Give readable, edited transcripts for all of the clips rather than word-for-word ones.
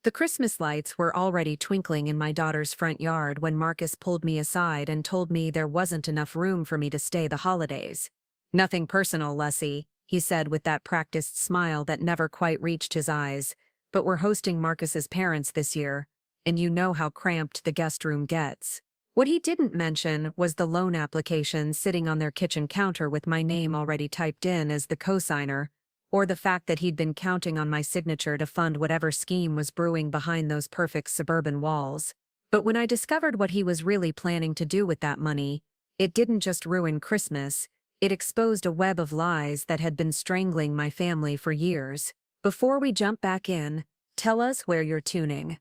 The Christmas lights were already twinkling in my daughter's front yard when Marcus pulled me aside and told me there wasn't enough room for me to stay the holidays. "Nothing personal, Lessie," he said with that practiced smile that never quite reached his eyes, "but we're hosting Marcus's parents this year, and you know how cramped the guest room gets." What he didn't mention was the loan application sitting on their kitchen counter with my name already typed in as the cosigner, or the fact that he'd been counting on my signature to fund whatever scheme was brewing behind those perfect suburban walls. But when I discovered what he was really planning to do with that money, it didn't just ruin Christmas, it exposed a web of lies that had been strangling my family for years. Before we jump back in, tell us where you're tuning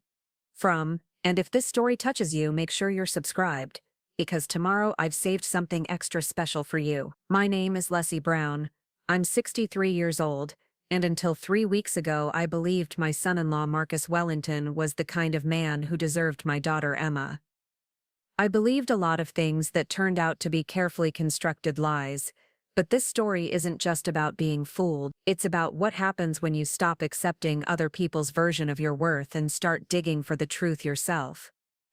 from, and if this story touches you, make sure you're subscribed, because tomorrow I've saved something extra special for you. My name is Lessie Brown. I'm 63 years old, and until 3 weeks ago I believed my son-in-law Marcus Wellington was the kind of man who deserved my daughter Emma. I believed a lot of things that turned out to be carefully constructed lies, but this story isn't just about being fooled, it's about what happens when you stop accepting other people's version of your worth and start digging for the truth yourself.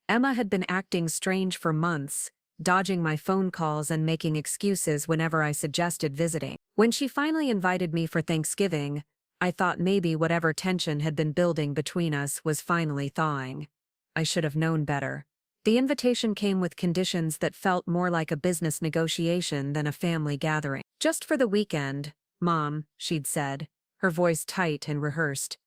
Emma had been acting strange for months, dodging my phone calls and making excuses whenever I suggested visiting. When she finally invited me for Thanksgiving, I thought maybe whatever tension had been building between us was finally thawing. I should have known better. The invitation came with conditions that felt more like a business negotiation than a family gathering. "Just for the weekend, Mom," she'd said, her voice tight and rehearsed.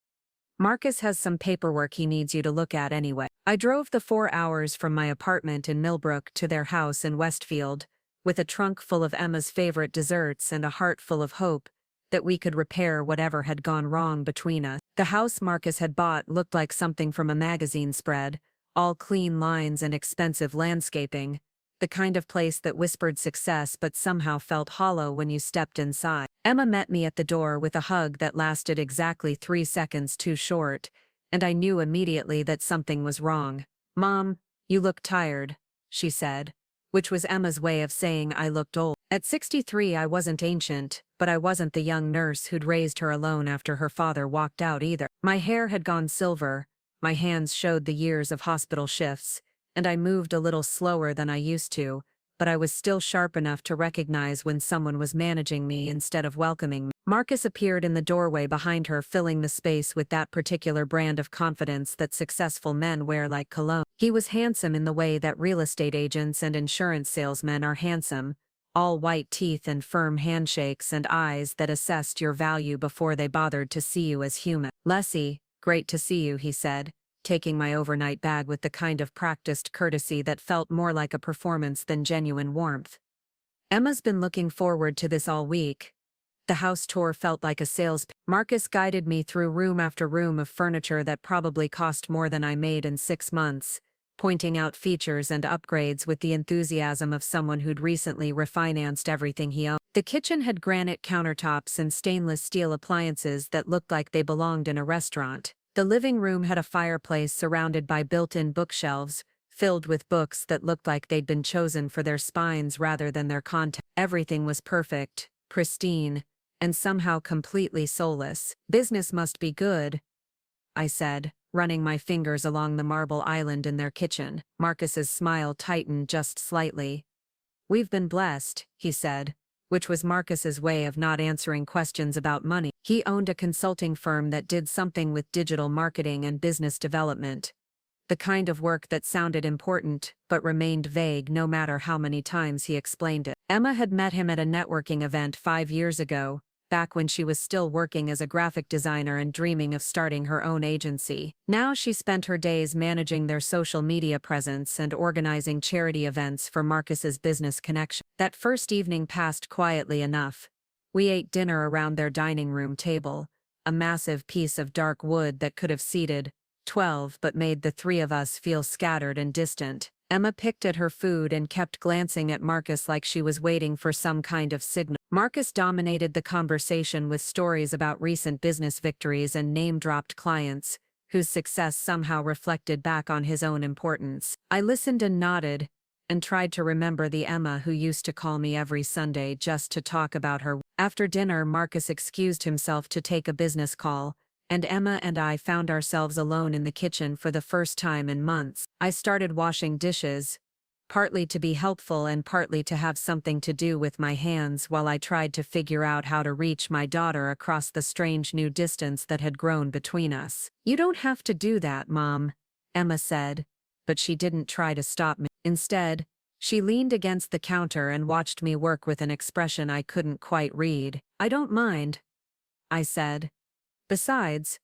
"Marcus has some paperwork he needs you to look at anyway." I drove the 4 hours from my apartment in Millbrook to their house in Westfield, with a trunk full of Emma's favorite desserts and a heart full of hope that we could repair whatever had gone wrong between us. The house Marcus had bought looked like something from a magazine spread, all clean lines and expensive landscaping, the kind of place that whispered success but somehow felt hollow when you stepped inside. Emma met me at the door with a hug that lasted exactly 3 seconds too short, and I knew immediately that something was wrong. "Mom, you look tired," she said, which was Emma's way of saying I looked old. At 63 I wasn't ancient, but I wasn't the young nurse who'd raised her alone after her father walked out either. My hair had gone silver, my hands showed the years of hospital shifts, and I moved a little slower than I used to, but I was still sharp enough to recognize when someone was managing me instead of welcoming me. Marcus appeared in the doorway behind her, filling the space with that particular brand of confidence that successful men wear like cologne. He was handsome in the way that real estate agents and insurance salesmen are handsome, all white teeth and firm handshakes and eyes that assessed your value before they bothered to see you as human. "Lessie, great to see you," he said, taking my overnight bag with the kind of practiced courtesy that felt more like a performance than genuine warmth. "Emma's been looking forward to this all week." The house tour felt like a sales pitch. Marcus guided me through room after room of furniture that probably cost more than I made in 6 months, pointing out features and upgrades with the enthusiasm of someone who'd recently refinanced everything he owned. The kitchen had granite countertops and stainless steel appliances that looked like they belonged in a restaurant. The living room had a fireplace surrounded by built-in bookshelves, filled with books that looked like they'd been chosen for their spines rather than their content. Everything was perfect, pristine, and somehow completely soulless. "Business must be good," I said, running my fingers along the marble island in their kitchen. Marcus's smile tightened just slightly. "We've been blessed," he said, which was Marcus's way of not answering questions about money. He owned a consulting firm that did something with digital marketing and business development, the kind of work that sounded important but remained vague no matter how many times he explained it. Emma had met him at a networking event 5 years ago, back when she was still working as a graphic designer and dreaming of starting her own agency. Now she spent her days managing their social media presence and organizing charity events for Marcus's business connection. That first evening passed quietly enough. We ate dinner around their dining room table, a massive piece of dark wood that could have seated 12 but made the 3 of us feel scattered and distant. Emma picked at her food and kept glancing at Marcus like she was waiting for some kind of signal. Marcus dominated the conversation with stories about recent business victories and name-dropped clients, whose success somehow reflected back on his own importance. I listened and nodded, and tried to remember the Emma who used to call me every Sunday just to talk about her. After dinner, Marcus excused himself to take a business call, and Emma and I found ourselves alone in the kitchen for the first time in months. I started washing dishes, partly to be helpful and partly to have something to do with my hands while I tried to figure out how to reach my daughter across the strange new distance that had grown between us. "You don't have to do that, Mom," Emma said, but she didn't try to stop me. Instead, she leaned against the counter and watched me work with an expression I couldn't quite read. "I don't mind," I said. "Besides,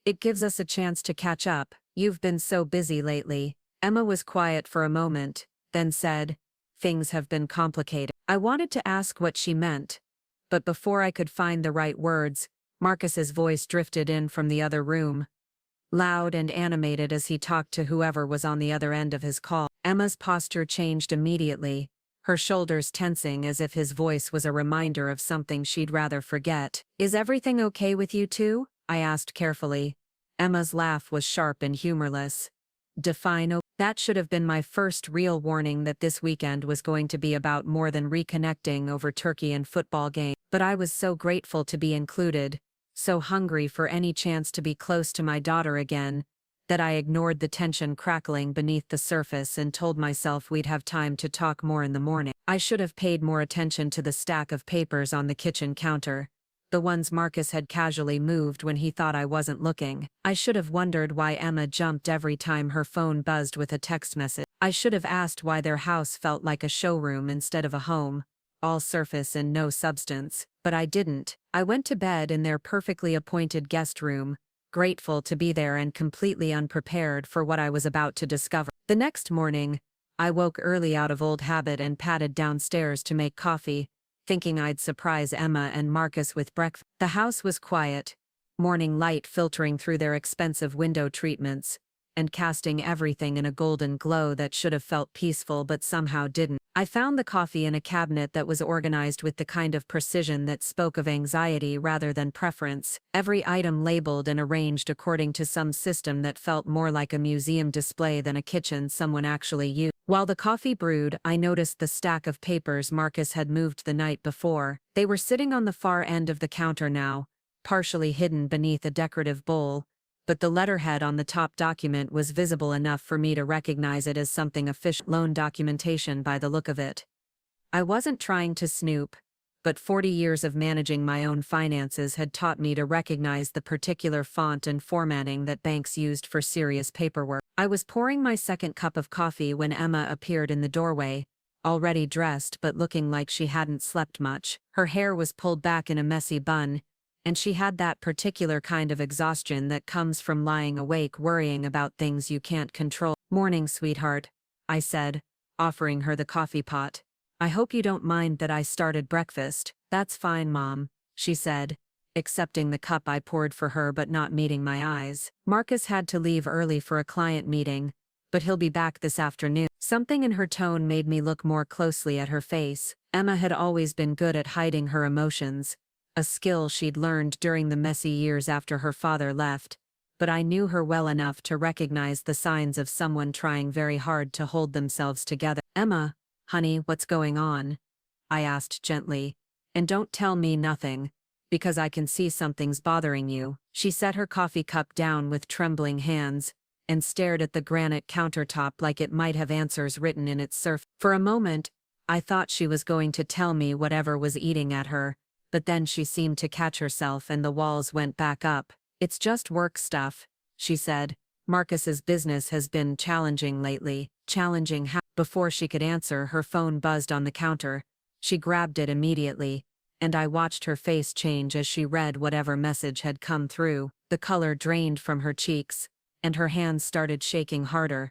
it gives us a chance to catch up. You've been so busy lately." Emma was quiet for a moment, then said, "Things have been complicated." I wanted to ask what she meant, but before I could find the right words, Marcus's voice drifted in from the other room, loud and animated as he talked to whoever was on the other end of his call. Emma's posture changed immediately, her shoulders tensing as if his voice was a reminder of something she'd rather forget. "Is everything okay with you two?" I asked carefully. Emma's laugh was sharp and humorless. "Define That should have been my first real warning that this weekend was going to be about more than reconnecting over turkey and football game. But I was so grateful to be included, so hungry for any chance to be close to my daughter again, that I ignored the tension crackling beneath the surface and told myself we'd have time to talk more in the morning. I should have paid more attention to the stack of papers on the kitchen counter, the ones Marcus had casually moved when he thought I wasn't looking. I should have wondered why Emma jumped every time her phone buzzed with a text message. I should have asked why their house felt like a showroom instead of a home, all surface and no substance, but I didn't. I went to bed in their perfectly appointed guest room, grateful to be there and completely unprepared for what I was about to discover. The next morning, I woke early out of old habit and padded downstairs to make coffee, thinking I'd surprise Emma and Marcus with breakfast. The house was quiet, morning light filtering through their expensive window treatments, and casting everything in a golden glow that should have felt peaceful but somehow didn't. I found the coffee in a cabinet that was organized with the kind of precision that spoke of anxiety rather than preference, every item labeled and arranged according to some system that felt more like a museum display than a kitchen someone actually used. While the coffee brewed, I noticed the stack of papers Marcus had moved the night before. They were sitting on the far end of the counter now, partially hidden beneath a decorative bowl, but the letterhead on the top document was visible enough for me to recognize it as something official. Loan documentation by the look of it. I wasn't trying to snoop, but 40 years of managing my own finances had taught me to recognize the particular font and formatting that banks used for serious paperwork. I was pouring my second cup of coffee when Emma appeared in the doorway, already dressed but looking like she hadn't slept much. Her hair was pulled back in a messy bun, and she had that particular kind of exhaustion that comes from lying awake worrying about things you can't control. "Morning, sweetheart," I said, offering her the coffee pot. "I hope you don't mind that I started breakfast." "That's fine, Mom," she said, accepting the cup I poured for her but not meeting my eyes. "Marcus had to leave early for a client meeting, but he'll be back this afternoon." Something in her tone made me look more closely at her face. Emma had always been good at hiding her emotions, a skill she'd learned during the messy years after her father left, but I knew her well enough to recognize the signs of someone trying very hard to hold themselves together. "Emma, honey, what's going on?" I asked gently. "And don't tell me nothing, because I can see something's bothering you." She set her coffee cup down with trembling hands, and stared at the granite countertop like it might have answers written in its surface. For a moment, I thought she was going to tell me whatever was eating at her, but then she seemed to catch herself and the walls went back up. "It's just work stuff," she said. "Marcus's business has been challenging lately." "Challenging how?" Before she could answer, her phone buzzed on the counter. She grabbed it immediately, and I watched her face change as she read whatever message had come through. The color drained from her cheeks, and her hands started shaking harder.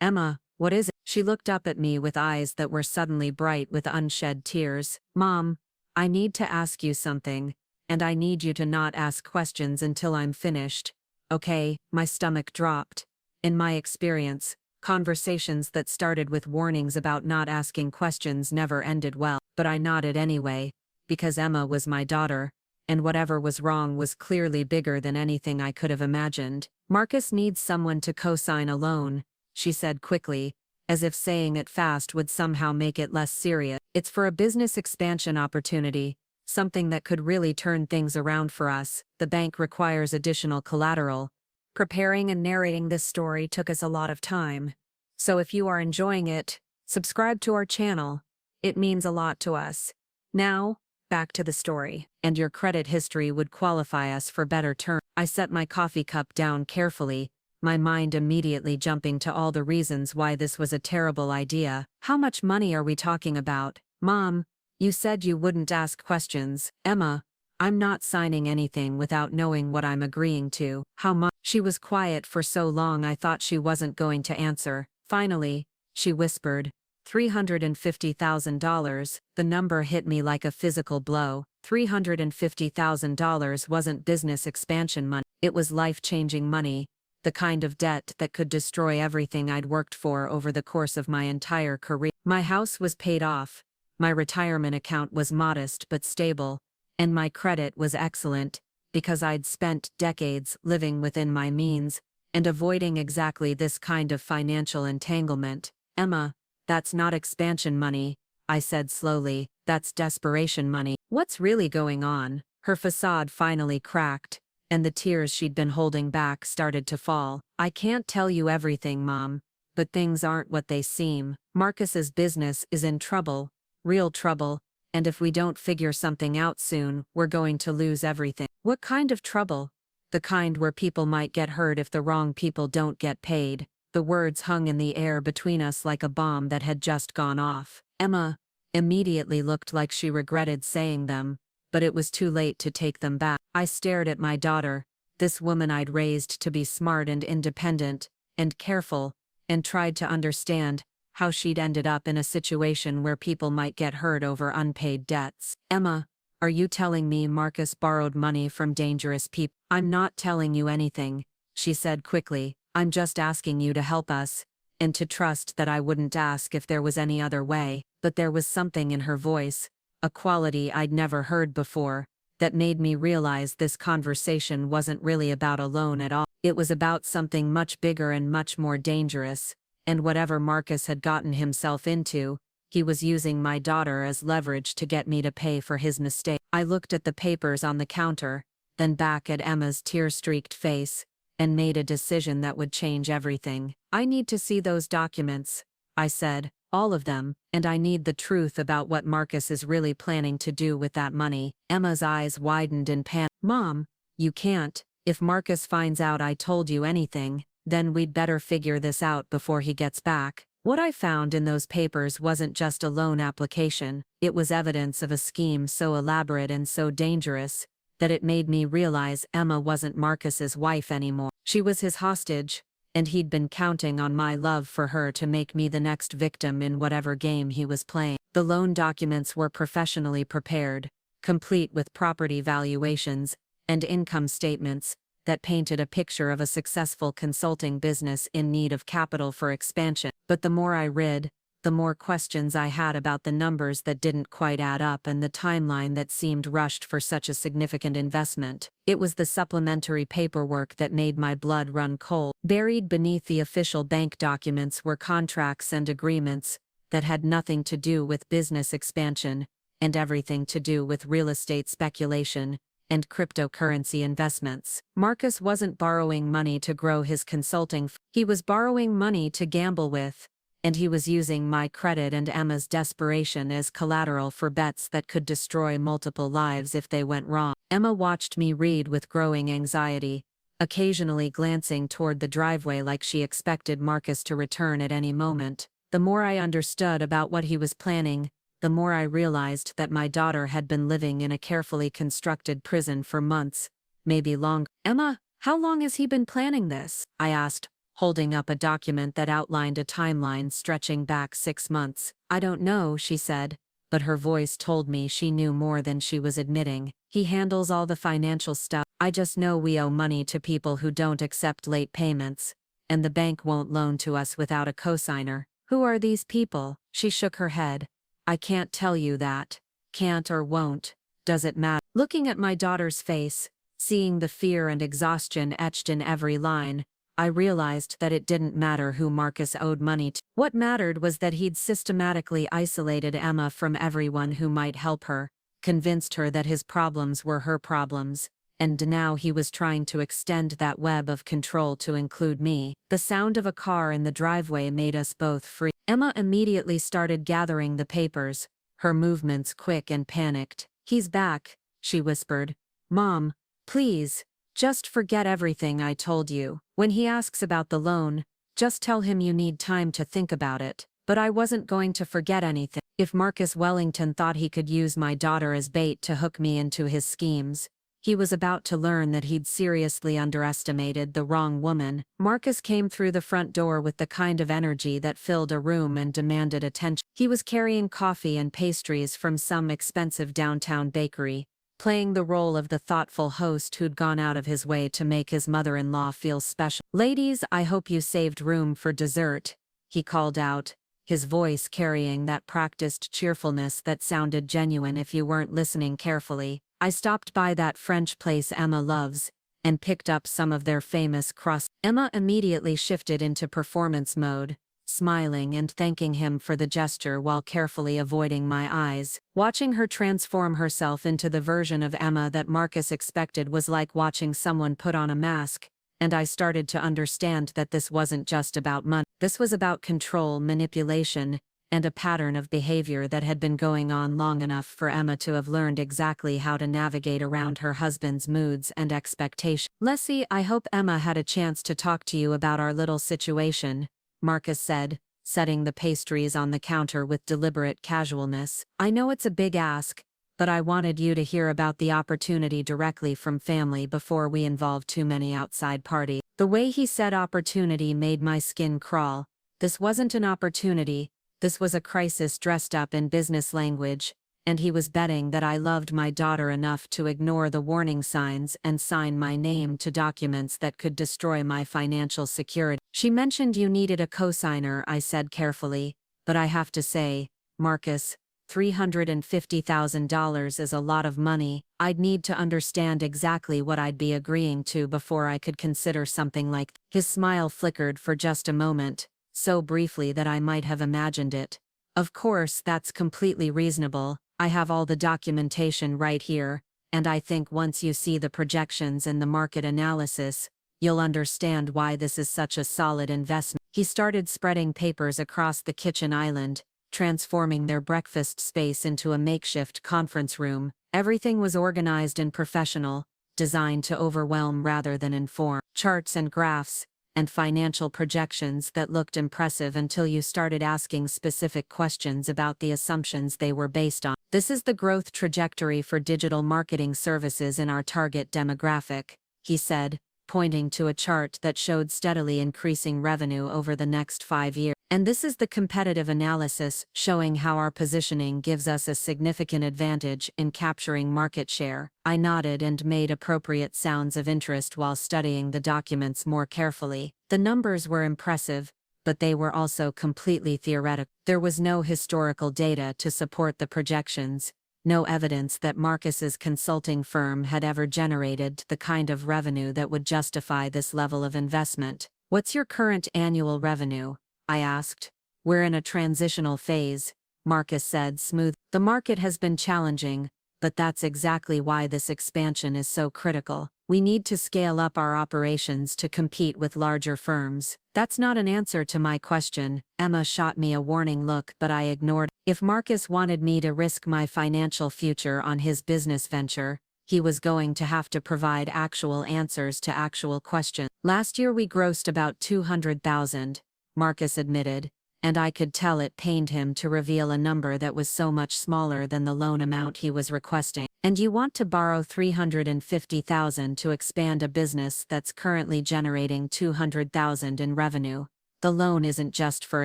"Emma, what is it?" She looked up at me with eyes that were suddenly bright with unshed tears. "Mom, I need to ask you something, and I need you to not ask questions until I'm finished, okay?" My stomach dropped. In my experience, conversations that started with warnings about not asking questions never ended well, but I nodded anyway, because Emma was my daughter, and whatever was wrong was clearly bigger than anything I could have imagined. "Marcus needs someone to co-sign a loan," she said quickly, as if saying it fast would somehow make it less serious. "It's for a business expansion opportunity, something that could really turn things around for us. The bank requires additional collateral. Preparing and narrating this story took us a lot of time. So if you are enjoying it, subscribe to our channel. It means a lot to us. Now, back to the story. And your credit history would qualify us for better terms. I set my coffee cup down carefully, my mind immediately jumping to all the reasons why this was a terrible idea. How much money are we talking about? Mom, you said you wouldn't ask questions. Emma, I'm not signing anything without knowing what I'm agreeing to. How much? She was quiet for so long I thought she wasn't going to answer. Finally, she whispered, $350,000. The number hit me like a physical blow. $350,000 wasn't business expansion money. It was life-changing money, the kind of debt that could destroy everything I'd worked for over the course of my entire career. My house was paid off, my retirement account was modest but stable, and my credit was excellent, because I'd spent decades living within my means and avoiding exactly this kind of financial entanglement. Emma, that's not expansion money, I said slowly, that's desperation money. What's really going on? Her facade finally cracked, and the tears she'd been holding back started to fall. I can't tell you everything, Mom, but things aren't what they seem. Marcus's business is in trouble, real trouble, and if we don't figure something out soon, we're going to lose everything. What kind of trouble? The kind where people might get hurt if the wrong people don't get paid. The words hung in the air between us like a bomb that had just gone off. Emma immediately looked like she regretted saying them, but it was too late to take them back. I stared at my daughter, this woman I'd raised to be smart and independent, and careful, and tried to understand how she'd ended up in a situation where people might get hurt over unpaid debts. Emma, are you telling me Marcus borrowed money from dangerous people? I'm not telling you anything, she said quickly. I'm just asking you to help us, and to trust that I wouldn't ask if there was any other way. But there was something in her voice, a quality I'd never heard before, that made me realize this conversation wasn't really about a loan at all. It was about something much bigger and much more dangerous, and whatever Marcus had gotten himself into, he was using my daughter as leverage to get me to pay for his mistake. I looked at the papers on the counter, then back at Emma's tear-streaked face, and made a decision that would change everything. I need to see those documents, I said, all of them, and I need the truth about what Marcus is really planning to do with that money. Emma's eyes widened in panic. Mom, you can't. If Marcus finds out I told you anything, then we'd better figure this out before he gets back. What I found in those papers wasn't just a loan application, it was evidence of a scheme so elaborate and so dangerous that it made me realize Emma wasn't Marcus's wife anymore. She was his hostage, and he'd been counting on my love for her to make me the next victim in whatever game he was playing. The loan documents were professionally prepared, complete with property valuations and income statements that painted a picture of a successful consulting business in need of capital for expansion. But the more I read, the more questions I had about the numbers that didn't quite add up and the timeline that seemed rushed for such a significant investment. It was the supplementary paperwork that made my blood run cold. Buried beneath the official bank documents were contracts and agreements that had nothing to do with business expansion and everything to do with real estate speculation and cryptocurrency investments. Marcus wasn't borrowing money to grow his consulting. He was borrowing money to gamble with, and he was using my credit and Emma's desperation as collateral for bets that could destroy multiple lives if they went wrong. Emma watched me read with growing anxiety, occasionally glancing toward the driveway like she expected Marcus to return at any moment. The more I understood about what he was planning, the more I realized that my daughter had been living in a carefully constructed prison for months, maybe longer. Emma, how long has he been planning this? I asked, holding up a document that outlined a timeline stretching back 6 months. I don't know, she said, but her voice told me she knew more than she was admitting. He handles all the financial stuff. I just know we owe money to people who don't accept late payments, and the bank won't loan to us without a cosigner. Who are these people? She shook her head. I can't tell you that. Can't or won't. Does it matter? Looking at my daughter's face, seeing the fear and exhaustion etched in every line, I realized that it didn't matter who Marcus owed money to. What mattered was that he'd systematically isolated Emma from everyone who might help her, convinced her that his problems were her problems, and now he was trying to extend that web of control to include me. The sound of a car in the driveway made us both free. Emma immediately started gathering the papers, her movements quick and panicked. "He's back," she whispered. "Mom, please, just forget everything I told you. When he asks about the loan, just tell him you need time to think about it." But I wasn't going to forget anything. If Marcus Wellington thought he could use my daughter as bait to hook me into his schemes, he was about to learn that he'd seriously underestimated the wrong woman. Marcus came through the front door with the kind of energy that filled a room and demanded attention. He was carrying coffee and pastries from some expensive downtown bakery, playing the role of the thoughtful host who'd gone out of his way to make his mother-in-law feel special. "Ladies, I hope you saved room for dessert," he called out, his voice carrying that practiced cheerfulness that sounded genuine if you weren't listening carefully. "I stopped by that French place Emma loves, and picked up some of their famous croissants." Emma immediately shifted into performance mode, smiling and thanking him for the gesture while carefully avoiding my eyes. Watching her transform herself into the version of Emma that Marcus expected was like watching someone put on a mask, and I started to understand that this wasn't just about money. This was about control, manipulation, and a pattern of behavior that had been going on long enough for Emma to have learned exactly how to navigate around her husband's moods and expectations. "Lessie, I hope Emma had a chance to talk to you about our little situation," Marcus said, setting the pastries on the counter with deliberate casualness. "I know it's a big ask, but I wanted you to hear about the opportunity directly from family before we involve too many outside parties." The way he said opportunity made my skin crawl. This wasn't an opportunity, this was a crisis dressed up in business language, and he was betting that I loved my daughter enough to ignore the warning signs and sign my name to documents that could destroy my financial security. "She mentioned you needed a cosigner," I said carefully, "but I have to say, Marcus, $350,000 is a lot of money. I'd need to understand exactly what I'd be agreeing to before I could consider something like that." His smile flickered for just a moment, so briefly that I might have imagined it. "Of course, that's completely reasonable. I have all the documentation right here, and I think once you see the projections and the market analysis, you'll understand why this is such a solid investment." He started spreading papers across the kitchen island, transforming their breakfast space into a makeshift conference room. Everything was organized and professional, designed to overwhelm rather than inform. Charts and graphs, and financial projections that looked impressive until you started asking specific questions about the assumptions they were based on. "This is the growth trajectory for digital marketing services in our target demographic," he said, pointing to a chart that showed steadily increasing revenue over the next 5 years. "And this is the competitive analysis showing how our positioning gives us a significant advantage in capturing market share." I nodded and made appropriate sounds of interest while studying the documents more carefully. The numbers were impressive, but they were also completely theoretical. There was no historical data to support the projections, no evidence that Marcus's consulting firm had ever generated the kind of revenue that would justify this level of investment. "What's your current annual revenue?" I asked. "We're in a transitional phase," Marcus said smoothly. "The market has been challenging, but that's exactly why this expansion is so critical. We need to scale up our operations to compete with larger firms." "That's not an answer to my question." Emma shot me a warning look, but I ignored. If Marcus wanted me to risk my financial future on his business venture, he was going to have to provide actual answers to actual questions. "Last year we grossed about 200,000, Marcus admitted, and I could tell it pained him to reveal a number that was so much smaller than the loan amount he was requesting. "And you want to borrow 350,000 to expand a business that's currently generating 200,000 in revenue. The loan isn't just for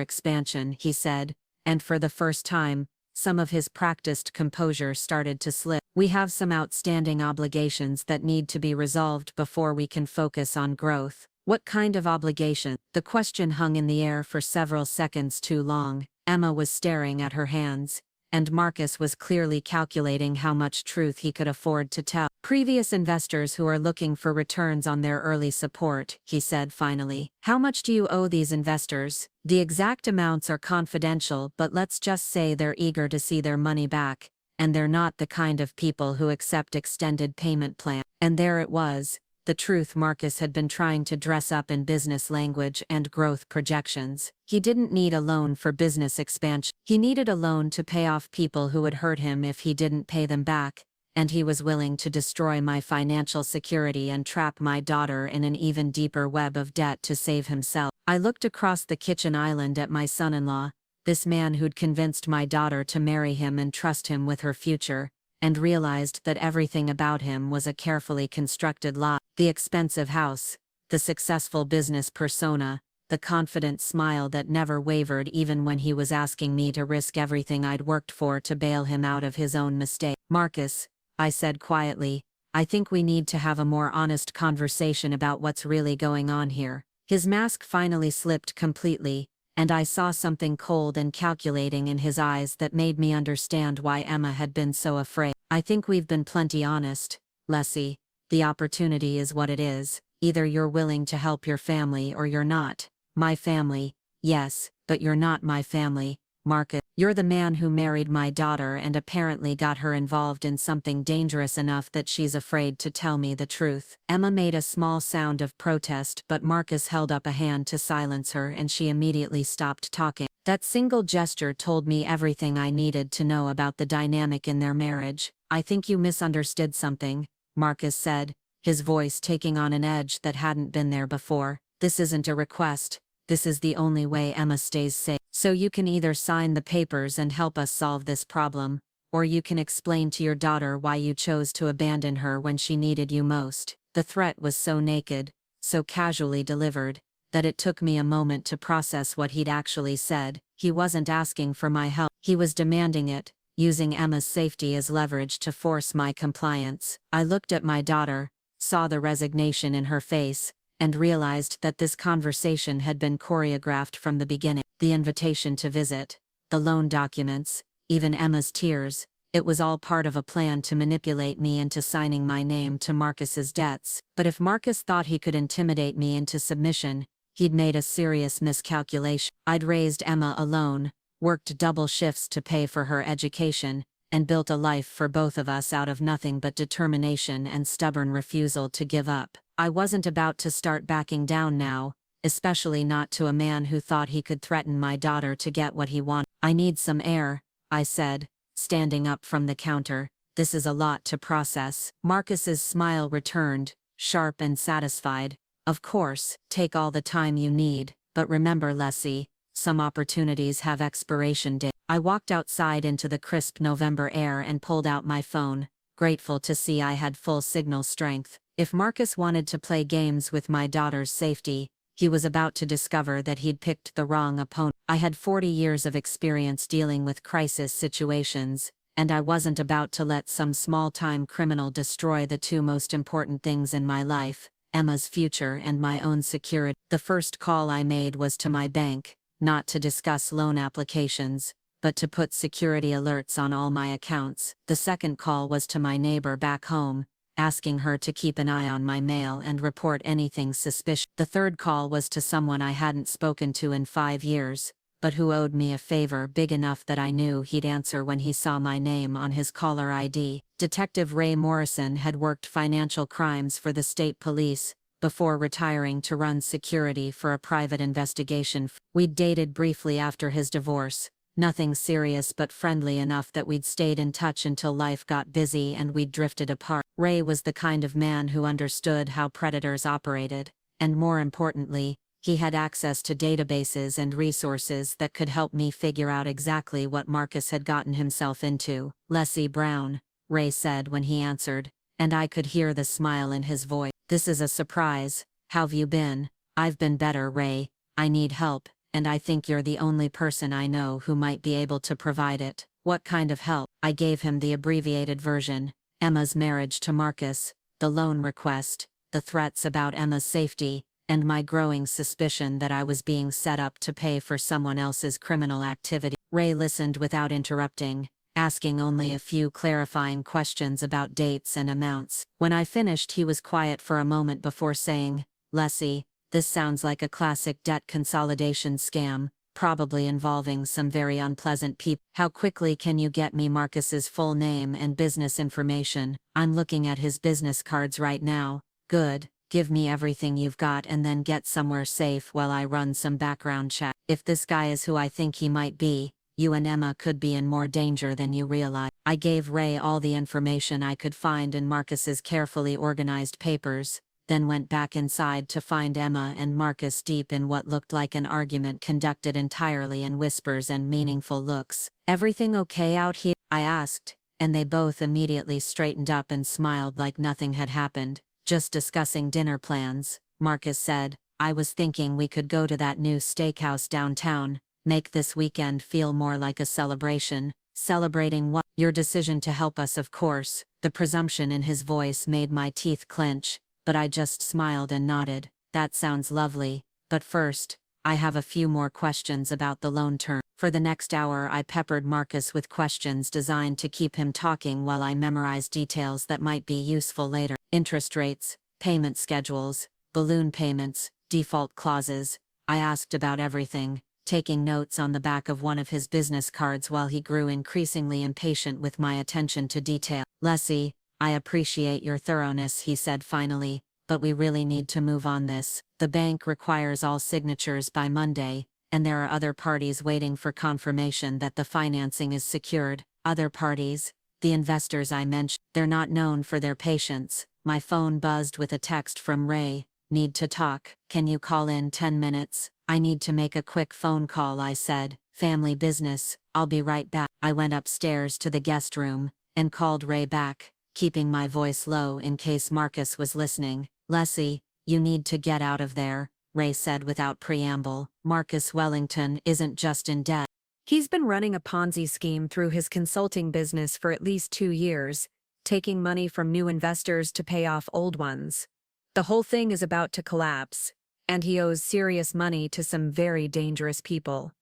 expansion," he said, and for the first time, some of his practiced composure started to slip. "We have some outstanding obligations that need to be resolved before we can focus on growth." "What kind of obligation?" The question hung in the air for several seconds too long. Emma was staring at her hands, and Marcus was clearly calculating how much truth he could afford to tell. "Previous investors who are looking for returns on their early support," he said finally. "How much do you owe these investors?" "The exact amounts are confidential, but let's just say they're eager to see their money back, and they're not the kind of people who accept extended payment plans. And there it was, the truth Marcus had been trying to dress up in business language and growth projections. He didn't need a loan for business expansion. He needed a loan to pay off people who would hurt him if he didn't pay them back, and he was willing to destroy my financial security and trap my daughter in an even deeper web of debt to save himself. I looked across the kitchen island at my son-in-law, this man who'd convinced my daughter to marry him and trust him with her future, and realized that everything about him was a carefully constructed lie. The expensive house, the successful business persona, the confident smile that never wavered even when he was asking me to risk everything I'd worked for to bail him out of his own mistake. "Marcus," I said quietly, "I think we need to have a more honest conversation about what's really going on here." His mask finally slipped completely, and I saw something cold and calculating in his eyes that made me understand why Emma had been so afraid. "I think we've been plenty honest, Lessie. The opportunity is what it is. Either you're willing to help your family or you're not." "My family, yes, but you're not my family, Marcus. You're the man who married my daughter and apparently got her involved in something dangerous enough that she's afraid to tell me the truth." Emma made a small sound of protest, but Marcus held up a hand to silence her and she immediately stopped talking. That single gesture told me everything I needed to know about the dynamic in their marriage. "I think you misunderstood something," Marcus said, his voice taking on an edge that hadn't been there before. "This isn't a request. This is the only way Emma stays safe. So you can either sign the papers and help us solve this problem, or you can explain to your daughter why you chose to abandon her when she needed you most." The threat was so naked, so casually delivered, that it took me a moment to process what he'd actually said. He wasn't asking for my help. He was demanding it, using Emma's safety as leverage to force my compliance. I looked at my daughter, saw the resignation in her face, and realized that this conversation had been choreographed from the beginning. The invitation to visit, the loan documents, even Emma's tears, it was all part of a plan to manipulate me into signing my name to Marcus's debts. But if Marcus thought he could intimidate me into submission, he'd made a serious miscalculation. I'd raised Emma alone, worked double shifts to pay for her education, and built a life for both of us out of nothing but determination and stubborn refusal to give up. I wasn't about to start backing down now, especially not to a man who thought he could threaten my daughter to get what he wanted. "I need some air," I said, standing up from the counter. "This is a lot to process." Marcus's smile returned, sharp and satisfied. "Of course, take all the time you need, but remember, Lessie, some opportunities have expiration dates." I walked outside into the crisp November air and pulled out my phone, grateful to see I had full signal strength. If Marcus wanted to play games with my daughter's safety, he was about to discover that he'd picked the wrong opponent. I had 40 years of experience dealing with crisis situations, and I wasn't about to let some small-time criminal destroy the two most important things in my life, Emma's future and my own security. The first call I made was to my bank, not to discuss loan applications, but to put security alerts on all my accounts. The second call was to my neighbor back home, asking her to keep an eye on my mail and report anything suspicious. The third call was to someone I hadn't spoken to in 5 years, but who owed me a favor big enough that I knew he'd answer when he saw my name on his caller ID. Detective Ray Morrison had worked financial crimes for the state police, before retiring to run security for a private investigation. We'd dated briefly after his divorce. Nothing serious but friendly enough that we'd stayed in touch until life got busy and we'd drifted apart. Ray was the kind of man who understood how predators operated, and more importantly, he had access to databases and resources that could help me figure out exactly what Marcus had gotten himself into. "Lessie Brown," Ray said when he answered, and I could hear the smile in his voice. "This is a surprise. How've you been?" "I've been better, Ray. I need help, and I think you're the only person I know who might be able to provide it." "What kind of help?" I gave him the abbreviated version: Emma's marriage to Marcus, the loan request, the threats about Emma's safety, and my growing suspicion that I was being set up to pay for someone else's criminal activity. Ray listened without interrupting, asking only a few clarifying questions about dates and amounts. When I finished, he was quiet for a moment before saying, "Lessie, this sounds like a classic debt consolidation scam, probably involving some very unpleasant people. How quickly can you get me Marcus's full name and business information? I'm looking at his business cards right now. Good. Give me everything you've got and then get somewhere safe while I run some background check. If this guy is who I think he might be, you and Emma could be in more danger than you realize. I gave Ray all the information I could find in Marcus's carefully organized papers, then went back inside to find Emma and Marcus deep in what looked like an argument conducted entirely in whispers and meaningful looks. "Everything okay out here?" I asked, and they both immediately straightened up and smiled like nothing had happened. "Just discussing dinner plans," Marcus said. "I was thinking we could go to that new steakhouse downtown, make this weekend feel more like a celebration." "Celebrating what?" "Your decision to help us, of course." The presumption in his voice made my teeth clench, but I just smiled and nodded. "That sounds lovely, but first, I have a few more questions about the loan term." For the next hour I peppered Marcus with questions designed to keep him talking while I memorized details that might be useful later. Interest rates, payment schedules, balloon payments, default clauses. I asked about everything, taking notes on the back of one of his business cards while he grew increasingly impatient with my attention to detail. "Lessie, I appreciate your thoroughness," he said finally, "but we really need to move on this. The bank requires all signatures by Monday, and there are other parties waiting for confirmation that the financing is secured." "Other parties?" "The investors I mentioned. They're not known for their patience." My phone buzzed with a text from Ray. "Need to talk. Can you call in 10 minutes? I need to make a quick phone call," I said. "Family business. I'll be right back." I went upstairs to the guest room and called Ray back, keeping my voice low in case Marcus was listening. "Lessie, you need to get out of there," Ray said without preamble. "Marcus Wellington isn't just in debt. He's been running a Ponzi scheme through his consulting business for at least 2 years, taking money from new investors to pay off old ones. The whole thing is about to collapse, and he owes serious money to some very dangerous people."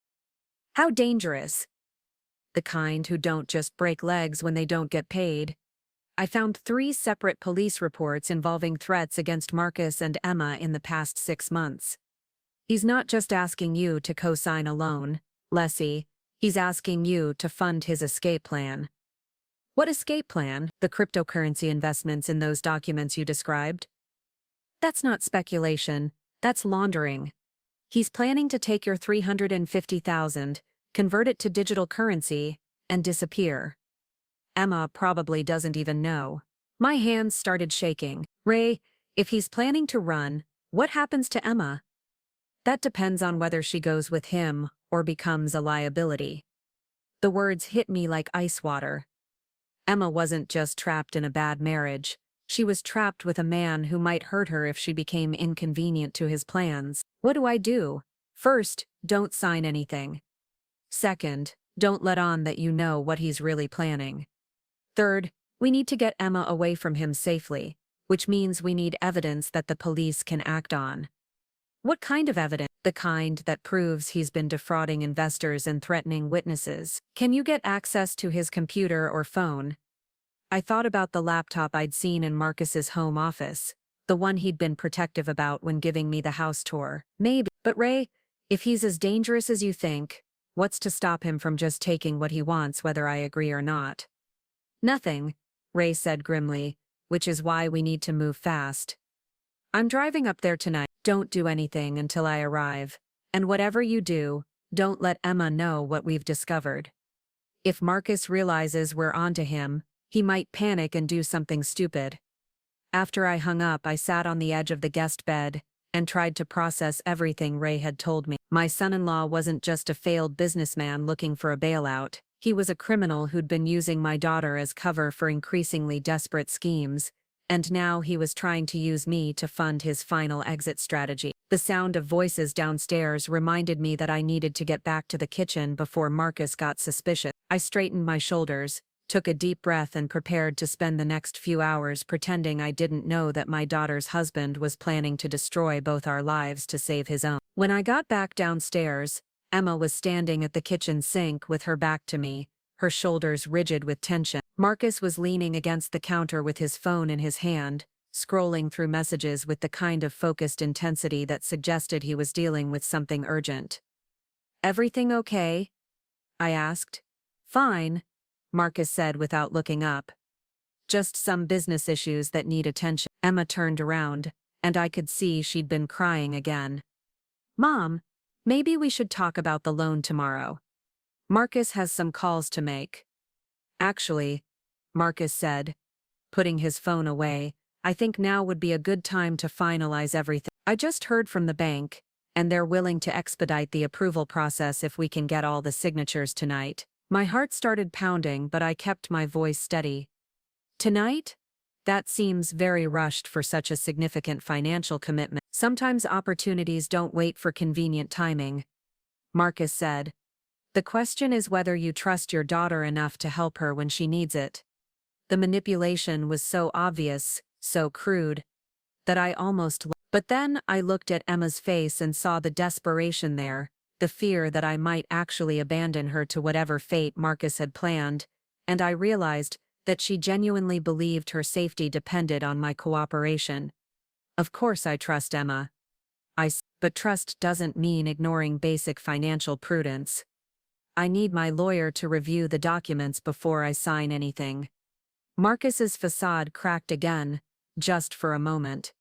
"How dangerous?" "The kind who don't just break legs when they don't get paid." I found 3 separate police reports involving threats against Marcus and Emma in the past 6 months. "He's not just asking you to co-sign a loan, Lessie. He's asking you to fund his escape plan." "What escape plan?" "The cryptocurrency investments in those documents you described." "That's not speculation, that's laundering. He's planning to take your $350,000, convert it to digital currency, and disappear. Emma probably doesn't even know." My hands started shaking. "Ray, if he's planning to run, what happens to Emma?" "That depends on whether she goes with him or becomes a liability." The words hit me like ice water. Emma wasn't just trapped in a bad marriage. She was trapped with a man who might hurt her if she became inconvenient to his plans. "What do I do?" "First, don't sign anything. Second, don't let on that you know what he's really planning. Third, we need to get Emma away from him safely, which means we need evidence that the police can act on." "What kind of evidence?" "The kind that proves he's been defrauding investors and threatening witnesses." "Can you get access to his computer or phone?" I thought about the laptop I'd seen in Marcus's home office, the one he'd been protective about when giving me the house tour. "Maybe. But Ray, if he's as dangerous as you think, what's to stop him from just taking what he wants whether I agree or not?" "Nothing," Ray said grimly, "which is why we need to move fast. I'm driving up there tonight. Don't do anything until I arrive. And whatever you do, don't let Emma know what we've discovered. If Marcus realizes we're onto him, he might panic and do something stupid." After I hung up, I sat on the edge of the guest bed and tried to process everything Ray had told me. My son-in-law wasn't just a failed businessman looking for a bailout. He was a criminal who'd been using my daughter as cover for increasingly desperate schemes, and now he was trying to use me to fund his final exit strategy. The sound of voices downstairs reminded me that I needed to get back to the kitchen before Marcus got suspicious. I straightened my shoulders, took a deep breath and prepared to spend the next few hours pretending I didn't know that my daughter's husband was planning to destroy both our lives to save his own. When I got back downstairs, Emma was standing at the kitchen sink with her back to me, her shoulders rigid with tension. Marcus was leaning against the counter with his phone in his hand, scrolling through messages with the kind of focused intensity that suggested he was dealing with something urgent. Everything okay? I asked. Fine, Marcus said without looking up. Just some business issues that need attention. Emma turned around, and I could see she'd been crying again. Mom, maybe we should talk about the loan tomorrow. Marcus has some calls to make. Actually, Marcus said, putting his phone away, I think now would be a good time to finalize everything. I just heard from the bank, and they're willing to expedite the approval process if we can get all the signatures tonight. My heart started pounding, but I kept my voice steady. Tonight? That seems very rushed for such a significant financial commitment. Sometimes opportunities don't wait for convenient timing, Marcus said. The question is whether you trust your daughter enough to help her when she needs it. The manipulation was so obvious, so crude, that I almost But then I looked at Emma's face and saw the desperation there, the fear that I might actually abandon her to whatever fate Marcus had planned, and I realized that she genuinely believed her safety depended on my cooperation. Of course I trust Emma. But trust doesn't mean ignoring basic financial prudence. I need my lawyer to review the documents before I sign anything. Marcus's facade cracked again, just for a moment.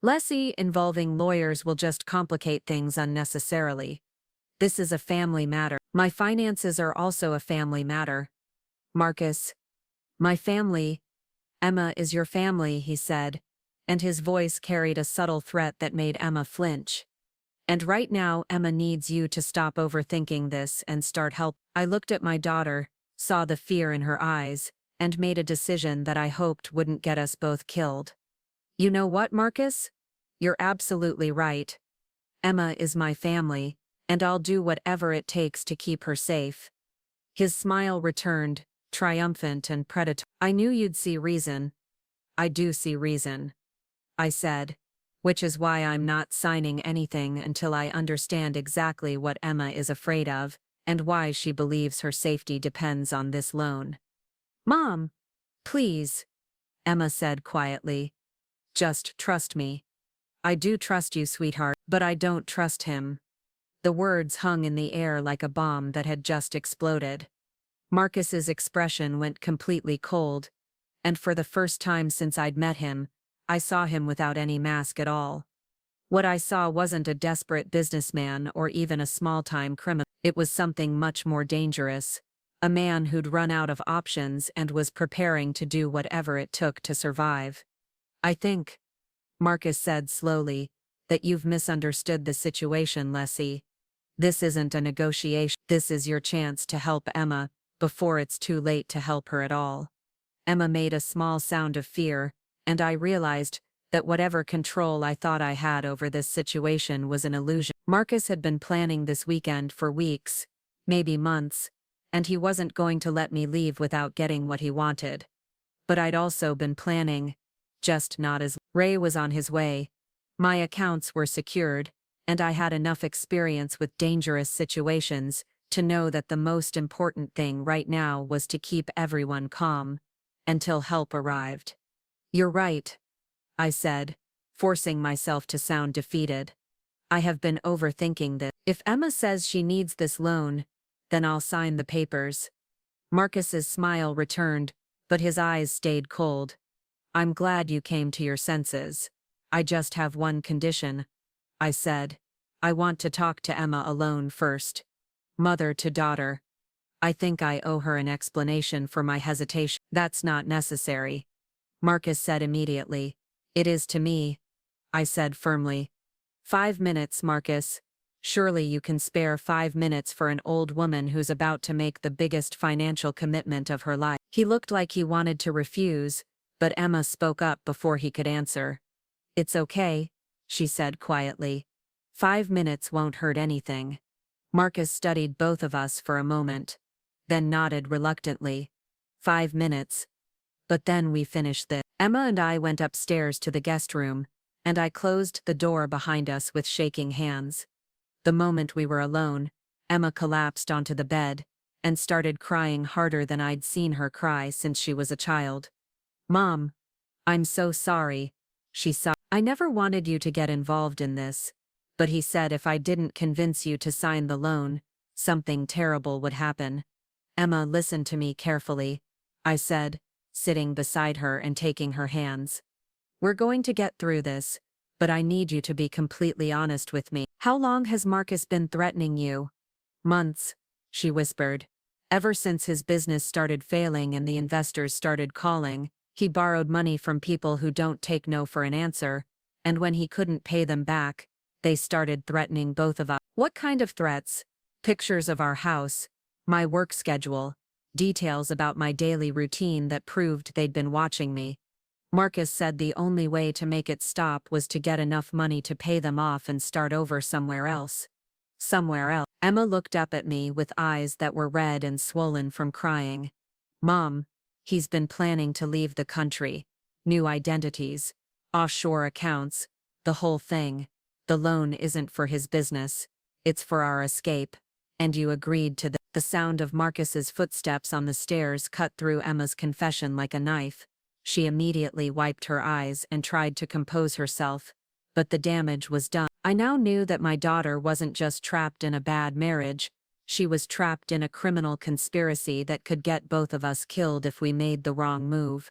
Lessie, involving lawyers will just complicate things unnecessarily. This is a family matter. My finances are also a family matter. Marcus. My family. Emma is your family, he said, and his voice carried a subtle threat that made Emma flinch. And right now Emma needs you to stop overthinking this and start help. I looked at my daughter, saw the fear in her eyes, and made a decision that I hoped wouldn't get us both killed. You know what, Marcus? You're absolutely right. Emma is my family, and I'll do whatever it takes to keep her safe. His smile returned, triumphant and predatory. I knew you'd see reason. I do see reason, I said, which is why I'm not signing anything until I understand exactly what Emma is afraid of, and why she believes her safety depends on this loan. Mom, please, Emma said quietly. Just trust me. I do trust you, sweetheart, but I don't trust him. The words hung in the air like a bomb that had just exploded. Marcus's expression went completely cold, and for the first time since I'd met him, I saw him without any mask at all. What I saw wasn't a desperate businessman or even a small-time criminal. It was something much more dangerous. A man who'd run out of options and was preparing to do whatever it took to survive. I think, Marcus said slowly, that you've misunderstood the situation, Lessie. This isn't a negotiation. This is your chance to help Emma, before it's too late to help her at all. Emma made a small sound of fear, and I realized that whatever control I thought I had over this situation was an illusion. Marcus had been planning this weekend for weeks, maybe months, and he wasn't going to let me leave without getting what he wanted. But I'd also been planning, just not as Ray was on his way. My accounts were secured, and I had enough experience with dangerous situations to know that the most important thing right now was to keep everyone calm, until help arrived. You're right, I said, forcing myself to sound defeated. I have been overthinking this. If Emma says she needs this loan, then I'll sign the papers. Marcus's smile returned, but his eyes stayed cold. I'm glad you came to your senses. I just have one condition, I said. I want to talk to Emma alone first. Mother to daughter. I think I owe her an explanation for my hesitation. That's not necessary, Marcus said immediately. It is to me, I said firmly. 5 minutes, Marcus. Surely you can spare 5 minutes for an old woman who's about to make the biggest financial commitment of her life. He looked like he wanted to refuse, but Emma spoke up before he could answer. It's okay, she said quietly. 5 minutes won't hurt anything. Marcus studied both of us for a moment, then nodded reluctantly. 5 minutes. But then we finished this. Emma and I went upstairs to the guest room, and I closed the door behind us with shaking hands. The moment we were alone, Emma collapsed onto the bed and started crying harder than I'd seen her cry since she was a child. Mom, I'm so sorry, she sobbed. I never wanted you to get involved in this, but he said if I didn't convince you to sign the loan, something terrible would happen. Emma, listen to me carefully, I said, sitting beside her and taking her hands. We're going to get through this, but I need you to be completely honest with me. How long has Marcus been threatening you? Months, she whispered. Ever since his business started failing and the investors started calling, he borrowed money from people who don't take no for an answer, and when he couldn't pay them back, they started threatening both of us. What kind of threats? Pictures of our house, my work schedule, details about my daily routine that proved they'd been watching me. Marcus said the only way to make it stop was to get enough money to pay them off and start over somewhere else. Somewhere else. Emma looked up at me with eyes that were red and swollen from crying. Mom, he's been planning to leave the country. New identities, offshore accounts, the whole thing. The loan isn't for his business, it's for our escape. And you agreed to the sound of Marcus's footsteps on the stairs cut through Emma's confession like a knife. She immediately wiped her eyes and tried to compose herself, but the damage was done. I now knew that my daughter wasn't just trapped in a bad marriage, she was trapped in a criminal conspiracy that could get both of us killed if we made the wrong move.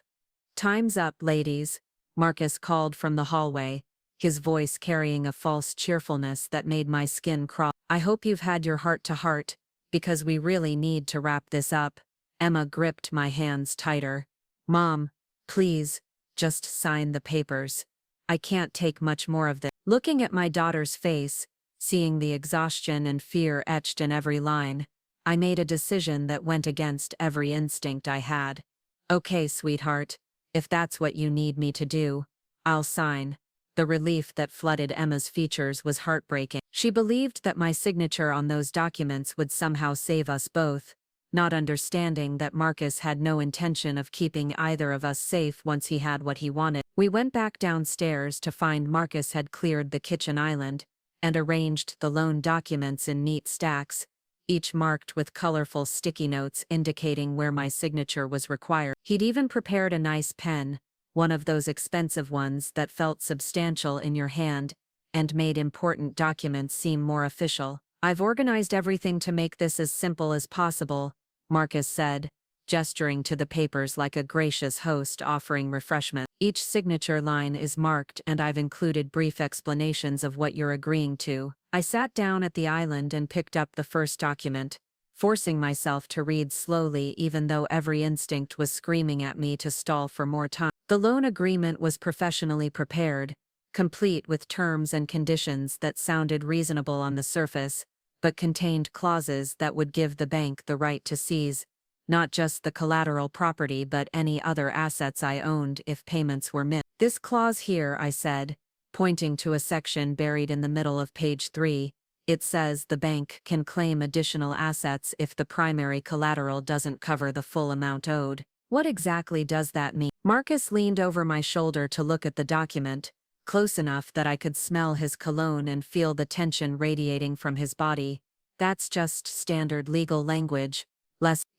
Time's up, ladies, Marcus called from the hallway, his voice carrying a false cheerfulness that made my skin crawl. I hope you've had your heart-to-heart, because we really need to wrap this up. Emma gripped my hands tighter. Mom, please, just sign the papers. I can't take much more of this. Looking at my daughter's face, seeing the exhaustion and fear etched in every line, I made a decision that went against every instinct I had. Okay, sweetheart, if that's what you need me to do, I'll sign. The relief that flooded Emma's features was heartbreaking. She believed that my signature on those documents would somehow save us both, not understanding that Marcus had no intention of keeping either of us safe once he had what he wanted. We went back downstairs to find Marcus had cleared the kitchen island and arranged the loan documents in neat stacks, each marked with colorful sticky notes indicating where my signature was required. He'd even prepared a nice pen, one of those expensive ones that felt substantial in your hand and made important documents seem more official. I've organized everything to make this as simple as possible, Marcus said, gesturing to the papers like a gracious host offering refreshment. Each signature line is marked and I've included brief explanations of what you're agreeing to. I sat down at the island and picked up the first document, forcing myself to read slowly even though every instinct was screaming at me to stall for more time. The loan agreement was professionally prepared, complete with terms and conditions that sounded reasonable on the surface, but contained clauses that would give the bank the right to seize, not just the collateral property but any other assets I owned if payments were missed. This clause here, I said, pointing to a section buried in the middle of page 3, it says the bank can claim additional assets if the primary collateral doesn't cover the full amount owed. What exactly does that mean? Marcus leaned over my shoulder to look at the document, close enough that I could smell his cologne and feel the tension radiating from his body. That's just standard legal language.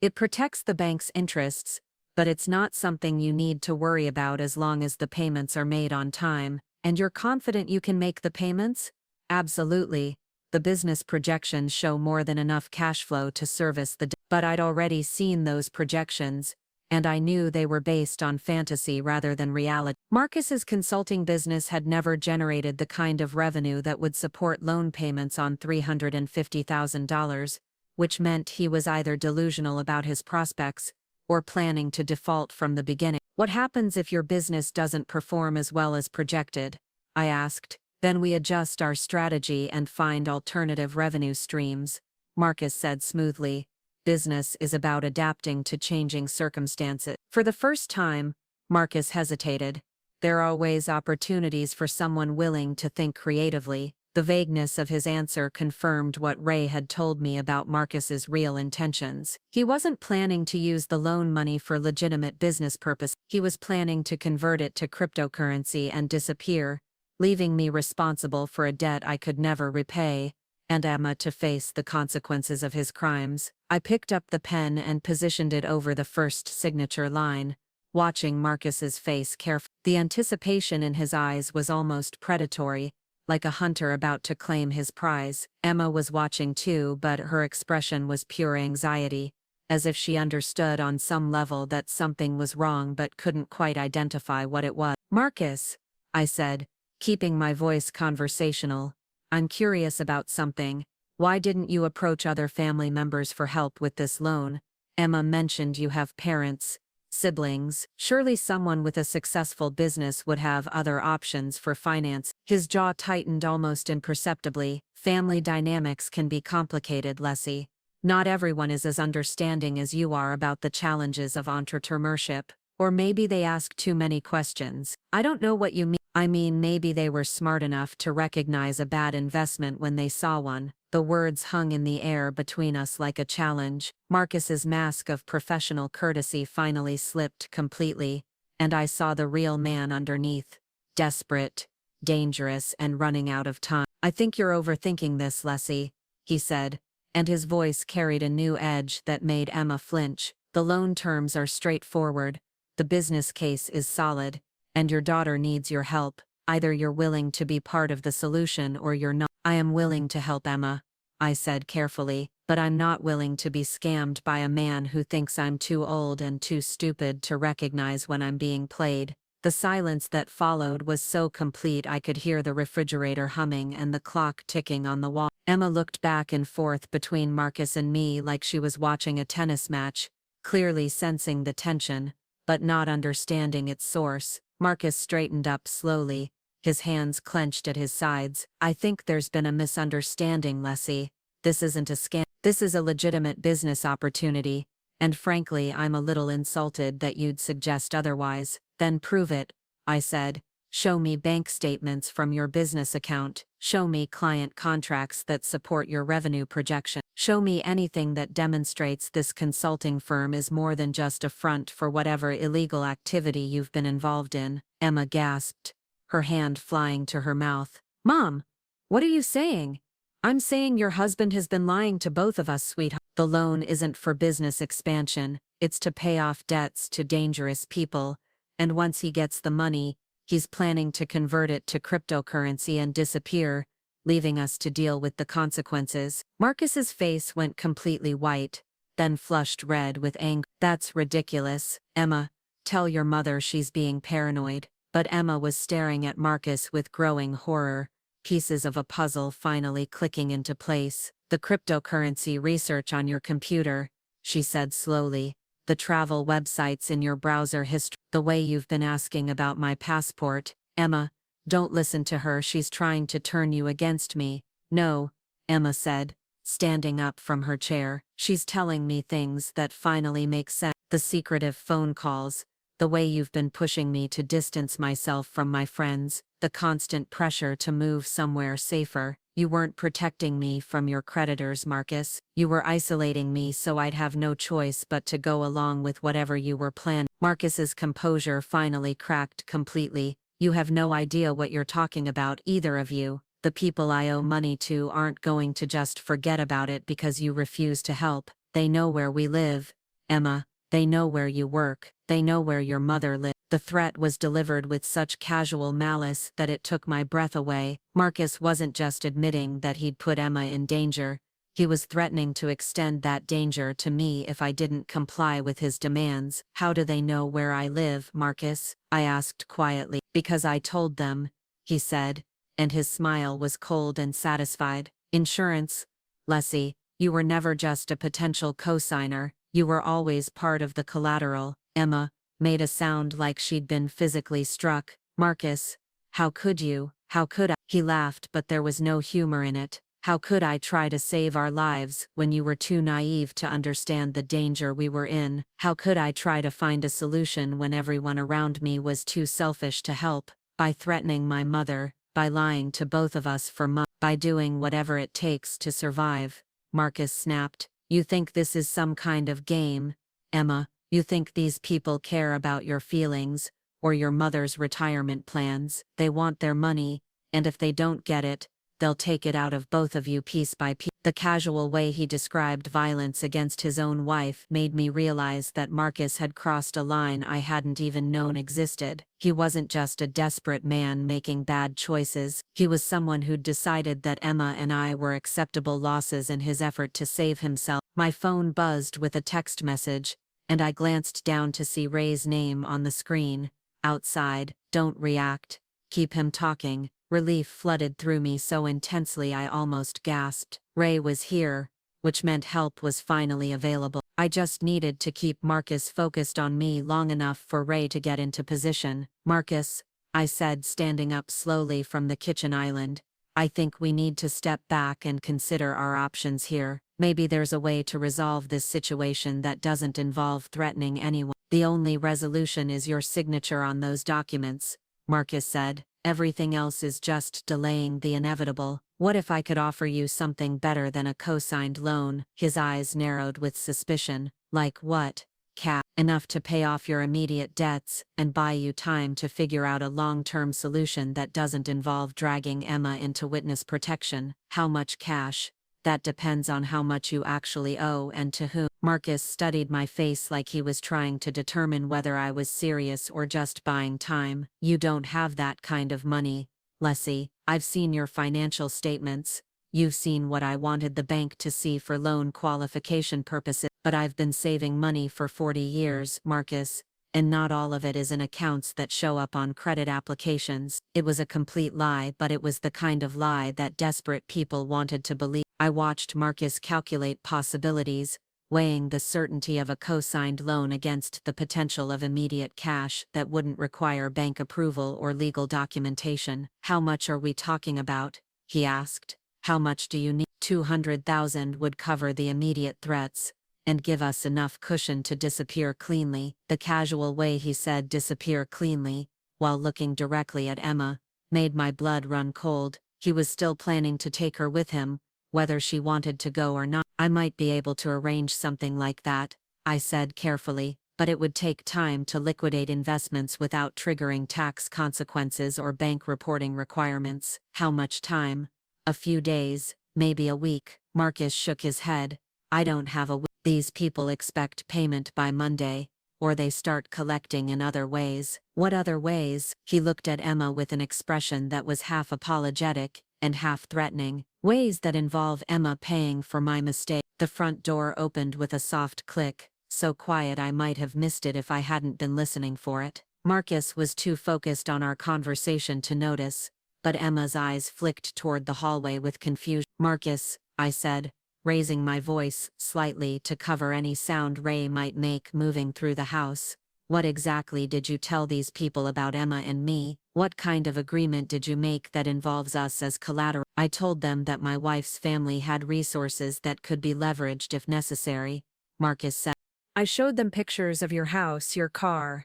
It protects the bank's interests, but it's not something you need to worry about as long as the payments are made on time. And you're confident you can make the payments? Absolutely. The business projections show more than enough cash flow to service the debt. But I'd already seen those projections, and I knew they were based on fantasy rather than reality. Marcus's consulting business had never generated the kind of revenue that would support loan payments on $350,000, which meant he was either delusional about his prospects or planning to default from the beginning. What happens if your business doesn't perform as well as projected? I asked. Then we adjust our strategy and find alternative revenue streams, Marcus said smoothly. Business is about adapting to changing circumstances. For the first time, Marcus hesitated. There are always opportunities for someone willing to think creatively. The vagueness of his answer confirmed what Ray had told me about Marcus's real intentions. He wasn't planning to use the loan money for legitimate business purpose. He was planning to convert it to cryptocurrency and disappear, leaving me responsible for a debt I could never repay, and Emma to face the consequences of his crimes. I picked up the pen and positioned it over the first signature line, watching Marcus's face carefully. The anticipation in his eyes was almost predatory, like a hunter about to claim his prize. Emma was watching too, but her expression was pure anxiety, as if she understood on some level that something was wrong but couldn't quite identify what it was. "Marcus," I said, keeping my voice conversational, "I'm curious about something. Why didn't you approach other family members for help with this loan? Emma mentioned you have parents, siblings. Surely someone with a successful business would have other options for finance." His jaw tightened almost imperceptibly. "Family dynamics can be complicated, Lessie. Not everyone is as understanding as you are about the challenges of entrepreneurship. Or maybe they ask too many questions. I don't know what you mean." "I mean, maybe they were smart enough to recognize a bad investment when they saw one." The words hung in the air between us like a challenge. Marcus's mask of professional courtesy finally slipped completely, and I saw the real man underneath. Desperate, dangerous, and running out of time. "I think you're overthinking this, Lessie," he said, and his voice carried a new edge that made Emma flinch. "The loan terms are straightforward. The business case is solid, and your daughter needs your help. Either you're willing to be part of the solution or you're not." "I am willing to help, Emma," I said carefully, "but I'm not willing to be scammed by a man who thinks I'm too old and too stupid to recognize when I'm being played." The silence that followed was so complete I could hear the refrigerator humming and the clock ticking on the wall. Emma looked back and forth between Marcus and me like she was watching a tennis match, clearly sensing the tension, but not understanding its source. Marcus straightened up slowly, his hands clenched at his sides. "I think there's been a misunderstanding, Lessie. This isn't a scam. This is a legitimate business opportunity, and frankly I'm a little insulted that you'd suggest otherwise." "Then prove it," I said. "Show me bank statements from your business account. Show me client contracts that support your revenue projection. Show me anything that demonstrates this consulting firm is more than just a front for whatever illegal activity you've been involved in." Emma gasped, her hand flying to her mouth. "Mom, what are you saying?" "I'm saying your husband has been lying to both of us, sweetheart. The loan isn't for business expansion, it's to pay off debts to dangerous people, and once he gets the money, he's planning to convert it to cryptocurrency and disappear, leaving us to deal with the consequences." Marcus's face went completely white, then flushed red with anger. "That's ridiculous, Emma. Tell your mother she's being paranoid." But Emma was staring at Marcus with growing horror, pieces of a puzzle finally clicking into place. "The cryptocurrency research on your computer," she said slowly. "The travel websites in your browser history. The way you've been asking about my passport." "Emma, don't listen to her. She's trying to turn you against me." "No," Emma said, standing up from her chair. "She's telling me things that finally make sense. The secretive phone calls, the way you've been pushing me to distance myself from my friends, the constant pressure to move somewhere safer. You weren't protecting me from your creditors, Marcus. You were isolating me so I'd have no choice but to go along with whatever you were planning." Marcus's composure finally cracked completely. "You have no idea what you're talking about, either of you. The people I owe money to aren't going to just forget about it because you refuse to help. They know where we live, Emma. They know where you work. They know where your mother lives." The threat was delivered with such casual malice that it took my breath away. Marcus wasn't just admitting that he'd put Emma in danger. He was threatening to extend that danger to me if I didn't comply with his demands. "How do they know where I live, Marcus?" I asked quietly. "Because I told them," he said, and his smile was cold and satisfied. "Insurance, Lessie, you were never just a potential co-signer. You were always part of the collateral." Emma made a sound like she'd been physically struck. "Marcus, how could you? How could I?" He laughed, but there was no humor in it. "How could I try to save our lives when you were too naive to understand the danger we were in? How could I try to find a solution when everyone around me was too selfish to help? By threatening my mother, by lying to both of us for months, by doing whatever it takes to survive." Marcus snapped. "You think this is some kind of game, Emma? You think these people care about your feelings, or your mother's retirement plans? They want their money, and if they don't get it, they'll take it out of both of you piece by piece. The casual way he described violence against his own wife made me realize that Marcus had crossed a line I hadn't even known existed. He wasn't just a desperate man making bad choices, he was someone who'd decided that Emma and I were acceptable losses in his effort to save himself. My phone buzzed with a text message, and I glanced down to see Ray's name on the screen. Outside, don't react. Keep him talking. Relief flooded through me so intensely I almost gasped. Ray was here, which meant help was finally available. I just needed to keep Marcus focused on me long enough for Ray to get into position. Marcus, I said, standing up slowly from the kitchen island, I think we need to step back and consider our options here. Maybe there's a way to resolve this situation that doesn't involve threatening anyone. The only resolution is your signature on those documents, Marcus said. Everything else is just delaying the inevitable. What if I could offer you something better than a co-signed loan? His eyes narrowed with suspicion. Like what? Cat. Enough to pay off your immediate debts and buy you time to figure out a long-term solution that doesn't involve dragging Emma into witness protection. How much cash? That depends on how much you actually owe and to whom. Marcus studied my face like he was trying to determine whether I was serious or just buying time. You don't have that kind of money, Lessie. I've seen your financial statements. You've seen what I wanted the bank to see for loan qualification purposes. But I've been saving money for 40 years, Marcus, and not all of it is in accounts that show up on credit applications. It was a complete lie, but it was the kind of lie that desperate people wanted to believe. I watched Marcus calculate possibilities, weighing the certainty of a co-signed loan against the potential of immediate cash that wouldn't require bank approval or legal documentation. How much are we talking about? He asked. How much do you need? 200,000 would cover the immediate threats and give us enough cushion to disappear cleanly. The casual way he said disappear cleanly, while looking directly at Emma, made my blood run cold. He was still planning to take her with him, whether she wanted to go or not. I might be able to arrange something like that, I said carefully, but it would take time to liquidate investments without triggering tax consequences or bank reporting requirements. How much time? A few days, maybe a week. Marcus shook his head. I don't have a week. These people expect payment by Monday, or they start collecting in other ways. What other ways? He looked at Emma with an expression that was half apologetic and half threatening. Ways that involve Emma paying for my mistake. The front door opened with a soft click, so quiet I might have missed it if I hadn't been listening for it. Marcus was too focused on our conversation to notice, but Emma's eyes flicked toward the hallway with confusion. Marcus, I said, raising my voice slightly to cover any sound Ray might make moving through the house. What exactly did you tell these people about Emma and me? What kind of agreement did you make that involves us as collateral? I told them that my wife's family had resources that could be leveraged if necessary, Marcus said. I showed them pictures of your house, your car,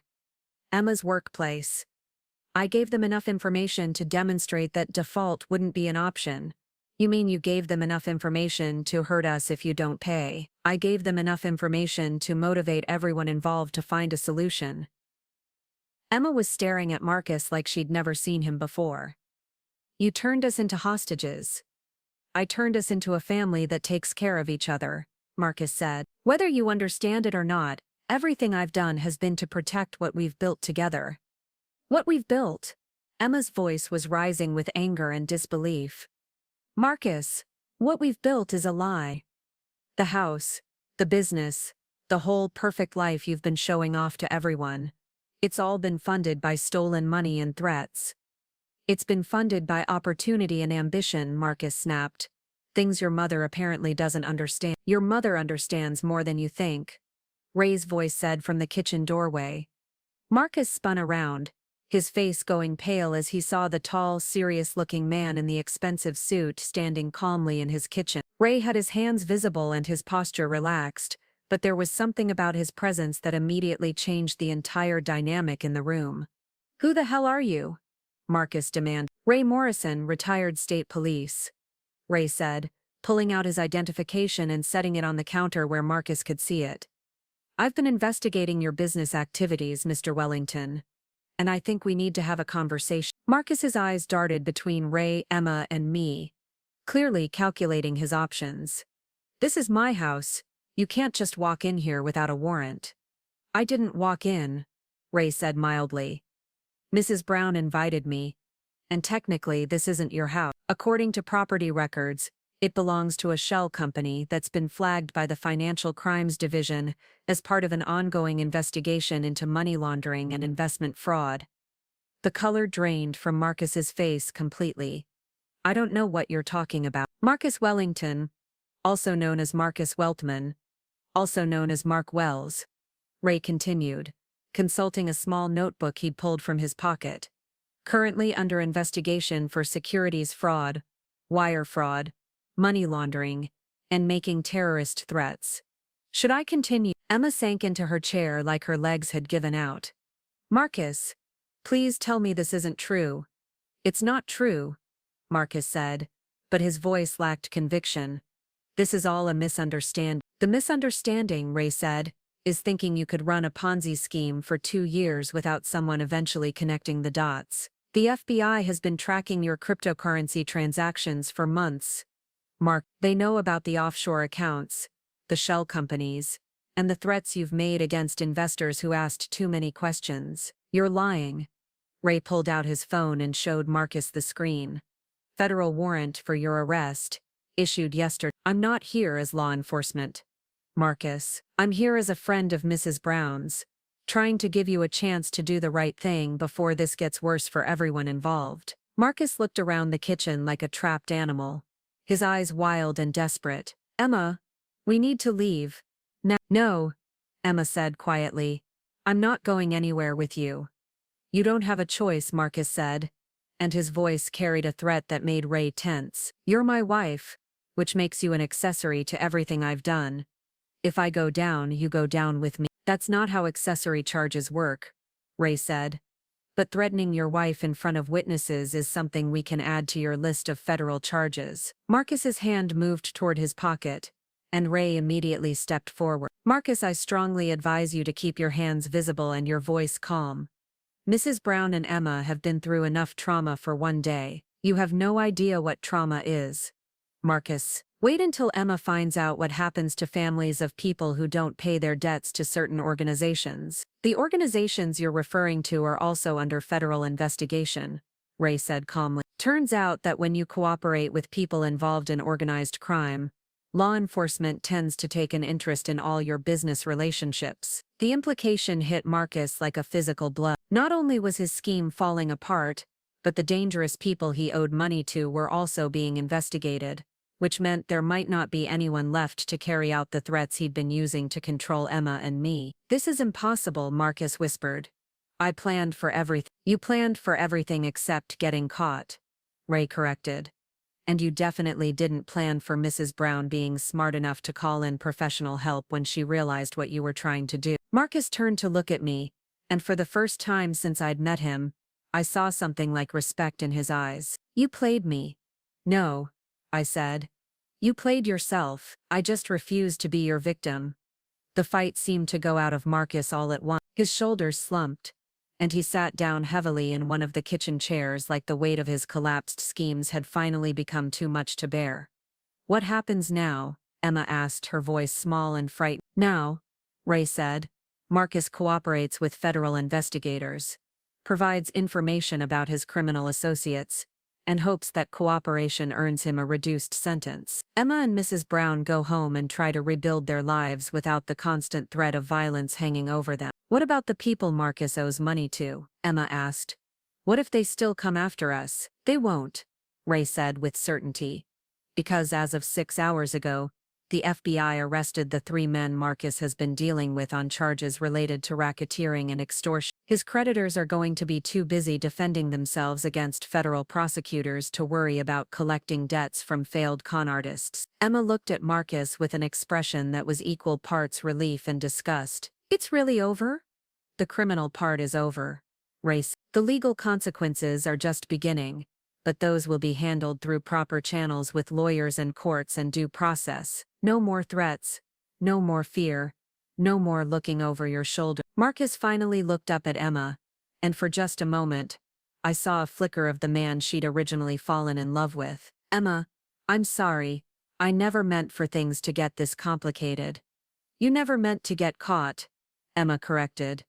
Emma's workplace. I gave them enough information to demonstrate that default wouldn't be an option. You mean you gave them enough information to hurt us if you don't pay? I gave them enough information to motivate everyone involved to find a solution. Emma was staring at Marcus like she'd never seen him before. You turned us into hostages. I turned us into a family that takes care of each other, Marcus said. Whether you understand it or not, everything I've done has been to protect what we've built together. What we've built? Emma's voice was rising with anger and disbelief. Marcus, what we've built is a lie. The house, the business, the whole perfect life you've been showing off to everyone. It's all been funded by stolen money and threats. It's been funded by opportunity and ambition, Marcus snapped. Things your mother apparently doesn't understand. Your mother understands more than you think, Ray's voice said from the kitchen doorway. Marcus spun around, his face going pale as he saw the tall, serious-looking man in the expensive suit standing calmly in his kitchen. Ray had his hands visible and his posture relaxed, but there was something about his presence that immediately changed the entire dynamic in the room. Who the hell are you? Marcus demanded. Ray Morrison, retired state police, Ray said, pulling out his identification and setting it on the counter where Marcus could see it. I've been investigating your business activities, Mr. Wellington, and I think we need to have a conversation. Marcus's eyes darted between Ray, Emma, and me. clearly calculating his options. This is my house. You can't just walk in here without a warrant. I didn't walk in, Ray said mildly. Mrs. Brown invited me. And technically this isn't your house. According to property records, it belongs to a shell company that's been flagged by the Financial Crimes Division as part of an ongoing investigation into money laundering and investment fraud. The color drained from Marcus's face completely. I don't know what you're talking about. Marcus Wellington, also known as Marcus Weltman, also known as Mark Wells, Ray continued, consulting a small notebook he'd pulled from his pocket. Currently under investigation for securities fraud, wire fraud, money laundering, and making terrorist threats. Should I continue? Emma sank into her chair like her legs had given out. Marcus, please tell me this isn't true. It's not true, Marcus said, but his voice lacked conviction. This is all a misunderstanding. The misunderstanding, Ray said, is thinking you could run a Ponzi scheme for 2 years without someone eventually connecting the dots. The FBI has been tracking your cryptocurrency transactions for months. Mark, they know about the offshore accounts, the shell companies, and the threats you've made against investors who asked too many questions. You're lying. Ray pulled out his phone and showed Marcus the screen. Federal warrant for your arrest, issued yesterday. I'm not here as law enforcement, Marcus. I'm here as a friend of Mrs. Brown's, trying to give you a chance to do the right thing before this gets worse for everyone involved. Marcus looked around the kitchen like a trapped animal, his eyes wild and desperate. Emma, we need to leave. Now. No, Emma said quietly. I'm not going anywhere with you. You don't have a choice, Marcus said, and his voice carried a threat that made Ray tense. You're my wife, which makes you an accessory to everything I've done. If I go down, you go down with me. That's not how accessory charges work, Ray said. But threatening your wife in front of witnesses is something we can add to your list of federal charges. Marcus's hand moved toward his pocket, and Ray immediately stepped forward. Marcus, I strongly advise you to keep your hands visible and your voice calm. Mrs. Brown and Emma have been through enough trauma for one day. You have no idea what trauma is. Marcus, wait until Emma finds out what happens to families of people who don't pay their debts to certain organizations. The organizations you're referring to are also under federal investigation, Ray said calmly. Turns out that when you cooperate with people involved in organized crime, law enforcement tends to take an interest in all your business relationships. The implication hit Marcus like a physical blow. Not only was his scheme falling apart, but the dangerous people he owed money to were also being investigated, which meant there might not be anyone left to carry out the threats he'd been using to control Emma and me. This is impossible, Marcus whispered. I planned for everything. You planned for everything except getting caught, Ray corrected. And you definitely didn't plan for Mrs. Brown being smart enough to call in professional help when she realized what you were trying to do. Marcus turned to look at me, and for the first time since I'd met him, I saw something like respect in his eyes. You played me. No, I said. You played yourself. I just refused to be your victim. The fight seemed to go out of Marcus all at once. His shoulders slumped, and he sat down heavily in one of the kitchen chairs like the weight of his collapsed schemes had finally become too much to bear. What happens now? Emma asked, her voice small and frightened. Now, Ray said, Marcus cooperates with federal investigators, provides information about his criminal associates, and hopes that cooperation earns him a reduced sentence. Emma and Mrs. Brown go home and try to rebuild their lives without the constant threat of violence hanging over them. What about the people Marcus owes money to? Emma asked. What if they still come after us? They won't, Ray said with certainty. Because as of 6 hours ago, the FBI arrested the 3 men Marcus has been dealing with on charges related to racketeering and extortion. His creditors are going to be too busy defending themselves against federal prosecutors to worry about collecting debts from failed con artists. Emma looked at Marcus with an expression that was equal parts relief and disgust. It's really over? The criminal part is over, Ray said. The legal consequences are just beginning, but those will be handled through proper channels with lawyers and courts and due process. No more threats, no more fear, no more looking over your shoulder. Marcus finally looked up at Emma, and for just a moment, I saw a flicker of the man she'd originally fallen in love with. Emma, I'm sorry. I never meant for things to get this complicated. You never meant to get caught, Emma corrected.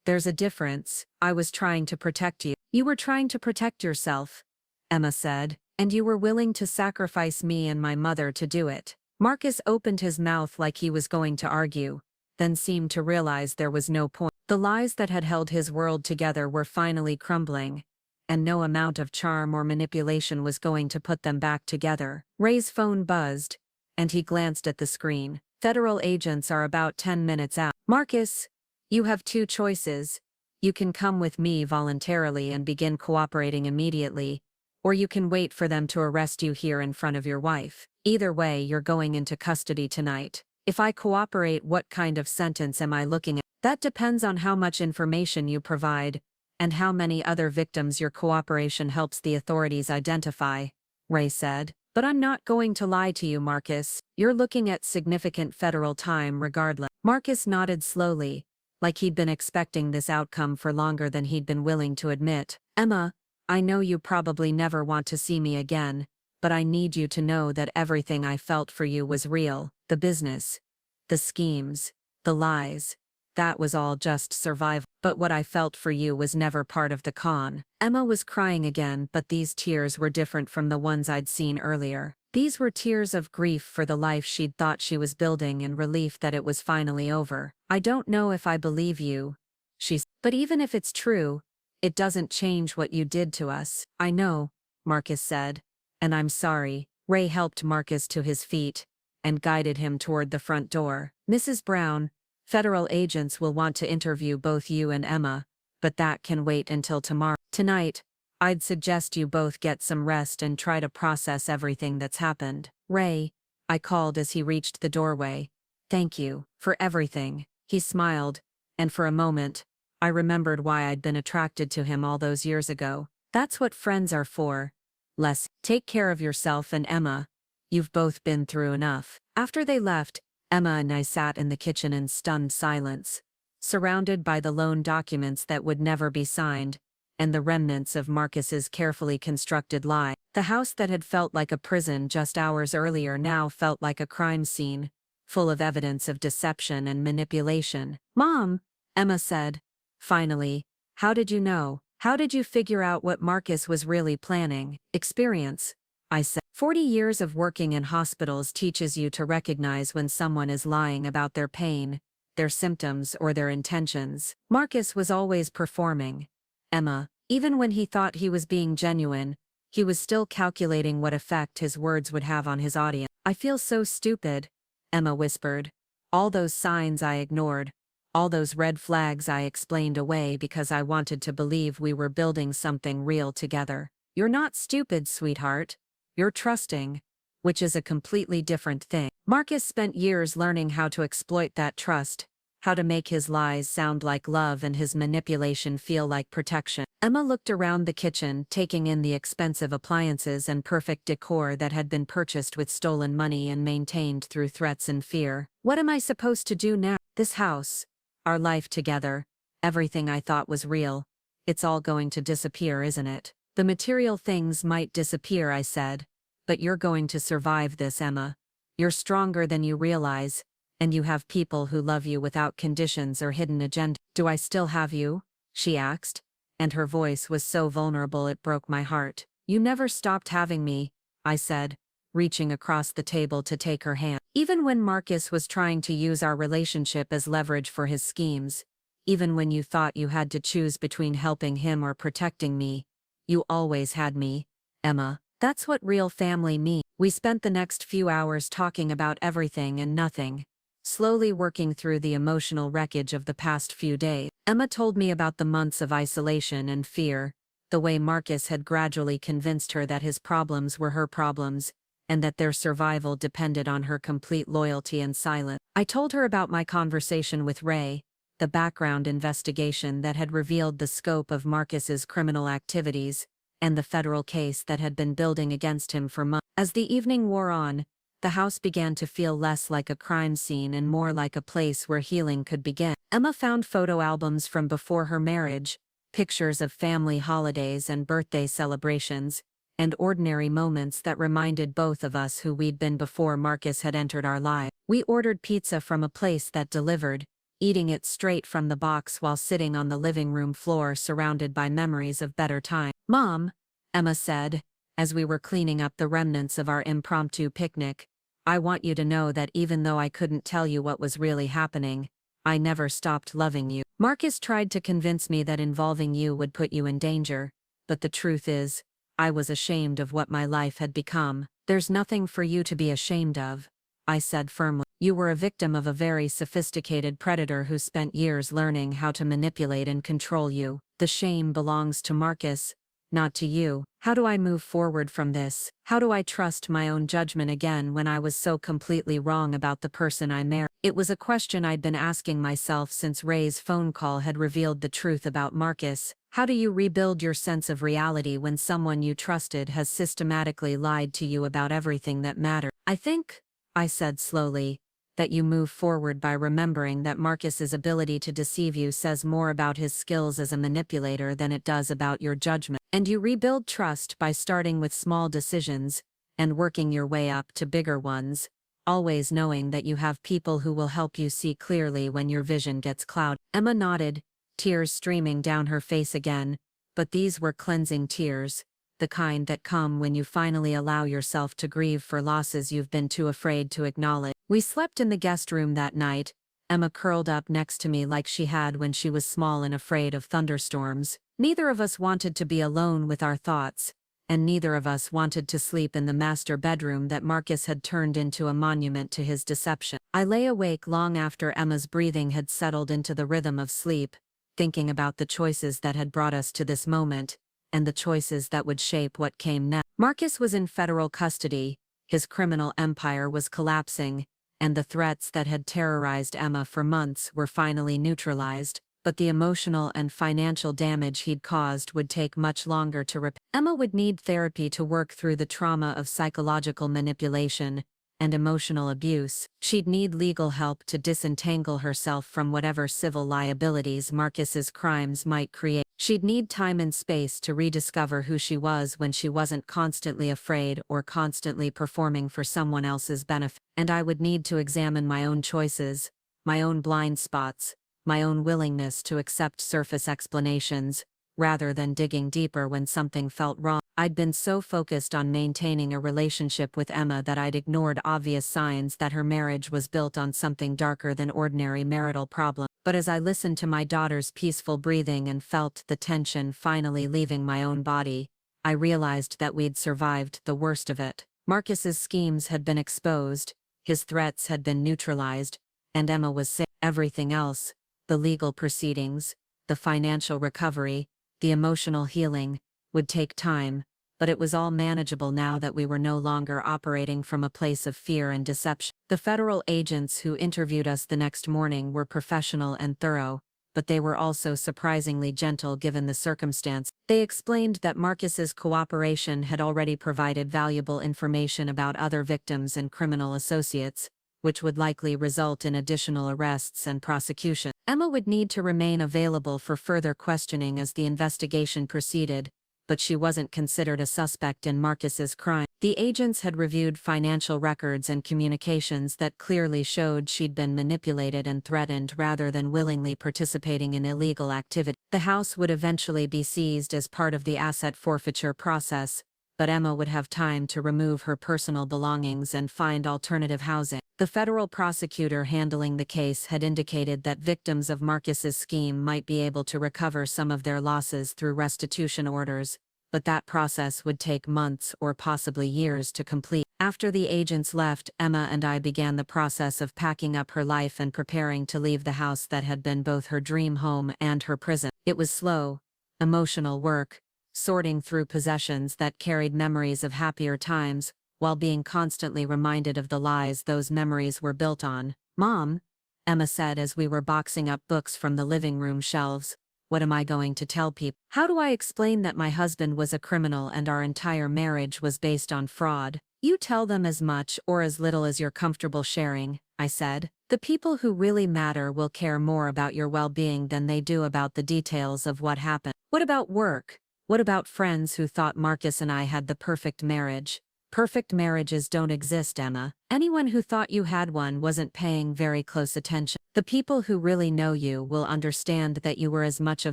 There's a difference. I was trying to protect you. You were trying to protect yourself, Emma said, and you were willing to sacrifice me and my mother to do it. Marcus opened his mouth like he was going to argue, then seemed to realize there was no point. The lies that had held his world together were finally crumbling, and no amount of charm or manipulation was going to put them back together. Ray's phone buzzed, and he glanced at the screen. Federal agents are about 10 minutes out. Marcus, you have two choices. You can come with me voluntarily and begin cooperating immediately, or you can wait for them to arrest you here in front of your wife. Either way, you're going into custody tonight. If I cooperate, what kind of sentence am I looking at? That depends on how much information you provide, and how many other victims your cooperation helps the authorities identify, Ray said. But I'm not going to lie to you, Marcus. You're looking at significant federal time regardless. Marcus nodded slowly, like he'd been expecting this outcome for longer than he'd been willing to admit. Emma, I know you probably never want to see me again, but I need you to know that everything I felt for you was real. The business, the schemes, the lies. That was all just survival. But what I felt for you was never part of the con. Emma was crying again, but these tears were different from the ones I'd seen earlier. These were tears of grief for the life she'd thought she was building and relief that it was finally over. I don't know if I believe you, she said. But even if it's true, it doesn't change what you did to us. I know, Marcus said. And I'm sorry. Ray helped Marcus to his feet and guided him toward the front door. Mrs. Brown, federal agents will want to interview both you and Emma, but that can wait until tomorrow. Tonight, I'd suggest you both get some rest and try to process everything that's happened. Ray, I called as he reached the doorway. Thank you for everything. He smiled, and for a moment, I remembered why I'd been attracted to him all those years ago. That's what friends are for. Lessie, take care of yourself and Emma. You've both been through enough. After they left, Emma and I sat in the kitchen in stunned silence, surrounded by the loan documents that would never be signed, and the remnants of Marcus's carefully constructed lie. The house that had felt like a prison just hours earlier now felt like a crime scene, full of evidence of deception and manipulation. Mom, Emma said, finally, how did you know? How did you figure out what Marcus was really planning? Experience, I said. 40 years of working in hospitals teaches you to recognize when someone is lying about their pain, their symptoms, or their intentions. Marcus was always performing. Emma, even when he thought he was being genuine, he was still calculating what effect his words would have on his audience. I feel so stupid, Emma whispered. All those signs I ignored, all those red flags I explained away because I wanted to believe we were building something real together. You're not stupid, sweetheart. You're trusting, which is a completely different thing. Marcus spent years learning how to exploit that trust, how to make his lies sound like love and his manipulation feel like protection. Emma looked around the kitchen, taking in the expensive appliances and perfect decor that had been purchased with stolen money and maintained through threats and fear. What am I supposed to do now? This house, our life together, everything I thought was real, it's all going to disappear, isn't it? The material things might disappear, I said, but you're going to survive this, Emma. You're stronger than you realize, and you have people who love you without conditions or hidden agenda. Do I still have you? She asked, and her voice was so vulnerable it broke my heart. You never stopped having me, I said, reaching across the table to take her hand. Even when Marcus was trying to use our relationship as leverage for his schemes, even when you thought you had to choose between helping him or protecting me, you always had me, Emma. That's what real family means. We spent the next few hours talking about everything and nothing, slowly working through the emotional wreckage of the past few days. Emma told me about the months of isolation and fear, the way Marcus had gradually convinced her that his problems were her problems, and that their survival depended on her complete loyalty and silence. I told her about my conversation with Ray, the background investigation that had revealed the scope of Marcus's criminal activities, and the federal case that had been building against him for months. As the evening wore on, the house began to feel less like a crime scene and more like a place where healing could begin. Emma found photo albums from before her marriage, pictures of family holidays and birthday celebrations, and ordinary moments that reminded both of us who we'd been before Marcus had entered our lives. We ordered pizza from a place that delivered, eating it straight from the box while sitting on the living room floor surrounded by memories of better times. "Mom," Emma said, as we were cleaning up the remnants of our impromptu picnic, "I want you to know that even though I couldn't tell you what was really happening, I never stopped loving you. Marcus tried to convince me that involving you would put you in danger, but the truth is, I was ashamed of what my life had become." "There's nothing for you to be ashamed of," I said firmly. "You were a victim of a very sophisticated predator who spent years learning how to manipulate and control you. The shame belongs to Marcus, not to you." How do I move forward from this? How do I trust my own judgment again when I was so completely wrong about the person I married? It was a question I'd been asking myself since Ray's phone call had revealed the truth about Marcus. How do you rebuild your sense of reality when someone you trusted has systematically lied to you about everything that mattered? "I think," I said slowly, "that you move forward by remembering that Marcus's ability to deceive you says more about his skills as a manipulator than it does about your judgment. And you rebuild trust by starting with small decisions and working your way up to bigger ones, always knowing that you have people who will help you see clearly when your vision gets clouded." Emma nodded, tears streaming down her face again, but these were cleansing tears, the kind that come when you finally allow yourself to grieve for losses you've been too afraid to acknowledge. We slept in the guest room that night, Emma curled up next to me like she had when she was small and afraid of thunderstorms. Neither of us wanted to be alone with our thoughts, and neither of us wanted to sleep in the master bedroom that Marcus had turned into a monument to his deception. I lay awake long after Emma's breathing had settled into the rhythm of sleep, thinking about the choices that had brought us to this moment, and the choices that would shape what came next. Marcus was in federal custody, his criminal empire was collapsing, and the threats that had terrorized Emma for months were finally neutralized, but the emotional and financial damage he'd caused would take much longer to repair. Emma would need therapy to work through the trauma of psychological manipulation and emotional abuse. She'd need legal help to disentangle herself from whatever civil liabilities Marcus's crimes might create. She'd need time and space to rediscover who she was when she wasn't constantly afraid or constantly performing for someone else's benefit. And I would need to examine my own choices, my own blind spots, my own willingness to accept surface explanations, rather than digging deeper when something felt wrong. I'd been so focused on maintaining a relationship with Emma that I'd ignored obvious signs that her marriage was built on something darker than ordinary marital problems. But as I listened to my daughter's peaceful breathing and felt the tension finally leaving my own body, I realized that we'd survived the worst of it. Marcus's schemes had been exposed, his threats had been neutralized, and Emma was safe. Everything else, the legal proceedings, the financial recovery, the emotional healing, would take time, but it was all manageable now that we were no longer operating from a place of fear and deception. The federal agents who interviewed us the next morning were professional and thorough, but they were also surprisingly gentle given the circumstance. They explained that Marcus's cooperation had already provided valuable information about other victims and criminal associates, which would likely result in additional arrests and prosecution. Emma would need to remain available for further questioning as the investigation proceeded, but she wasn't considered a suspect in Marcus's crime. The agents had reviewed financial records and communications that clearly showed she'd been manipulated and threatened rather than willingly participating in illegal activity. The house would eventually be seized as part of the asset forfeiture process, but Emma would have time to remove her personal belongings and find alternative housing. The federal prosecutor handling the case had indicated that victims of Marcus's scheme might be able to recover some of their losses through restitution orders, but that process would take months or possibly years to complete. After the agents left, Emma and I began the process of packing up her life and preparing to leave the house that had been both her dream home and her prison. It was slow, emotional work, sorting through possessions that carried memories of happier times, while being constantly reminded of the lies those memories were built on. "Mom," Emma said as we were boxing up books from the living room shelves, "what am I going to tell people? How do I explain that my husband was a criminal and our entire marriage was based on fraud?" "You tell them as much or as little as you're comfortable sharing," I said. "The people who really matter will care more about your well-being than they do about the details of what happened." "What about work? What about friends who thought Marcus and I had the perfect marriage? Perfect marriages don't exist, Emma. Anyone who thought you had one wasn't paying very close attention. The people who really know you will understand that you were as much a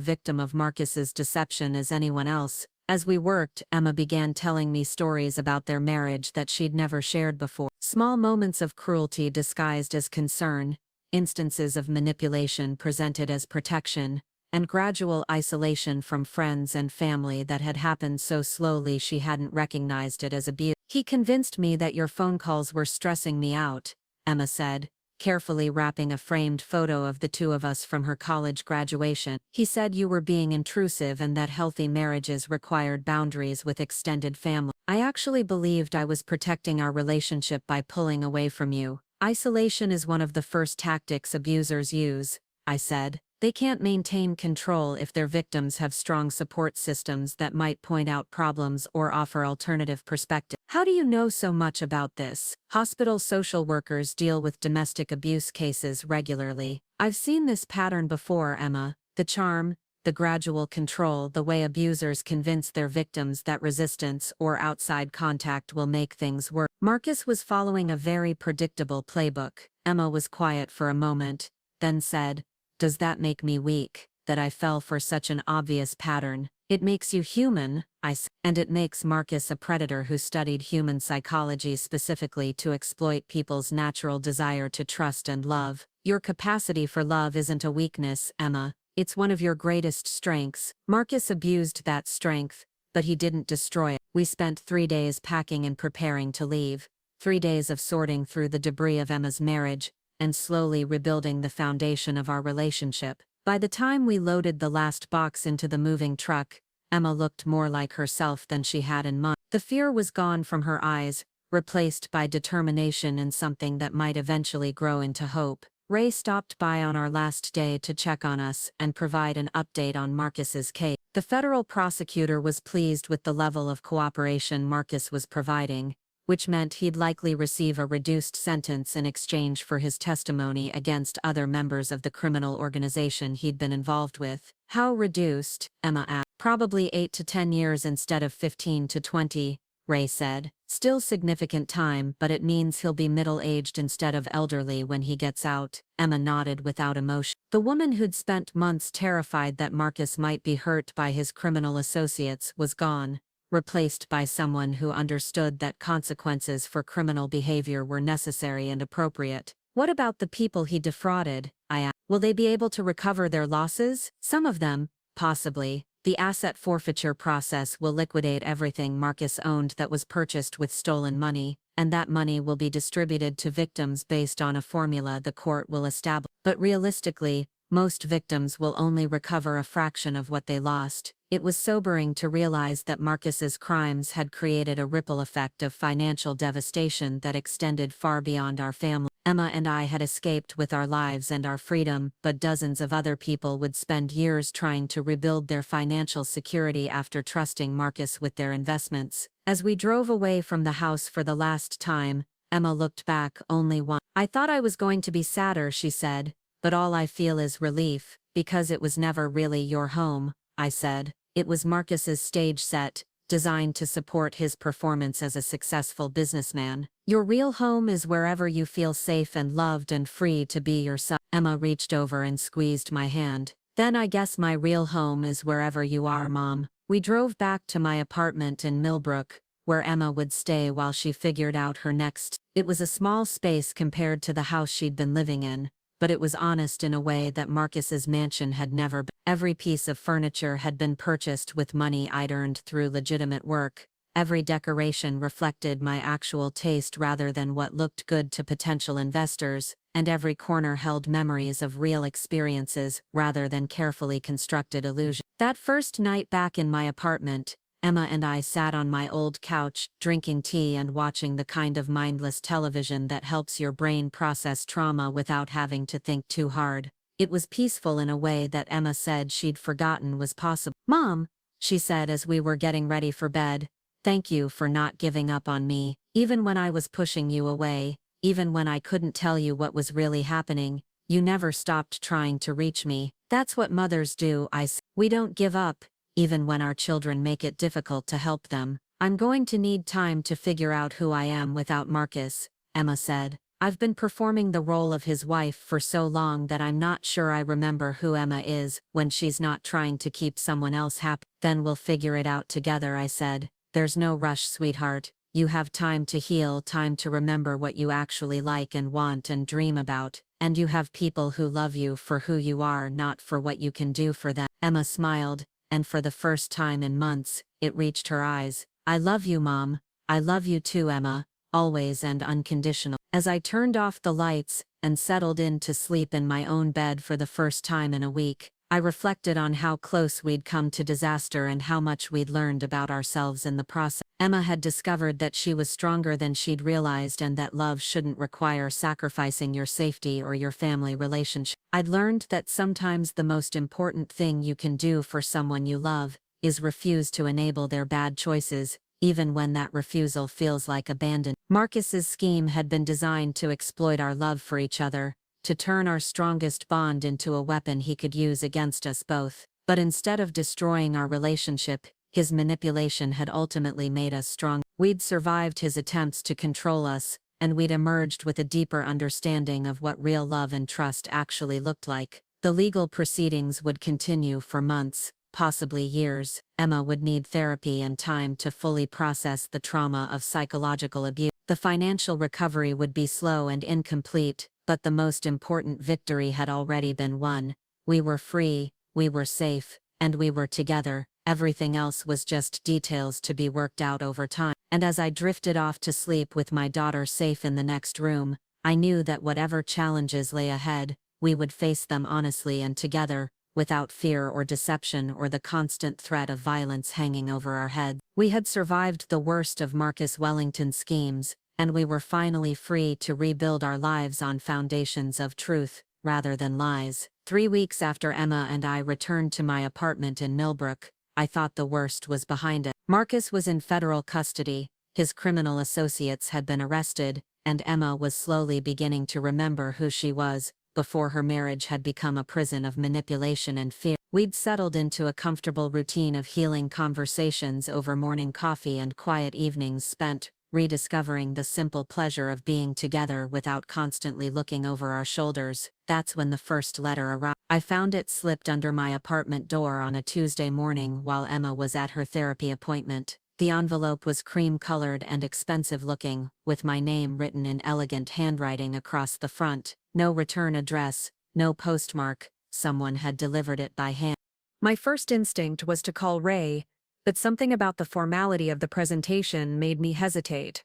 victim of Marcus's deception as anyone else. As we worked, Emma began telling me stories about their marriage that she'd never shared before. Small moments of cruelty disguised as concern, instances of manipulation presented as protection, and gradual isolation from friends and family that had happened so slowly she hadn't recognized it as abuse. He convinced me that your phone calls were stressing me out, Emma said, carefully wrapping a framed photo of the two of us from her college graduation. He said you were being intrusive and that healthy marriages required boundaries with extended family. I actually believed I was protecting our relationship by pulling away from you. Isolation is one of the first tactics abusers use, I said. They can't maintain control if their victims have strong support systems that might point out problems or offer alternative perspectives. How do you know so much about this? Hospital social workers deal with domestic abuse cases regularly. I've seen this pattern before, Emma. The charm, the gradual control, the way abusers convince their victims that resistance or outside contact will make things worse. Marcus was following a very predictable playbook. Emma was quiet for a moment, then said, "Does that make me weak, that I fell for such an obvious pattern? It makes you human," I said. "And it makes Marcus a predator who studied human psychology specifically to exploit people's natural desire to trust and love. Your capacity for love isn't a weakness, Emma. It's one of your greatest strengths." Marcus abused that strength, but he didn't destroy it. We spent 3 days packing and preparing to leave. 3 days of sorting through the debris of Emma's marriage, and slowly rebuilding the foundation of our relationship. By the time we loaded the last box into the moving truck, Emma looked more like herself than she had in months. The fear was gone from her eyes, replaced by determination and something that might eventually grow into hope. Ray stopped by on our last day to check on us and provide an update on Marcus's case. The federal prosecutor was pleased with the level of cooperation Marcus was providing, which meant he'd likely receive a reduced sentence in exchange for his testimony against other members of the criminal organization he'd been involved with. How reduced? Emma asked. Probably 8 to 10 years instead of 15 to 20, Ray said. Still significant time, but it means he'll be middle-aged instead of elderly when he gets out. Emma nodded without emotion. The woman who'd spent months terrified that Marcus might be hurt by his criminal associates was gone, replaced by someone who understood that consequences for criminal behavior were necessary and appropriate. What about the people he defrauded? I asked. Will they be able to recover their losses? Some of them, possibly. The asset forfeiture process will liquidate everything Marcus owned that was purchased with stolen money, and that money will be distributed to victims based on a formula the court will establish. But realistically, most victims will only recover a fraction of what they lost. It was sobering to realize that Marcus's crimes had created a ripple effect of financial devastation that extended far beyond our family. Emma and I had escaped with our lives and our freedom, but dozens of other people would spend years trying to rebuild their financial security after trusting Marcus with their investments. As we drove away from the house for the last time, Emma looked back only once. "I thought I was going to be sadder," she said, "but all I feel is relief, because it was never really your home," I said. It was Marcus's stage set, designed to support his performance as a successful businessman. "Your real home is wherever you feel safe and loved and free to be yourself." Emma reached over and squeezed my hand. "Then I guess my real home is wherever you are, Mom." We drove back to my apartment in Millbrook, where Emma would stay while she figured out her next. It was a small space compared to the house she'd been living in, but it was honest in a way that Marcus's mansion had never been. Every piece of furniture had been purchased with money I'd earned through legitimate work. Every decoration reflected my actual taste rather than what looked good to potential investors, and every corner held memories of real experiences rather than carefully constructed illusions. That first night back in my apartment, Emma and I sat on my old couch, drinking tea and watching the kind of mindless television that helps your brain process trauma without having to think too hard. It was peaceful in a way that Emma said she'd forgotten was possible. "Mom," she said as we were getting ready for bed, "thank you for not giving up on me, even when I was pushing you away, even when I couldn't tell you what was really happening. You never stopped trying to reach me." "That's what mothers do," I said. "We don't give up, even when our children make it difficult to help them. I'm going to need time to figure out who I am without Marcus, Emma said. I've been performing the role of his wife for so long that I'm not sure I remember who Emma is when she's not trying to keep someone else happy. Then we'll figure it out together, I said. There's no rush, sweetheart. You have time to heal, time to remember what you actually like and want and dream about, and you have people who love you for who you are, not for what you can do for them. Emma smiled, and for the first time in months, it reached her eyes. I love you, Mom. I love you too, Emma, always and unconditional. As I turned off the lights and settled in to sleep in my own bed for the first time in a week, I reflected on how close we'd come to disaster and how much we'd learned about ourselves in the process. Emma had discovered that she was stronger than she'd realized and that love shouldn't require sacrificing your safety or your family relationship. I'd learned that sometimes the most important thing you can do for someone you love is refuse to enable their bad choices, even when that refusal feels like abandon. Marcus's scheme had been designed to exploit our love for each other, to turn our strongest bond into a weapon he could use against us both. But instead of destroying our relationship, his manipulation had ultimately made us strong. We'd survived his attempts to control us, and we'd emerged with a deeper understanding of what real love and trust actually looked like. The legal proceedings would continue for months, possibly years. Emma would need therapy and time to fully process the trauma of psychological abuse. The financial recovery would be slow and incomplete, but the most important victory had already been won. We were free, we were safe, and we were together. Everything else was just details to be worked out over time. And as I drifted off to sleep with my daughter safe in the next room, I knew that whatever challenges lay ahead, we would face them honestly and together, without fear or deception or the constant threat of violence hanging over our heads. We had survived the worst of Marcus Wellington's schemes, and we were finally free to rebuild our lives on foundations of truth, rather than lies. 3 weeks after Emma and I returned to my apartment in Millbrook, I thought the worst was behind us. Marcus was in federal custody, his criminal associates had been arrested, and Emma was slowly beginning to remember who she was, before her marriage had become a prison of manipulation and fear. We'd settled into a comfortable routine of healing conversations over morning coffee and quiet evenings spent rediscovering the simple pleasure of being together without constantly looking over our shoulders. That's when the first letter arrived. I found it slipped under my apartment door on a Tuesday morning while Emma was at her therapy appointment. The envelope was cream-colored and expensive-looking, with my name written in elegant handwriting across the front. No return address, no postmark. Someone had delivered it by hand. My first instinct was to call Ray, but something about the formality of the presentation made me hesitate.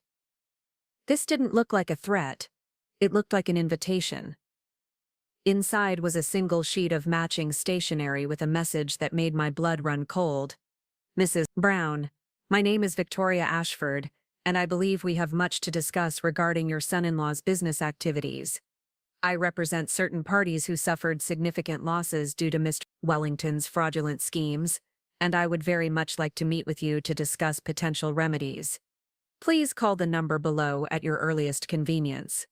This didn't look like a threat. It looked like an invitation. Inside was a single sheet of matching stationery with a message that made my blood run cold. Mrs. Brown, my name is Victoria Ashford, and I believe we have much to discuss regarding your son-in-law's business activities. I represent certain parties who suffered significant losses due to Mr. Wellington's fraudulent schemes, and I would very much like to meet with you to discuss potential remedies. Please call the number below at your earliest convenience.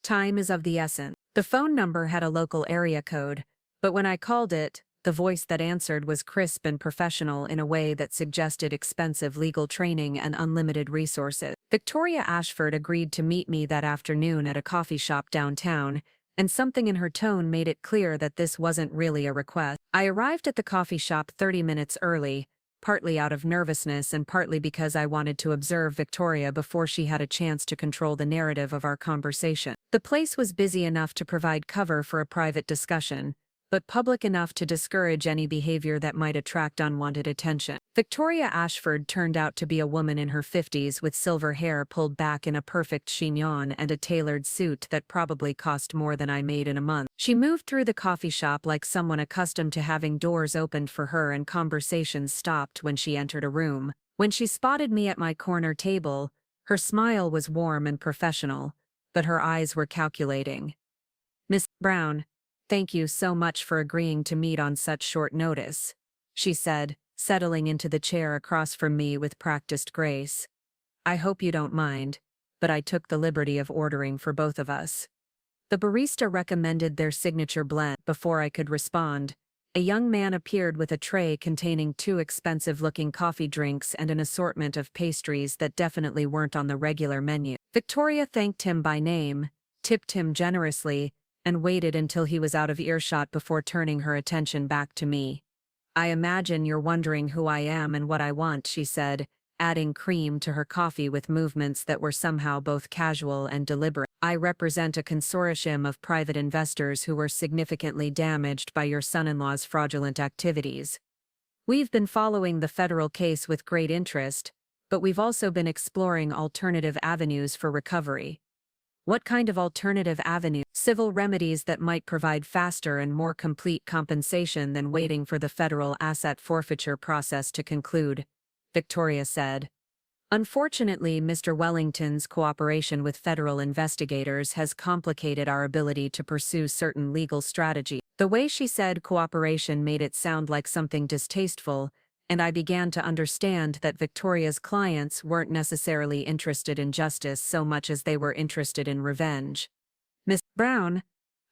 Time is of the essence. The phone number had a local area code, but when I called it, the voice that answered was crisp and professional in a way that suggested expensive legal training and unlimited resources. Victoria Ashford agreed to meet me that afternoon at a coffee shop downtown, and something in her tone made it clear that this wasn't really a request. I arrived at the coffee shop 30 minutes early, partly out of nervousness and partly because I wanted to observe Victoria before she had a chance to control the narrative of our conversation. The place was busy enough to provide cover for a private discussion, but public enough to discourage any behavior that might attract unwanted attention. Victoria Ashford turned out to be a woman in her 50s with silver hair pulled back in a perfect chignon and a tailored suit that probably cost more than I made in a month. She moved through the coffee shop like someone accustomed to having doors opened for her and conversations stopped when she entered a room. When she spotted me at my corner table, her smile was warm and professional, but her eyes were calculating. "Miss Brown, thank you so much for agreeing to meet on such short notice," she said, settling into the chair across from me with practiced grace. "I hope you don't mind, but I took the liberty of ordering for both of us." The barista recommended their signature blend. Before I could respond, A young man appeared with a tray containing two expensive-looking coffee drinks and an assortment of pastries that definitely weren't on the regular menu. Victoria thanked him by name, tipped him generously, and waited until he was out of earshot before turning her attention back to me. "I imagine you're wondering who I am and what I want," she said, adding cream to her coffee with movements that were somehow both casual and deliberate. "I represent a consortium of private investors who were significantly damaged by your son-in-law's fraudulent activities. We've been following the federal case with great interest, but we've also been exploring alternative avenues for recovery." "What kind of alternative avenue?" "Civil remedies that might provide faster and more complete compensation than waiting for the federal asset forfeiture process to conclude," Victoria said. "Unfortunately, Mr. Wellington's cooperation with federal investigators has complicated our ability to pursue certain legal strategies." The way she said cooperation made it sound like something distasteful, and I began to understand that Victoria's clients weren't necessarily interested in justice so much as they were interested in revenge. "Miss Brown,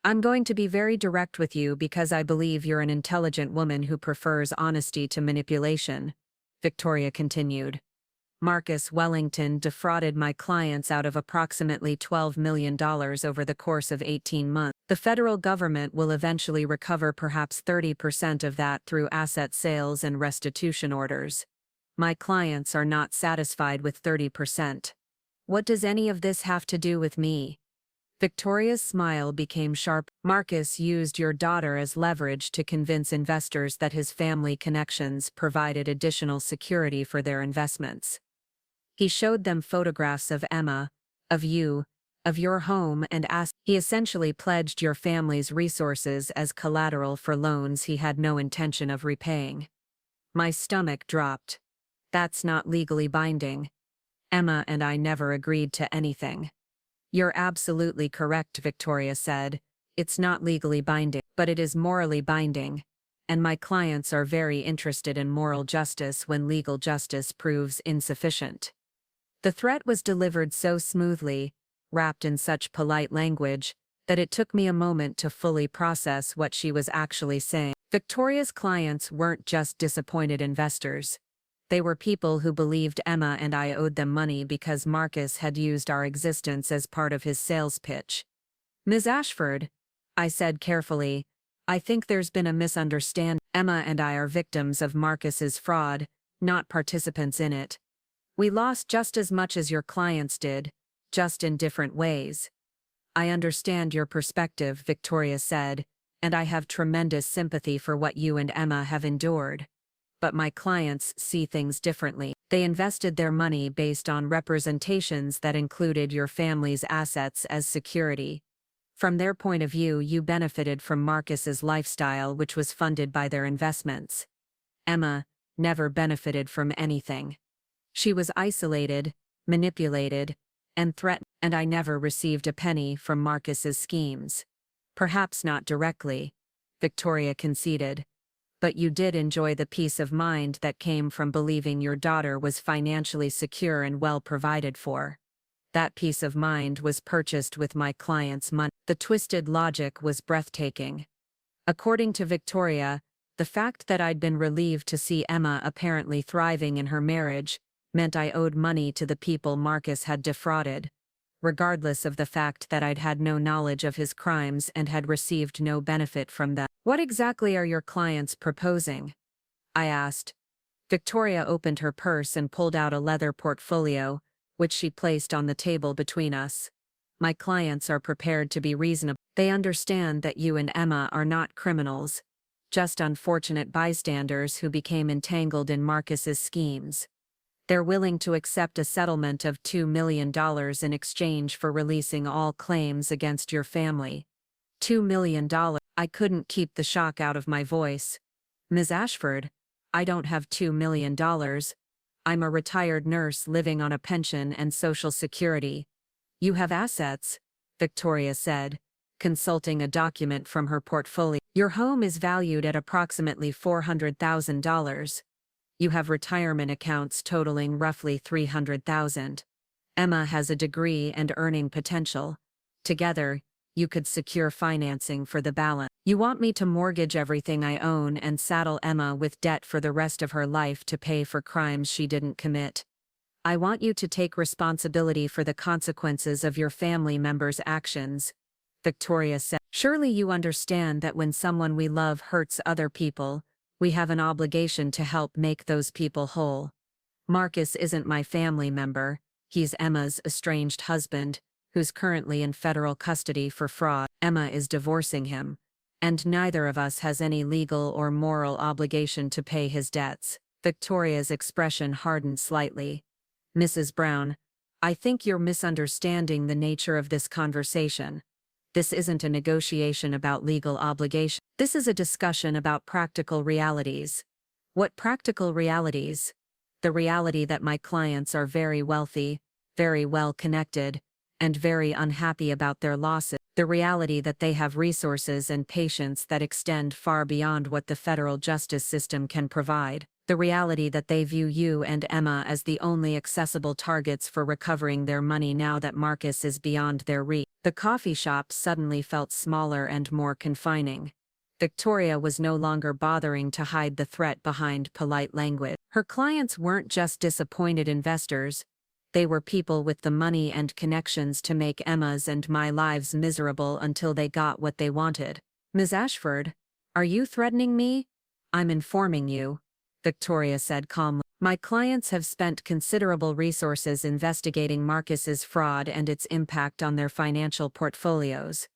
I'm going to be very direct with you because I believe you're an intelligent woman who prefers honesty to manipulation," Victoria continued. "Marcus Wellington defrauded my clients out of approximately $12 million over the course of 18 months. The federal government will eventually recover perhaps 30% of that through asset sales and restitution orders. My clients are not satisfied with 30%. What does any of this have to do with me?" Victoria's smile became sharp. "Marcus used your daughter as leverage to convince investors that his family connections provided additional security for their investments. He showed them photographs of Emma, of you, of your home, and he essentially pledged your family's resources as collateral for loans he had no intention of repaying." My stomach dropped. "That's not legally binding. Emma and I never agreed to anything." "You're absolutely correct," Victoria said. "It's not legally binding, but it is morally binding. And my clients are very interested in moral justice when legal justice proves insufficient." The threat was delivered so smoothly, wrapped in such polite language, that it took me a moment to fully process what she was actually saying. Victoria's clients weren't just disappointed investors. They were people who believed Emma and I owed them money because Marcus had used our existence as part of his sales pitch. "Ms. Ashford," I said carefully, "I think there's been a misunderstanding. Emma and I are victims of Marcus's fraud, not participants in it. We lost just as much as your clients did, just in different ways." "I understand your perspective," Victoria said, "and I have tremendous sympathy for what you and Emma have endured. But my clients see things differently. They invested their money based on representations that included your family's assets as security. From their point of view, you benefited from Marcus's lifestyle, which was funded by their investments. Emma never benefited from anything. She was isolated, manipulated, and threatened, and I never received a penny from Marcus's schemes." "Perhaps not directly," Victoria conceded. "But you did enjoy the peace of mind that came from believing your daughter was financially secure and well provided for. That peace of mind was purchased with my client's money." The twisted logic was breathtaking. According to Victoria, the fact that I'd been relieved to see Emma apparently thriving in her marriage meant I owed money to the people Marcus had defrauded, regardless of the fact that I'd had no knowledge of his crimes and had received no benefit from them. "What exactly are your clients proposing?" I asked. Victoria opened her purse and pulled out a leather portfolio, which she placed on the table between us. "My clients are prepared to be reasonable. They understand that you and Emma are not criminals, just unfortunate bystanders who became entangled in Marcus's schemes. They're willing to accept a settlement of $2 million in exchange for releasing all claims against your family." $2 million. I couldn't keep the shock out of my voice. "Ms. Ashford, I don't have $2 million. I'm a retired nurse living on a pension and Social Security." "You have assets," Victoria said, consulting a document from her portfolio. "Your home is valued at approximately $400,000. You have retirement accounts totaling roughly $300,000. Emma has a degree and earning potential. Together, you could secure financing for the balance. You want me to mortgage everything I own and saddle Emma with debt for the rest of her life to pay for crimes she didn't commit. I want you to take responsibility for the consequences of your family members' actions, Victoria said. Surely you understand that when someone we love hurts other people, we have an obligation to help make those people whole. Marcus isn't my family member, he's Emma's estranged husband, who's currently in federal custody for fraud. Emma is divorcing him, and neither of us has any legal or moral obligation to pay his debts. Victoria's expression hardened slightly. Mrs. Brown, I think you're misunderstanding the nature of this conversation. This isn't a negotiation about legal obligation. This is a discussion about practical realities. What practical realities? The reality that my clients are very wealthy, very well connected, and very unhappy about their losses. The reality that they have resources and patience that extend far beyond what the federal justice system can provide. The reality that they view you and Emma as the only accessible targets for recovering their money now that Marcus is beyond their reach. The coffee shop suddenly felt smaller and more confining. Victoria was no longer bothering to hide the threat behind polite language. Her clients weren't just disappointed investors, they were people with the money and connections to make Emma's and my lives miserable until they got what they wanted. Ms. Ashford, are you threatening me? I'm informing you, Victoria said calmly. My clients have spent considerable resources investigating Marcus's fraud and its impact on their financial portfolios.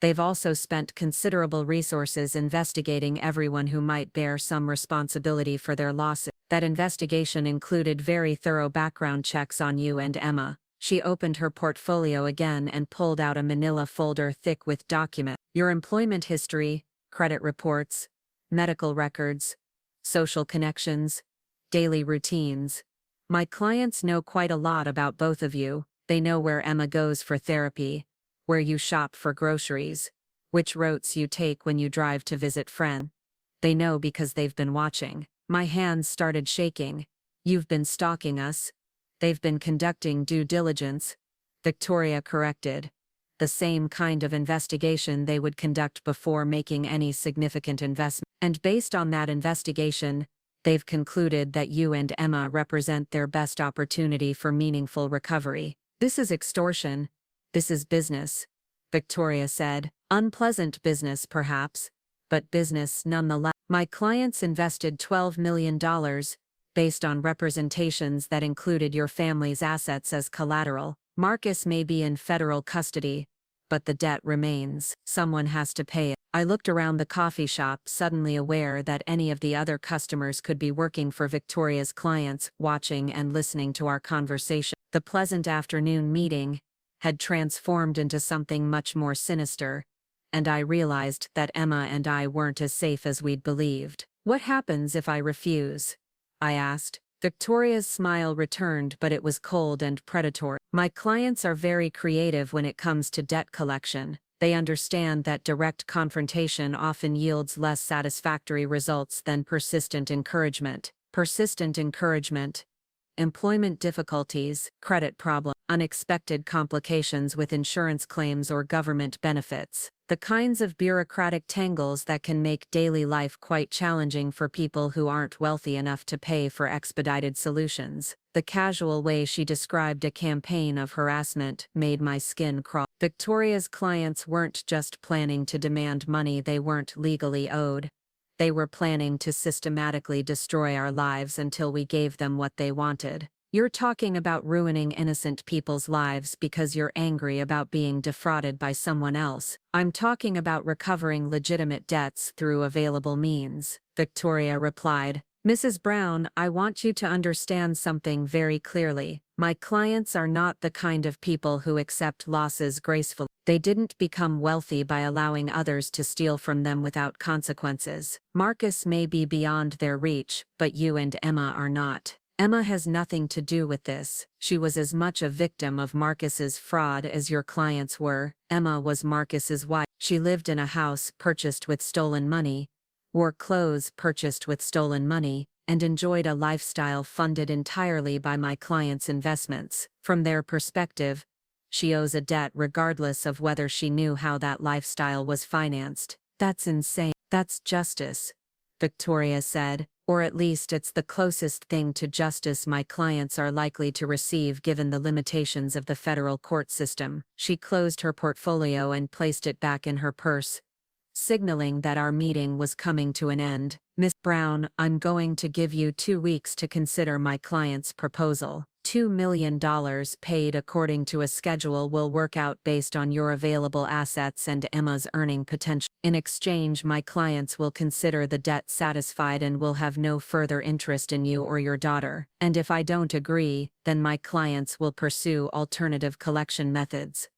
They've also spent considerable resources investigating everyone who might bear some responsibility for their losses. That investigation included very thorough background checks on you and Emma. She opened her portfolio again and pulled out a manila folder thick with documents. Your employment history, credit reports, medical records, social connections, daily routines. My clients know quite a lot about both of you. They know where Emma goes for therapy, where you shop for groceries, which routes you take when you drive to visit friends. They know because they've been watching. My hands started shaking. You've been stalking us. They've been conducting due diligence, Victoria corrected. The same kind of investigation they would conduct before making any significant investment. And based on that investigation, they've concluded that you and Emma represent their best opportunity for meaningful recovery. This is extortion. This is business, Victoria said. Unpleasant business perhaps, but business nonetheless. My clients invested $12 million, based on representations that included your family's assets as collateral. Marcus may be in federal custody, but the debt remains. Someone has to pay it. I looked around the coffee shop, suddenly aware that any of the other customers could be working for Victoria's clients, watching and listening to our conversation. The pleasant afternoon meeting had transformed into something much more sinister, and I realized that Emma and I weren't as safe as we'd believed. What happens if I refuse? I asked. Victoria's smile returned, but it was cold and predatory. My clients are very creative when it comes to debt collection. They understand that direct confrontation often yields less satisfactory results than persistent encouragement. Persistent encouragement, employment difficulties, credit problems, unexpected complications with insurance claims or government benefits. The kinds of bureaucratic tangles that can make daily life quite challenging for people who aren't wealthy enough to pay for expedited solutions. The casual way she described a campaign of harassment made my skin crawl. Victoria's clients weren't just planning to demand money they weren't legally owed. They were planning to systematically destroy our lives until we gave them what they wanted. You're talking about ruining innocent people's lives because you're angry about being defrauded by someone else. I'm talking about recovering legitimate debts through available means, Victoria replied. Mrs. Brown, I want you to understand something very clearly. My clients are not the kind of people who accept losses gracefully. They didn't become wealthy by allowing others to steal from them without consequences. Marcus may be beyond their reach, but you and Emma are not. Emma has nothing to do with this. She was as much a victim of Marcus's fraud as your clients were. Emma was Marcus's wife. She lived in a house purchased with stolen money, wore clothes purchased with stolen money, and enjoyed a lifestyle funded entirely by my clients' investments. From their perspective, She owes a debt regardless of whether she knew how that lifestyle was financed. That's insane. That's justice, Victoria said, or at least it's the closest thing to justice my clients are likely to receive given the limitations of the federal court system. She closed her portfolio and placed it back in her purse, signaling that our meeting was coming to an end. Miss Brown, I'm going to give you 2 weeks to consider my client's proposal. $2 million paid according to a schedule will work out based on your available assets and Emma's earning potential. In exchange, my clients will consider the debt satisfied and will have no further interest in you or your daughter. And if I don't agree, then my clients will pursue alternative collection methods.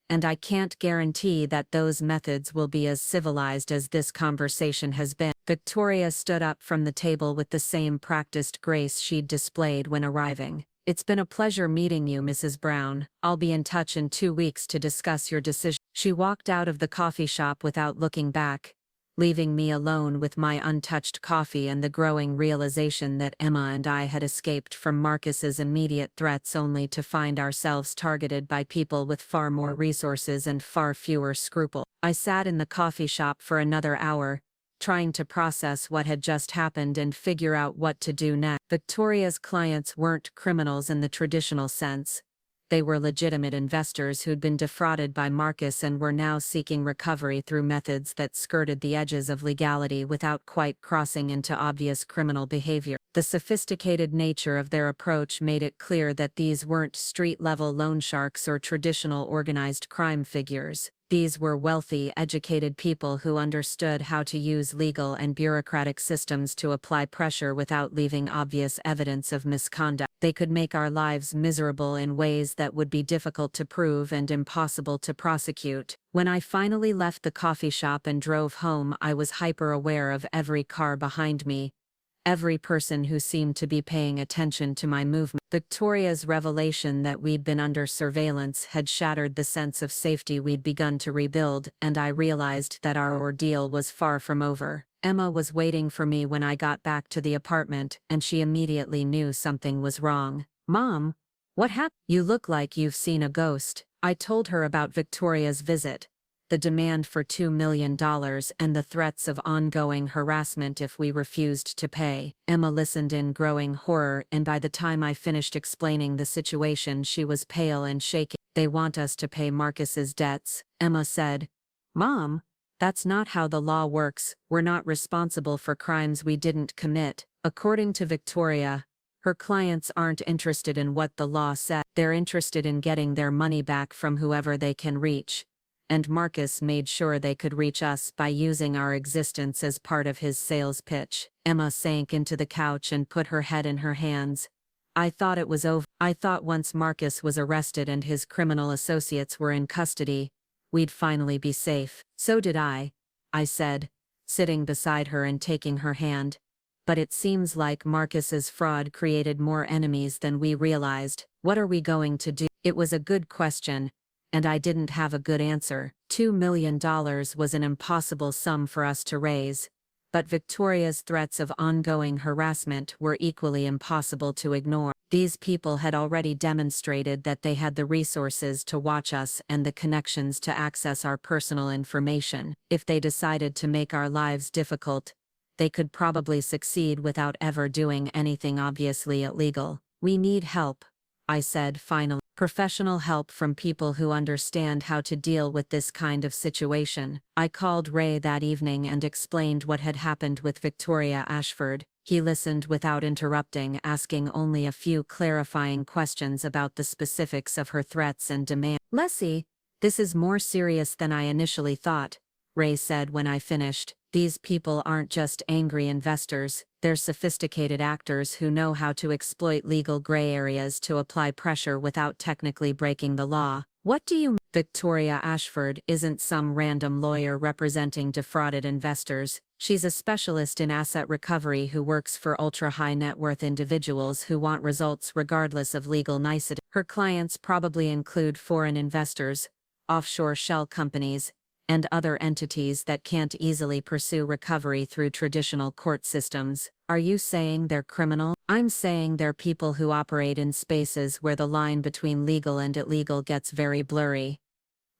And I can't guarantee that those methods will be as civilized as this conversation has been. Victoria stood up from the table with the same practiced grace she'd displayed when arriving. It's been a pleasure meeting you, Mrs. Brown. I'll be in touch in 2 weeks to discuss your decision. She walked out of the coffee shop without looking back, leaving me alone with my untouched coffee and the growing realization that Emma and I had escaped from Marcus's immediate threats only to find ourselves targeted by people with far more resources and far fewer scruples. I sat in the coffee shop for another hour, trying to process what had just happened and figure out what to do next. Victoria's clients weren't criminals in the traditional sense. They were legitimate investors who'd been defrauded by Marcus and were now seeking recovery through methods that skirted the edges of legality without quite crossing into obvious criminal behavior. The sophisticated nature of their approach made it clear that these weren't street-level loan sharks or traditional organized crime figures. These were wealthy, educated people who understood how to use legal and bureaucratic systems to apply pressure without leaving obvious evidence of misconduct. They could make our lives miserable in ways that would be difficult to prove and impossible to prosecute. When I finally left the coffee shop and drove home, I was hyper-aware of every car behind me, every person who seemed to be paying attention to my movement. Victoria's revelation that we'd been under surveillance had shattered the sense of safety we'd begun to rebuild, and I realized that our ordeal was far from over. Emma was waiting for me when I got back to the apartment, and she immediately knew something was wrong. "Mom, what happened? You look like you've seen a ghost." I told her about Victoria's visit, the demand for $2 million, and the threats of ongoing harassment if we refused to pay. Emma listened in growing horror, and by the time I finished explaining the situation, she was pale and shaking. "They want us to pay Marcus's debts," Emma said. "Mom, that's not how the law works. We're not responsible for crimes we didn't commit." According to Victoria, her clients aren't interested in what the law said. They're interested in getting their money back from whoever they can reach. And Marcus made sure they could reach us by using our existence as part of his sales pitch. Emma sank into the couch and put her head in her hands. "I thought it was over. I thought once Marcus was arrested and his criminal associates were in custody, we'd finally be safe." "So did I said, sitting beside her and taking her hand. "But it seems like Marcus's fraud created more enemies than we realized. What are we going to do?" It was a good question, and I didn't have a good answer. $2 million was an impossible sum for us to raise, but Victoria's threats of ongoing harassment were equally impossible to ignore. These people had already demonstrated that they had the resources to watch us and the connections to access our personal information. If they decided to make our lives difficult, they could probably succeed without ever doing anything obviously illegal. "We need help," I said finally. "Professional help from people who understand how to deal with this kind of situation." I called Ray that evening and explained what had happened with Victoria Ashford. He listened without interrupting, asking only a few clarifying questions about the specifics of her threats and demands. "Lessie, this is more serious than I initially thought," Ray said when I finished. "These people aren't just angry investors, they're sophisticated actors who know how to exploit legal gray areas to apply pressure without technically breaking the law." "What do you mean?" "Victoria Ashford isn't some random lawyer representing defrauded investors. She's a specialist in asset recovery who works for ultra-high net worth individuals who want results regardless of legal nicety. Her clients probably include foreign investors, offshore shell companies, and other entities that can't easily pursue recovery through traditional court systems. Are you saying they're criminal? I'm saying they're people who operate in spaces where the line between legal and illegal gets very blurry.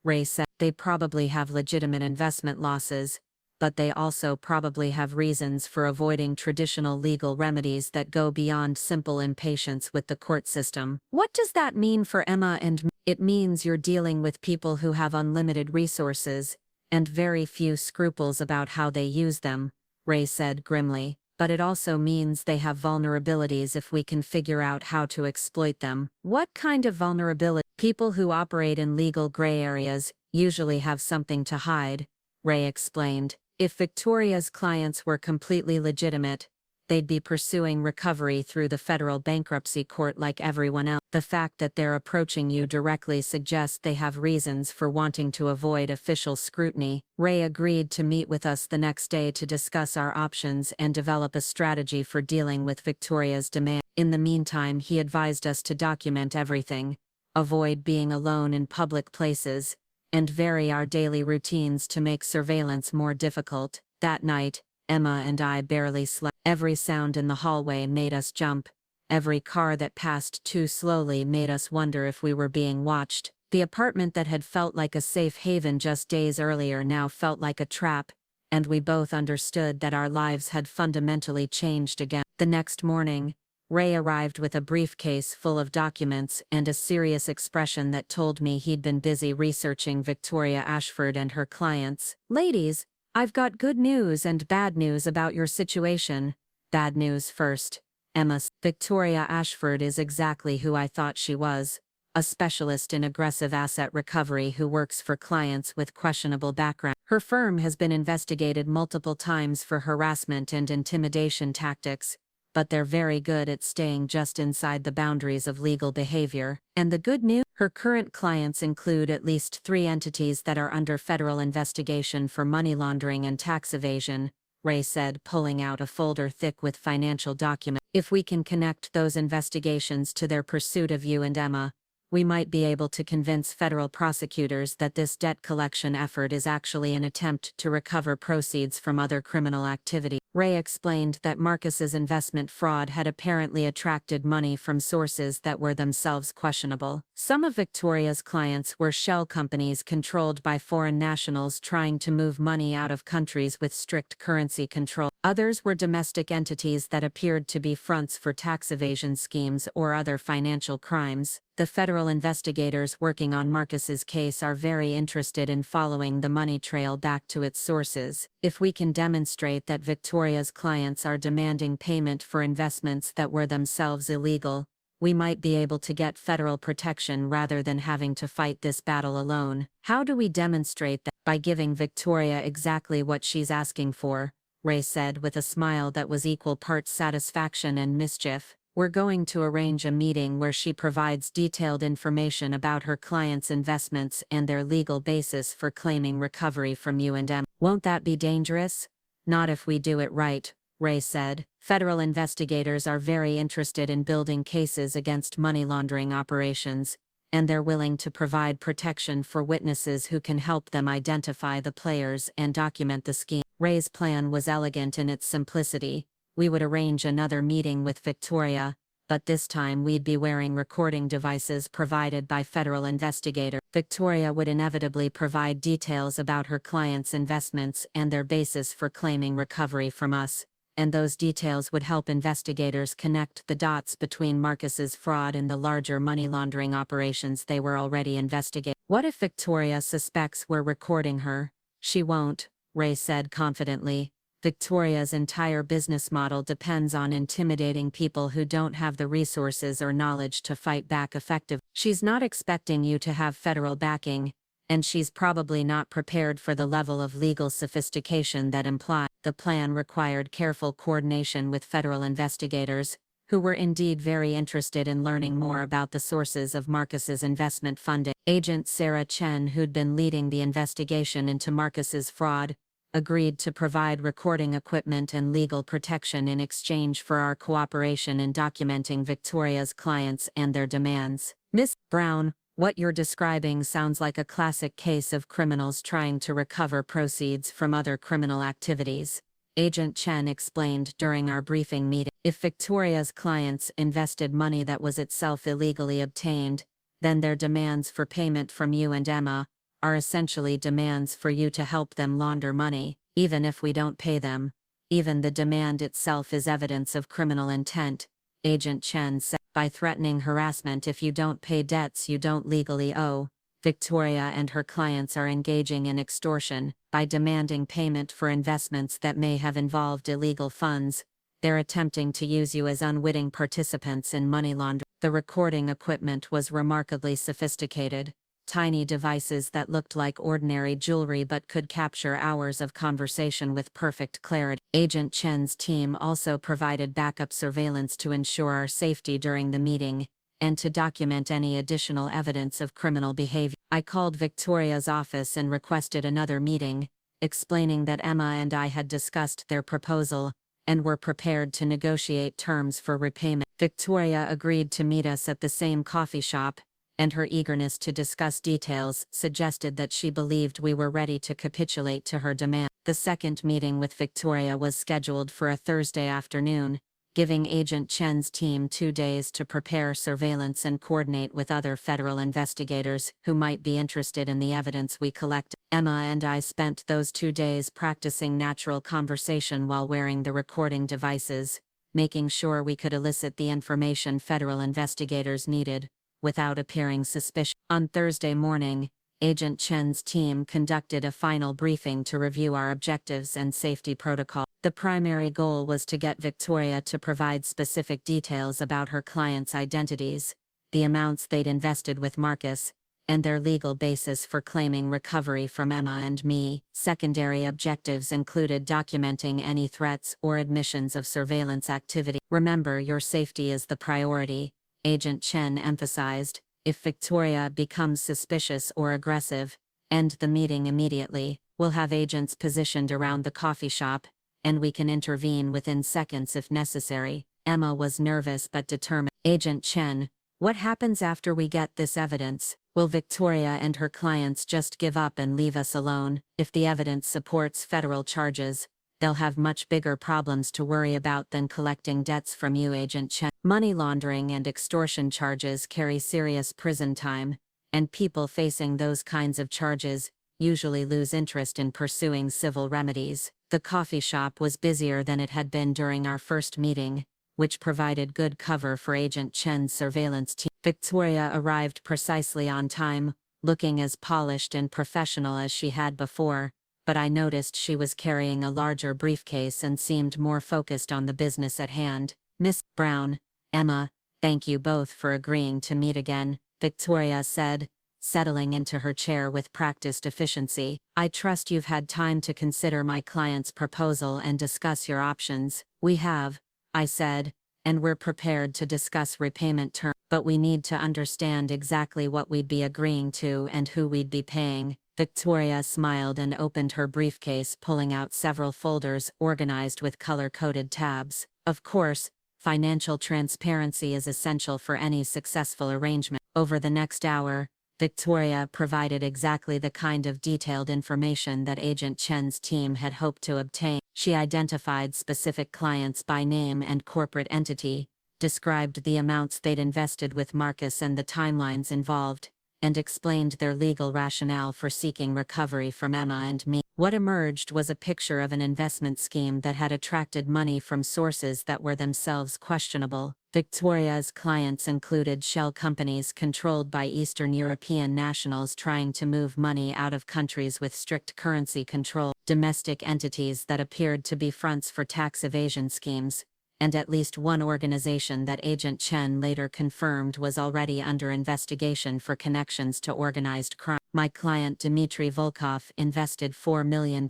Ray said they probably have legitimate investment losses, but they also probably have reasons for avoiding traditional legal remedies that go beyond simple impatience with the court system. What does that mean for Emma and me? It means you're dealing with people who have unlimited resources and very few scruples about how they use them, Ray said grimly. But it also means they have vulnerabilities if we can figure out how to exploit them. What kind of vulnerability? People who operate in legal gray areas usually have something to hide, Ray explained. If Victoria's clients were completely legitimate, they'd be pursuing recovery through the federal bankruptcy court like everyone else. The fact that they're approaching you directly suggests they have reasons for wanting to avoid official scrutiny. Ray agreed to meet with us the next day to discuss our options and develop a strategy for dealing with Victoria's demand. In the meantime, he advised us to document everything, avoid being alone in public places, and vary our daily routines to make surveillance more difficult. That night, Emma and I barely slept. Every sound in the hallway made us jump. Every car that passed too slowly made us wonder if we were being watched. The apartment that had felt like a safe haven just days earlier now felt like a trap, and we both understood that our lives had fundamentally changed again. The next morning, Ray arrived with a briefcase full of documents and a serious expression that told me he'd been busy researching Victoria Ashford and her clients. "Ladies, I've got good news and bad news about your situation." "Bad news first, Emma." "Victoria Ashford is exactly who I thought she was. A specialist in aggressive asset recovery who works for clients with questionable background. Her firm has been investigated multiple times for harassment and intimidation tactics, but they're very good at staying just inside the boundaries of legal behavior. And the good news? Her current clients include at least 3 entities that are under federal investigation for money laundering and tax evasion," Ray said, pulling out a folder thick with financial documents. "If we can connect those investigations to their pursuit of you and Emma, we might be able to convince federal prosecutors that this debt collection effort is actually an attempt to recover proceeds from other criminal activity." Ray explained that Marcus's investment fraud had apparently attracted money from sources that were themselves questionable. Some of Victoria's clients were shell companies controlled by foreign nationals trying to move money out of countries with strict currency control. Others were domestic entities that appeared to be fronts for tax evasion schemes or other financial crimes. The federal investigators working on Marcus's case are very interested in following the money trail back to its sources. If we can demonstrate that Victoria's clients are demanding payment for investments that were themselves illegal, we might be able to get federal protection rather than having to fight this battle alone. "How do we demonstrate that?" "By giving Victoria exactly what she's asking for," Ray said with a smile that was equal parts satisfaction and mischief. "We're going to arrange a meeting where she provides detailed information about her clients' investments and their legal basis for claiming recovery from you and Emma." "Won't that be dangerous?" "Not if we do it right," Ray said. "Federal investigators are very interested in building cases against money laundering operations, and they're willing to provide protection for witnesses who can help them identify the players and document the scheme." Ray's plan was elegant in its simplicity. We would arrange another meeting with Victoria, but this time we'd be wearing recording devices provided by federal investigators. Victoria would inevitably provide details about her clients' investments and their basis for claiming recovery from us, and those details would help investigators connect the dots between Marcus's fraud and the larger money laundering operations they were already investigating. "What if Victoria suspects we're recording her?" "She won't," Ray said confidently. "Victoria's entire business model depends on intimidating people who don't have the resources or knowledge to fight back effectively. She's not expecting you to have federal backing, and she's probably not prepared for the level of legal sophistication that implies." The plan required careful coordination with federal investigators, who were indeed very interested in learning more about the sources of Marcus's investment funding. Agent Sarah Chen, who'd been leading the investigation into Marcus's fraud, agreed to provide recording equipment and legal protection in exchange for our cooperation in documenting Victoria's clients and their demands. "Miss Brown, What you're describing sounds like a classic case of criminals trying to recover proceeds from other criminal activities, Agent Chen explained during our briefing meeting. If Victoria's clients invested money that was itself illegally obtained, then their demands for payment from you and Emma are essentially demands for you to help them launder money, even if we don't pay them. Even the demand itself is evidence of criminal intent, Agent Chen said. By threatening harassment if you don't pay debts you don't legally owe, Victoria and her clients are engaging in extortion. By demanding payment for investments that may have involved illegal funds, they're attempting to use you as unwitting participants in money laundering. The recording equipment was remarkably sophisticated. Tiny devices that looked like ordinary jewelry but could capture hours of conversation with perfect clarity. Agent Chen's team also provided backup surveillance to ensure our safety during the meeting, and to document any additional evidence of criminal behavior. I called Victoria's office and requested another meeting, explaining that Emma and I had discussed their proposal, and were prepared to negotiate terms for repayment. Victoria agreed to meet us at the same coffee shop, and her eagerness to discuss details suggested that she believed we were ready to capitulate to her demand. The second meeting with Victoria was scheduled for a Thursday afternoon, giving Agent Chen's team 2 days to prepare surveillance and coordinate with other federal investigators who might be interested in the evidence we collected. Emma and I spent those 2 days practicing natural conversation while wearing the recording devices, making sure we could elicit the information federal investigators needed, without appearing suspicious. On Thursday morning, Agent Chen's team conducted a final briefing to review our objectives and safety protocol. The primary goal was to get Victoria to provide specific details about her clients' identities, the amounts they'd invested with Marcus, and their legal basis for claiming recovery from Emma and me. Secondary objectives included documenting any threats or admissions of surveillance activity. Remember, your safety is the priority, Agent Chen emphasized. If Victoria becomes suspicious or aggressive, end the meeting immediately. We'll have agents positioned around the coffee shop, and we can intervene within seconds if necessary. Emma was nervous but determined. Agent Chen, what happens after we get this evidence? Will Victoria and her clients just give up and leave us alone? If the evidence supports federal charges, they'll have much bigger problems to worry about than collecting debts from you, Agent Chen. Money laundering and extortion charges carry serious prison time, and people facing those kinds of charges usually lose interest in pursuing civil remedies. The coffee shop was busier than it had been during our first meeting, which provided good cover for Agent Chen's surveillance team. Victoria arrived precisely on time, looking as polished and professional as she had before, but I noticed she was carrying a larger briefcase and seemed more focused on the business at hand. Miss Brown, Emma, thank you both for agreeing to meet again, Victoria said, settling into her chair with practiced efficiency. I trust you've had time to consider my client's proposal and discuss your options. We have, I said, and we're prepared to discuss repayment terms, but we need to understand exactly what we'd be agreeing to and who we'd be paying. Victoria smiled and opened her briefcase, pulling out several folders organized with color-coded tabs. Of course, financial transparency is essential for any successful arrangement. Over the next hour, Victoria provided exactly the kind of detailed information that Agent Chen's team had hoped to obtain. She identified specific clients by name and corporate entity, described the amounts they'd invested with Marcus and the timelines involved, and explained their legal rationale for seeking recovery from Emma and me. What emerged was a picture of an investment scheme that had attracted money from sources that were themselves questionable. Victoria's clients included shell companies controlled by Eastern European nationals trying to move money out of countries with strict currency control, domestic entities that appeared to be fronts for tax evasion schemes, and at least one organization that Agent Chen later confirmed was already under investigation for connections to organized crime. My client Dmitry Volkov invested $4 million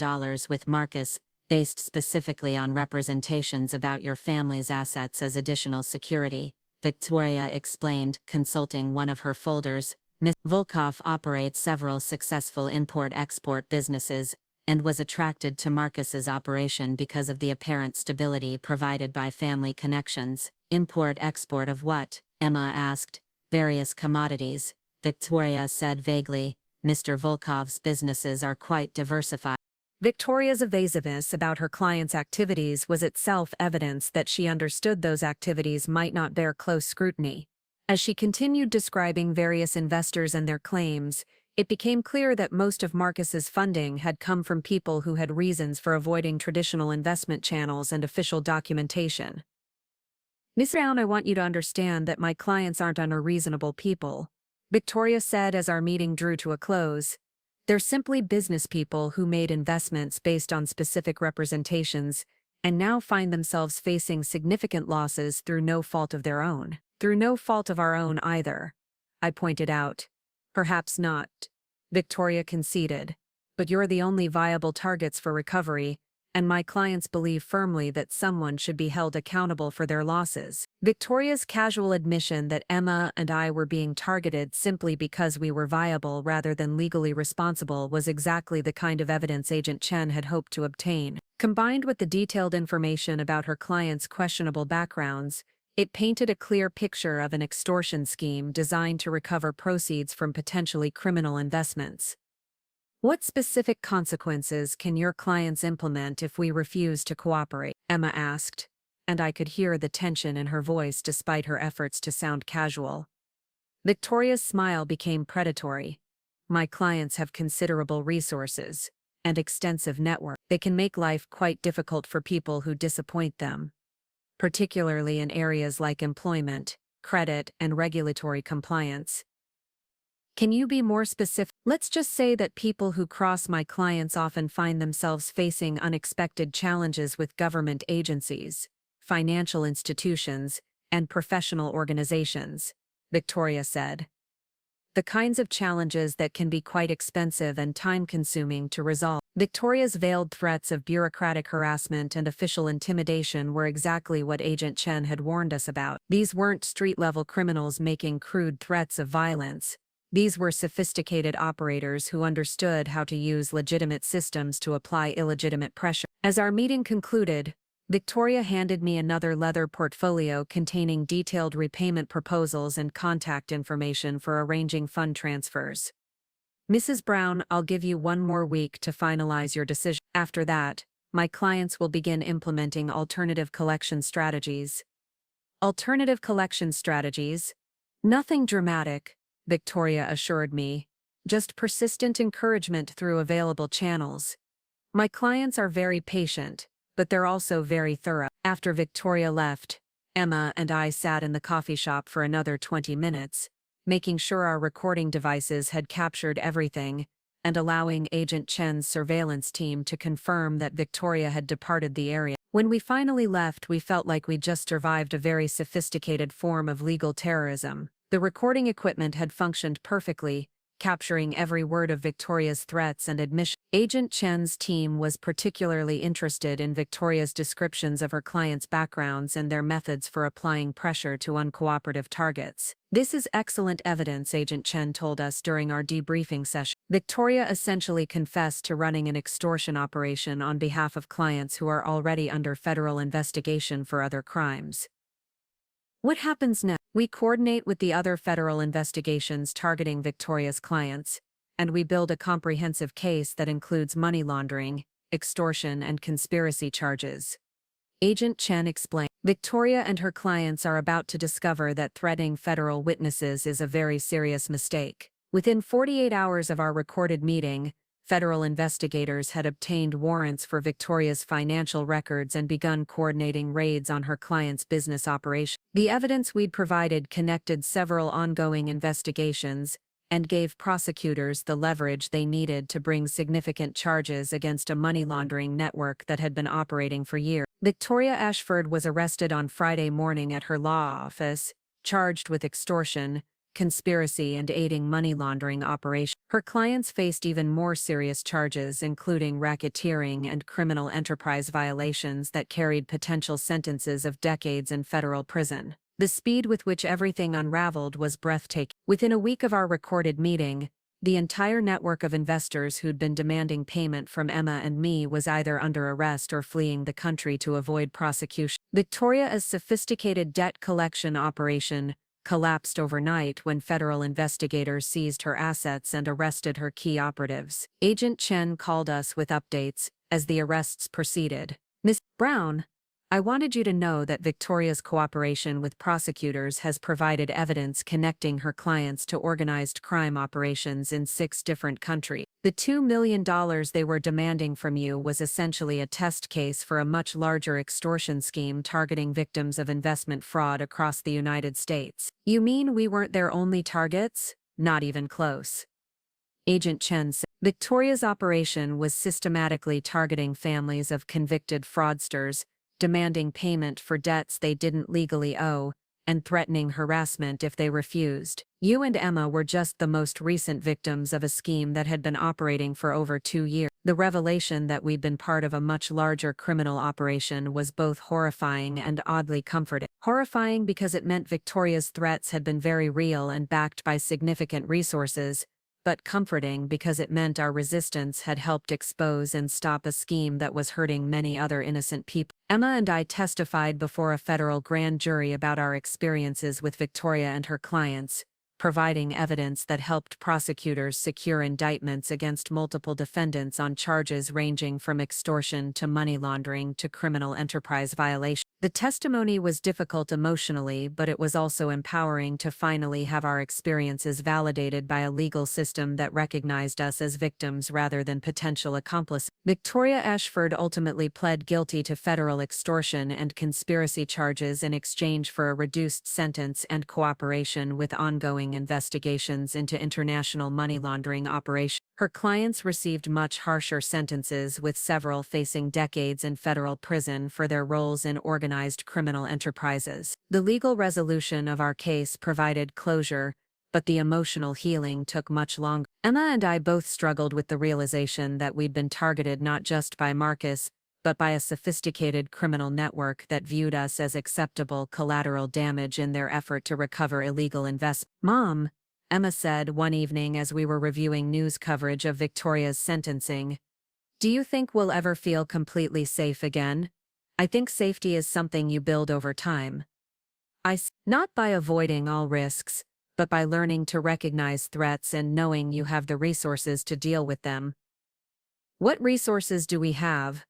with Marcus, based specifically on representations about your family's assets as additional security, Victoria explained, consulting one of her folders. Ms. Volkov operates several successful import-export businesses, and was attracted to Marcus's operation because of the apparent stability provided by family connections. Import-export of what? Emma asked. Various commodities, Victoria said vaguely. Mr. Volkov's businesses are quite diversified. Victoria's evasiveness about her client's activities was itself evidence that she understood those activities might not bear close scrutiny. As she continued describing various investors and their claims, it became clear that most of Marcus's funding had come from people who had reasons for avoiding traditional investment channels and official documentation. "Miss Brown, I want you to understand that my clients aren't unreasonable people," Victoria said as our meeting drew to a close. "They're simply business people who made investments based on specific representations and now find themselves facing significant losses through no fault of their own." "Through no fault of our own either," I pointed out. "Perhaps not," Victoria conceded. "But you're the only viable targets for recovery, and my clients believe firmly that someone should be held accountable for their losses." Victoria's casual admission that Emma and I were being targeted simply because we were viable rather than legally responsible was exactly the kind of evidence Agent Chen had hoped to obtain. Combined with the detailed information about her clients' questionable backgrounds, it painted a clear picture of an extortion scheme designed to recover proceeds from potentially criminal investments. "What specific consequences can your clients implement if we refuse to cooperate?" Emma asked, and I could hear the tension in her voice despite her efforts to sound casual. Victoria's smile became predatory. "My clients have considerable resources and extensive network. They can make life quite difficult for people who disappoint them, particularly in areas like employment, credit, and regulatory compliance." "Can you be more specific?" "Let's just say that people who cross my clients often find themselves facing unexpected challenges with government agencies, financial institutions, and professional organizations," Victoria said. "The kinds of challenges that can be quite expensive and time-consuming to resolve." Victoria's veiled threats of bureaucratic harassment and official intimidation were exactly what Agent Chen had warned us about. These weren't street-level criminals making crude threats of violence. These were sophisticated operators who understood how to use legitimate systems to apply illegitimate pressure. As our meeting concluded, Victoria handed me another leather portfolio containing detailed repayment proposals and contact information for arranging fund transfers. "Mrs. Brown, I'll give you one more week to finalize your decision. After that, my clients will begin implementing alternative collection strategies." "Alternative collection strategies? Nothing dramatic," Victoria assured me. "Just persistent encouragement through available channels. My clients are very patient, but they're also very thorough." After Victoria left, Emma and I sat in the coffee shop for another 20 minutes, making sure our recording devices had captured everything, and allowing Agent Chen's surveillance team to confirm that Victoria had departed the area. When we finally left, we felt like we'd just survived a very sophisticated form of legal terrorism. The recording equipment had functioned perfectly, capturing every word of Victoria's threats and admissions. Agent Chen's team was particularly interested in Victoria's descriptions of her clients' backgrounds and their methods for applying pressure to uncooperative targets. "This is excellent evidence," Agent Chen told us during our debriefing session. "Victoria essentially confessed to running an extortion operation on behalf of clients who are already under federal investigation for other crimes." "What happens next?" "We coordinate with the other federal investigations targeting Victoria's clients, and we build a comprehensive case that includes money laundering, extortion, and conspiracy charges," Agent Chen explained. "Victoria and her clients are about to discover that threatening federal witnesses is a very serious mistake." Within 48 hours of our recorded meeting, federal investigators had obtained warrants for Victoria's financial records and begun coordinating raids on her client's business operation. The evidence we'd provided connected several ongoing investigations and gave prosecutors the leverage they needed to bring significant charges against a money laundering network that had been operating for years. Victoria Ashford was arrested on Friday morning at her law office, charged with extortion, conspiracy, and aiding money laundering operations. Her clients faced even more serious charges, including racketeering and criminal enterprise violations that carried potential sentences of decades in federal prison. The speed with which everything unraveled was breathtaking. Within a week of our recorded meeting, the entire network of investors who'd been demanding payment from Emma and me was either under arrest or fleeing the country to avoid prosecution. Victoria's sophisticated debt collection operation collapsed overnight when federal investigators seized her assets and arrested her key operatives. Agent Chen called us with updates as the arrests proceeded. Miss Brown, I wanted you to know that Victoria's cooperation with prosecutors has provided evidence connecting her clients to organized crime operations in 6 different countries. The $2 million they were demanding from you was essentially a test case for a much larger extortion scheme targeting victims of investment fraud across the United States. You mean we weren't their only targets? Not even close. Agent Chen said Victoria's operation was systematically targeting families of convicted fraudsters, demanding payment for debts they didn't legally owe, and threatening harassment if they refused. You and Emma were just the most recent victims of a scheme that had been operating for over 2 years. The revelation that we'd been part of a much larger criminal operation was both horrifying and oddly comforting. Horrifying because it meant Victoria's threats had been very real and backed by significant resources, but comforting because it meant our resistance had helped expose and stop a scheme that was hurting many other innocent people. Emma and I testified before a federal grand jury about our experiences with Victoria and her clients, providing evidence that helped prosecutors secure indictments against multiple defendants on charges ranging from extortion to money laundering to criminal enterprise violation. The testimony was difficult emotionally, but it was also empowering to finally have our experiences validated by a legal system that recognized us as victims rather than potential accomplices. Victoria Ashford ultimately pled guilty to federal extortion and conspiracy charges in exchange for a reduced sentence and cooperation with ongoing investigations into international money laundering operations. Her clients received much harsher sentences, with several facing decades in federal prison for their roles in organized criminal enterprises. The legal resolution of our case provided closure, but the emotional healing took much longer. Emma and I both struggled with the realization that we'd been targeted not just by Marcus, but by a sophisticated criminal network that viewed us as acceptable collateral damage in their effort to recover illegal investment. Mom, Emma said one evening as we were reviewing news coverage of Victoria's sentencing, do you think we'll ever feel completely safe again? I think safety is something you build over time. Not by avoiding all risks, but by learning to recognize threats and knowing you have the resources to deal with them. What resources do we have?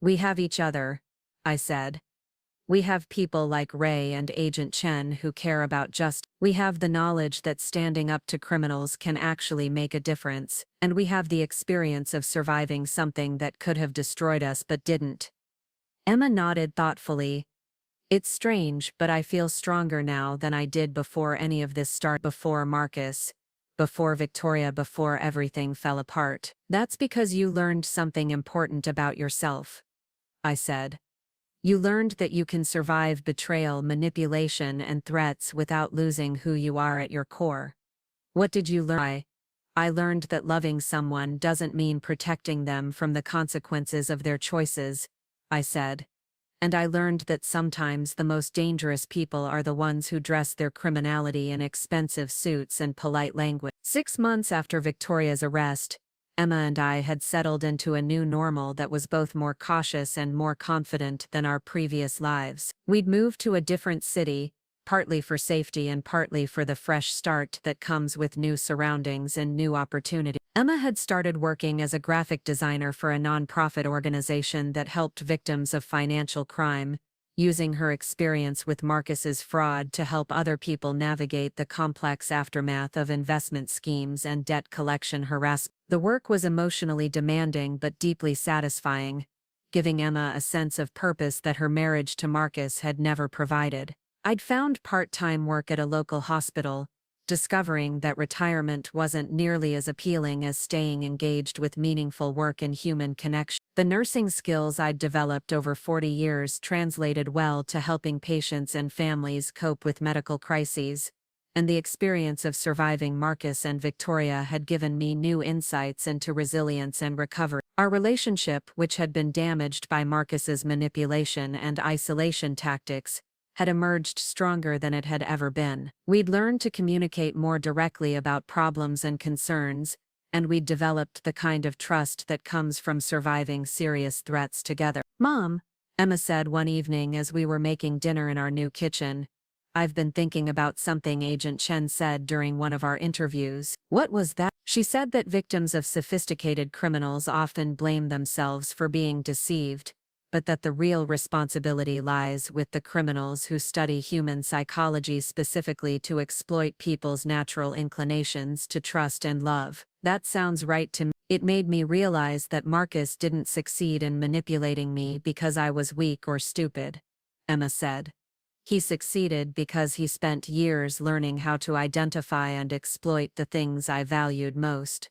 We have each other, I said. We have people like Ray and Agent Chen who care about justice. We have the knowledge that standing up to criminals can actually make a difference, and we have the experience of surviving something that could have destroyed us but didn't. Emma nodded thoughtfully. It's strange, but I feel stronger now than I did before any of this started. Before Marcus, before Victoria, before everything fell apart. That's because you learned something important about yourself, I said. You learned that you can survive betrayal, manipulation, and threats without losing who you are at your core. What did you learn? I learned that loving someone doesn't mean protecting them from the consequences of their choices, I said. And I learned that sometimes the most dangerous people are the ones who dress their criminality in expensive suits and polite language. 6 months after Victoria's arrest, Emma and I had settled into a new normal that was both more cautious and more confident than our previous lives. We'd moved to a different city, partly for safety and partly for the fresh start that comes with new surroundings and new opportunities. Emma had started working as a graphic designer for a nonprofit organization that helped victims of financial crime, using her experience with Marcus's fraud to help other people navigate the complex aftermath of investment schemes and debt collection harassment. The work was emotionally demanding but deeply satisfying, giving Emma a sense of purpose that her marriage to Marcus had never provided. I'd found part-time work at a local hospital, discovering that retirement wasn't nearly as appealing as staying engaged with meaningful work and human connection. The nursing skills I'd developed over 40 years translated well to helping patients and families cope with medical crises, and the experience of surviving Marcus and Victoria had given me new insights into resilience and recovery. Our relationship, which had been damaged by Marcus's manipulation and isolation tactics, had emerged stronger than it had ever been. We'd learned to communicate more directly about problems and concerns, and we'd developed the kind of trust that comes from surviving serious threats together. Mom, Emma said one evening as we were making dinner in our new kitchen, I've been thinking about something Agent Chen said during one of our interviews. What was that? She said that victims of sophisticated criminals often blame themselves for being deceived, but that the real responsibility lies with the criminals who study human psychology specifically to exploit people's natural inclinations to trust and love. That sounds right to me. It made me realize that Marcus didn't succeed in manipulating me because I was weak or stupid, Emma said. He succeeded because he spent years learning how to identify and exploit the things I valued most.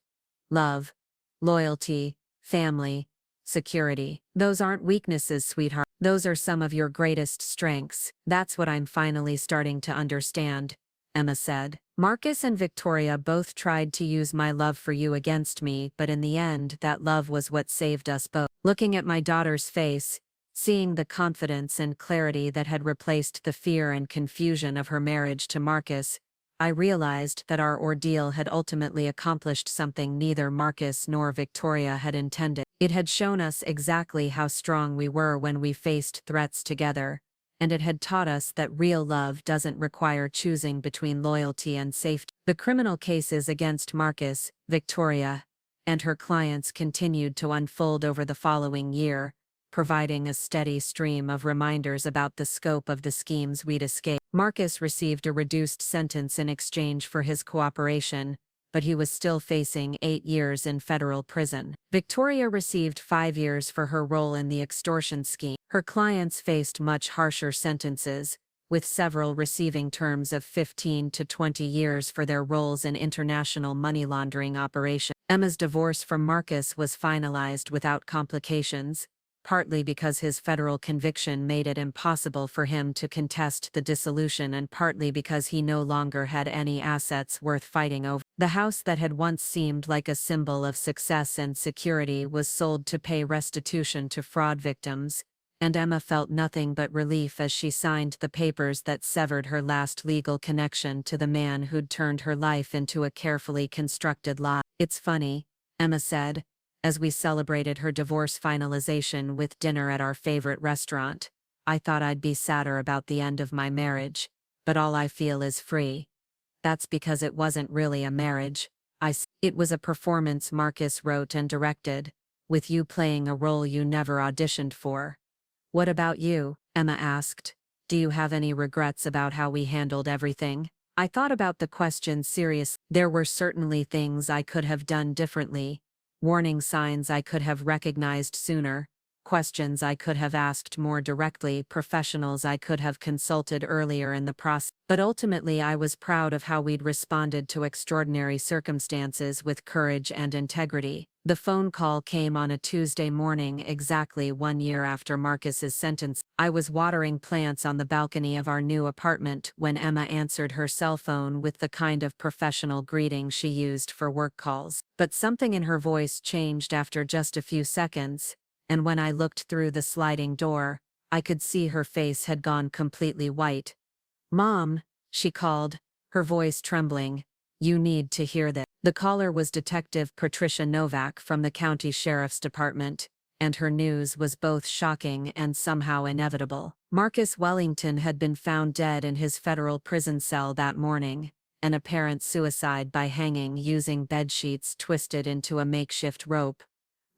Love, loyalty, family, security. Those aren't weaknesses, sweetheart. Those are some of your greatest strengths. That's what I'm finally starting to understand, Emma said. Marcus and Victoria both tried to use my love for you against me, but in the end, that love was what saved us both. Looking at my daughter's face, seeing the confidence and clarity that had replaced the fear and confusion of her marriage to Marcus, I realized that our ordeal had ultimately accomplished something neither Marcus nor Victoria had intended. It had shown us exactly how strong we were when we faced threats together, and it had taught us that real love doesn't require choosing between loyalty and safety. The criminal cases against Marcus, Victoria, and her clients continued to unfold over the following year, providing a steady stream of reminders about the scope of the schemes we'd escaped. Marcus received a reduced sentence in exchange for his cooperation, but he was still facing 8 years in federal prison. Victoria received 5 years for her role in the extortion scheme. Her clients faced much harsher sentences, with several receiving terms of 15 to 20 years for their roles in international money laundering operations. Emma's divorce from Marcus was finalized without complications, partly because his federal conviction made it impossible for him to contest the dissolution and partly because he no longer had any assets worth fighting over. The house that had once seemed like a symbol of success and security was sold to pay restitution to fraud victims, and Emma felt nothing but relief as she signed the papers that severed her last legal connection to the man who'd turned her life into a carefully constructed lie. "It's funny," Emma said, as we celebrated her divorce finalization with dinner at our favorite restaurant. "I thought I'd be sadder about the end of my marriage, but all I feel is free." "That's because it wasn't really a marriage," "It was a performance Marcus wrote and directed, with you playing a role you never auditioned for." "What about you?" Emma asked. "Do you have any regrets about how we handled everything?" I thought about the question seriously. There were certainly things I could have done differently, warning signs I could have recognized sooner, questions I could have asked more directly, professionals I could have consulted earlier in the process. But ultimately I was proud of how we'd responded to extraordinary circumstances with courage and integrity. The phone call came on a Tuesday morning exactly 1 year after Marcus's sentence. I was watering plants on the balcony of our new apartment when Emma answered her cell phone with the kind of professional greeting she used for work calls. But something in her voice changed after just a few seconds, and when I looked through the sliding door, I could see her face had gone completely white. "Mom," she called, her voice trembling, "you need to hear this." The caller was Detective Patricia Novak from the County Sheriff's Department, and her news was both shocking and somehow inevitable. Marcus Wellington had been found dead in his federal prison cell that morning, an apparent suicide by hanging using bedsheets twisted into a makeshift rope.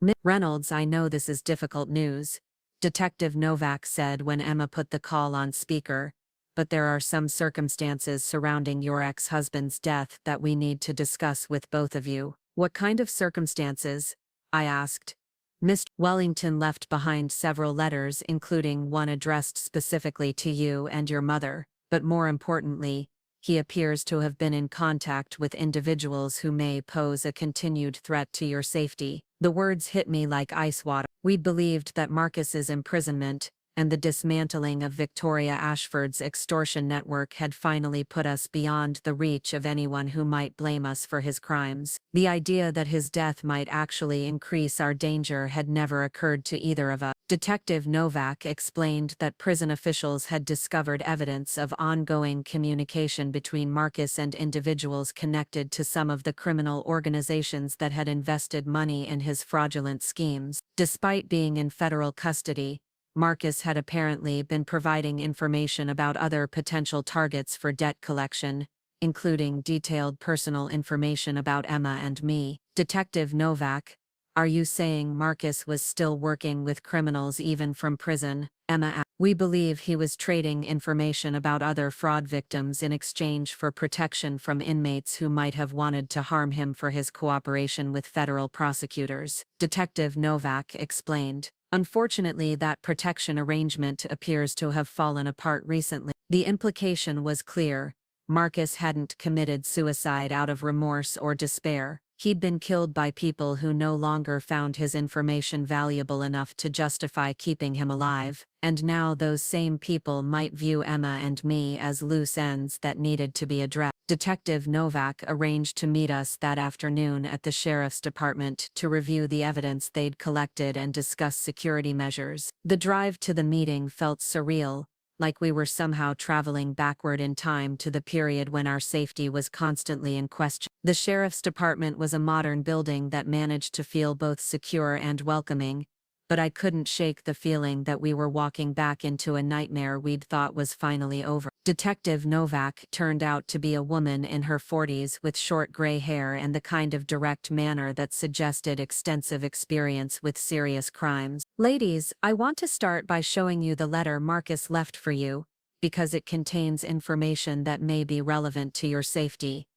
"Miss Reynolds, I know this is difficult news," Detective Novak said when Emma put the call on speaker, "but there are some circumstances surrounding your ex-husband's death that we need to discuss with both of you." "What kind of circumstances?" I asked. "Mr. Wellington left behind several letters, including one addressed specifically to you and your mother, but more importantly, he appears to have been in contact with individuals who may pose a continued threat to your safety." The words hit me like ice water. We'd believed that Marcus's imprisonment and the dismantling of Victoria Ashford's extortion network had finally put us beyond the reach of anyone who might blame us for his crimes. The idea that his death might actually increase our danger had never occurred to either of us. Detective Novak explained that prison officials had discovered evidence of ongoing communication between Marcus and individuals connected to some of the criminal organizations that had invested money in his fraudulent schemes. Despite being in federal custody, Marcus had apparently been providing information about other potential targets for debt collection, including detailed personal information about Emma and me. Detective Novak, are you saying Marcus was still working with criminals even from prison? Emma asked. We believe he was trading information about other fraud victims in exchange for protection from inmates who might have wanted to harm him for his cooperation with federal prosecutors, Detective Novak explained. Unfortunately, that protection arrangement appears to have fallen apart recently. The implication was clear. Marcus hadn't committed suicide out of remorse or despair. He'd been killed by people who no longer found his information valuable enough to justify keeping him alive, and now those same people might view Emma and me as loose ends that needed to be addressed. Detective Novak arranged to meet us that afternoon at the sheriff's department to review the evidence they'd collected and discuss security measures. The drive to the meeting felt surreal, like we were somehow traveling backward in time to the period when our safety was constantly in question. The sheriff's department was a modern building that managed to feel both secure and welcoming, but I couldn't shake the feeling that we were walking back into a nightmare we'd thought was finally over. Detective Novak turned out to be a woman in her 40s with short gray hair and the kind of direct manner that suggested extensive experience with serious crimes. Ladies, I want to start by showing you the letter Marcus left for you, because it contains information that may be relevant to your safety,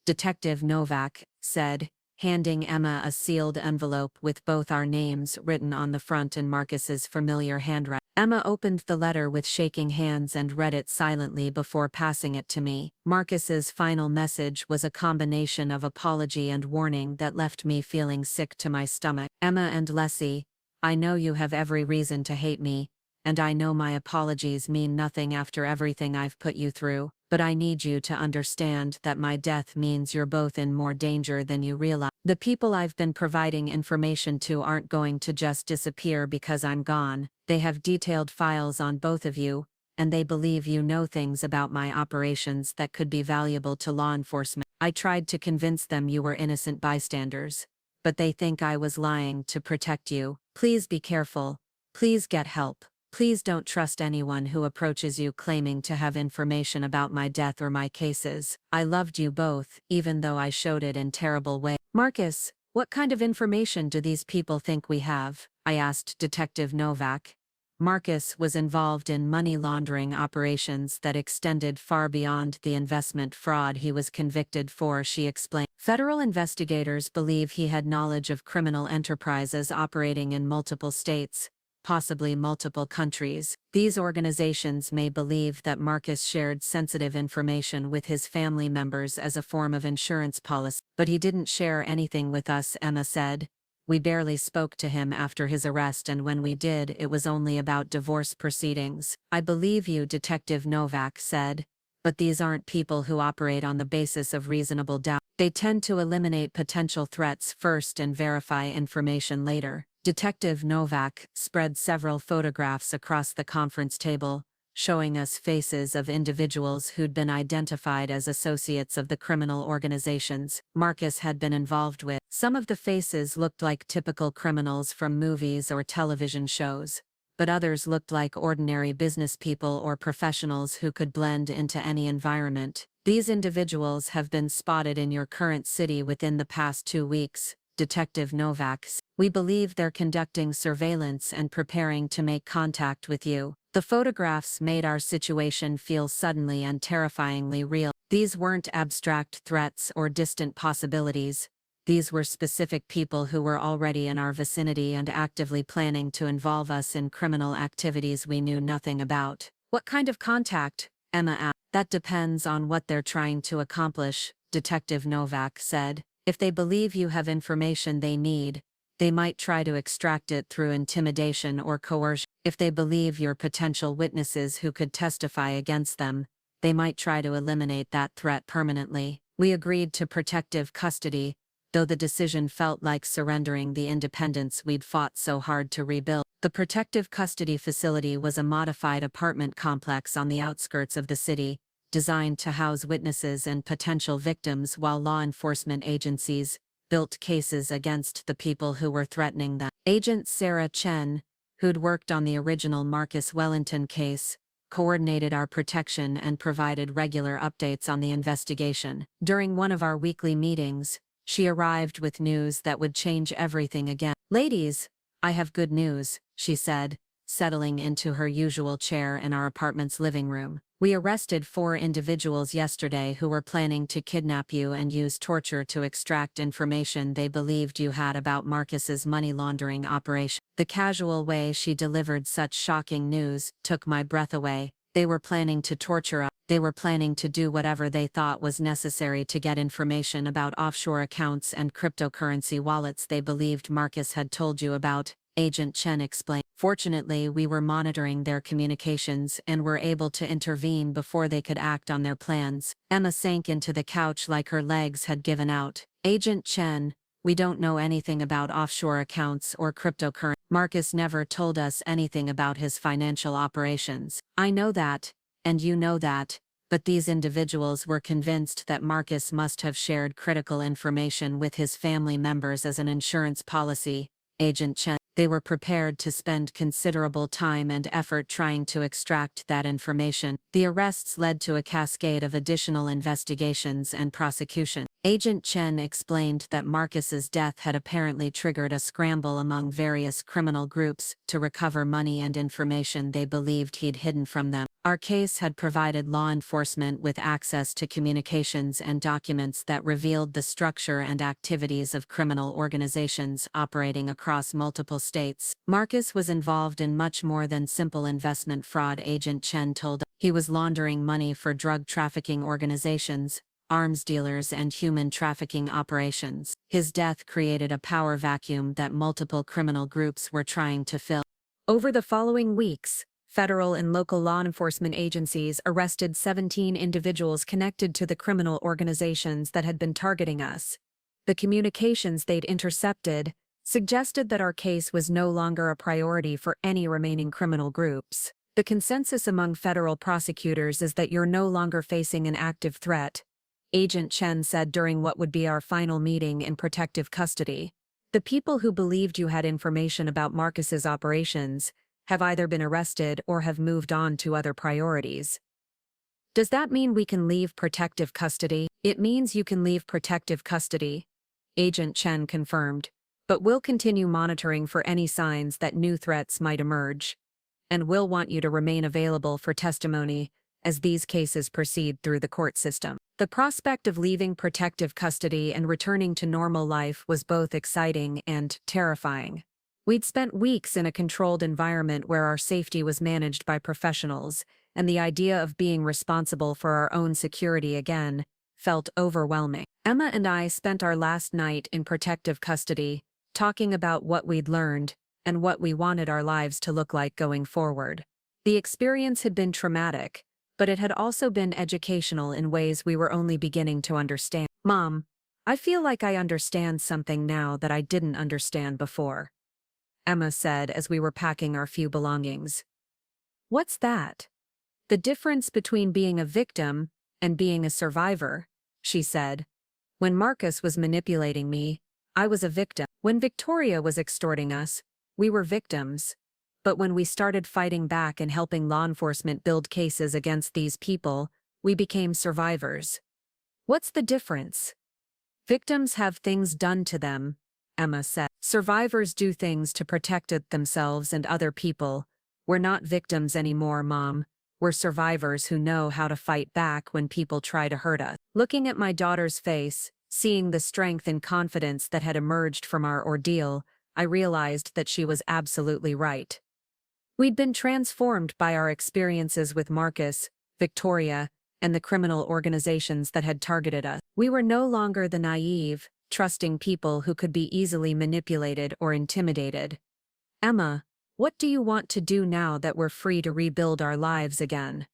Detective Novak said, handing Emma a sealed envelope with both our names written on the front in Marcus's familiar handwriting. Emma opened the letter with shaking hands and read it silently before passing it to me. Marcus's final message was a combination of apology and warning that left me feeling sick to my stomach. Emma and Lessie, I know you have every reason to hate me, and I know my apologies mean nothing after everything I've put you through, but I need you to understand that my death means you're both in more danger than you realize. The people I've been providing information to aren't going to just disappear because I'm gone. They have detailed files on both of you, and they believe you know things about my operations that could be valuable to law enforcement. I tried to convince them you were innocent bystanders, but they think I was lying to protect you. Please be careful. Please get help. Please don't trust anyone who approaches you claiming to have information about my death or my cases. I loved you both, even though I showed it in terrible ways. Marcus, what kind of information do these people think we have? I asked Detective Novak. Marcus was involved in money laundering operations that extended far beyond the investment fraud he was convicted for, she explained. Federal investigators believe he had knowledge of criminal enterprises operating in multiple states, possibly multiple countries. These organizations may believe that Marcus shared sensitive information with his family members as a form of insurance policy, but he didn't share anything with us, Emma said. We barely spoke to him after his arrest, and when we did, it was only about divorce proceedings. I believe you, Detective Novak said, but these aren't people who operate on the basis of reasonable doubt. They tend to eliminate potential threats first and verify information later. Detective Novak spread several photographs across the conference table, showing us faces of individuals who'd been identified as associates of the criminal organizations Marcus had been involved with. Some of the faces looked like typical criminals from movies or television shows, but others looked like ordinary business people or professionals who could blend into any environment. These individuals have been spotted in your current city within the past 2 weeks, Detective Novak. We believe they're conducting surveillance and preparing to make contact with you. The photographs made our situation feel suddenly and terrifyingly real. These weren't abstract threats or distant possibilities. These were specific people who were already in our vicinity and actively planning to involve us in criminal activities we knew nothing about. What kind of contact? Emma asked. That depends on what they're trying to accomplish, Detective Novak said. If they believe you have information they need, they might try to extract it through intimidation or coercion. If they believe you're potential witnesses who could testify against them, they might try to eliminate that threat permanently. We agreed to protective custody, though the decision felt like surrendering the independence we'd fought so hard to rebuild. The protective custody facility was a modified apartment complex on the outskirts of the city, designed to house witnesses and potential victims while law enforcement agencies built cases against the people who were threatening them. Agent Sarah Chen, who'd worked on the original Marcus Wellington case, coordinated our protection and provided regular updates on the investigation. During one of our weekly meetings, she arrived with news that would change everything again. "Ladies, I have good news," she said, settling into her usual chair in our apartment's living room. "We arrested 4 individuals yesterday who were planning to kidnap you and use torture to extract information they believed you had about Marcus's money laundering operation." The casual way she delivered such shocking news took my breath away. They were planning to torture us. They were planning to do whatever they thought was necessary to get information about offshore accounts and cryptocurrency wallets they believed Marcus had told you about, Agent Chen explained. "Fortunately, we were monitoring their communications and were able to intervene before they could act on their plans." Emma sank into the couch like her legs had given out. "Agent Chen, we don't know anything about offshore accounts or cryptocurrency. Marcus never told us anything about his financial operations." "I know that, and you know that, but these individuals were convinced that Marcus must have shared critical information with his family members as an insurance policy," Agent Chen. "They were prepared to spend considerable time and effort trying to extract that information." The arrests led to a cascade of additional investigations and prosecution. Agent Chen explained that Marcus's death had apparently triggered a scramble among various criminal groups to recover money and information they believed he'd hidden from them. "Our case had provided law enforcement with access to communications and documents that revealed the structure and activities of criminal organizations operating across multiple states. Marcus was involved in much more than simple investment fraud," Agent Chen told us. "He was laundering money for drug trafficking organizations, arms dealers, and human trafficking operations." His death created a power vacuum that multiple criminal groups were trying to fill. Over the following weeks, federal and local law enforcement agencies arrested 17 individuals connected to the criminal organizations that had been targeting us. The communications they'd intercepted suggested that our case was no longer a priority for any remaining criminal groups. "The consensus among federal prosecutors is that you're no longer facing an active threat," Agent Chen said during what would be our final meeting in protective custody. "The people who believed you had information about Marcus's operations have either been arrested or have moved on to other priorities." "Does that mean we can leave protective custody?" "It means you can leave protective custody," Agent Chen confirmed, "but we'll continue monitoring for any signs that new threats might emerge. And we'll want you to remain available for testimony as these cases proceed through the court system." The prospect of leaving protective custody and returning to normal life was both exciting and terrifying. We'd spent weeks in a controlled environment where our safety was managed by professionals, and the idea of being responsible for our own security again felt overwhelming. Emma and I spent our last night in protective custody, talking about what we'd learned and what we wanted our lives to look like going forward. The experience had been traumatic, but it had also been educational in ways we were only beginning to understand. "Mom, I feel like I understand something now that I didn't understand before," Emma said as we were packing our few belongings. "What's that?" "The difference between being a victim and being a survivor," she said. "When Marcus was manipulating me, I was a victim. When Victoria was extorting us, we were victims. But when we started fighting back and helping law enforcement build cases against these people, we became survivors." "What's the difference?" "Victims have things done to them," Emma said. "Survivors do things to protect themselves and other people. We're not victims anymore, Mom. We're survivors who know how to fight back when people try to hurt us." Looking at my daughter's face, seeing the strength and confidence that had emerged from our ordeal, I realized that she was absolutely right. We'd been transformed by our experiences with Marcus, Victoria, and the criminal organizations that had targeted us. We were no longer the naive, trusting people who could be easily manipulated or intimidated. "Emma, what do you want to do now that we're free to rebuild our lives again?"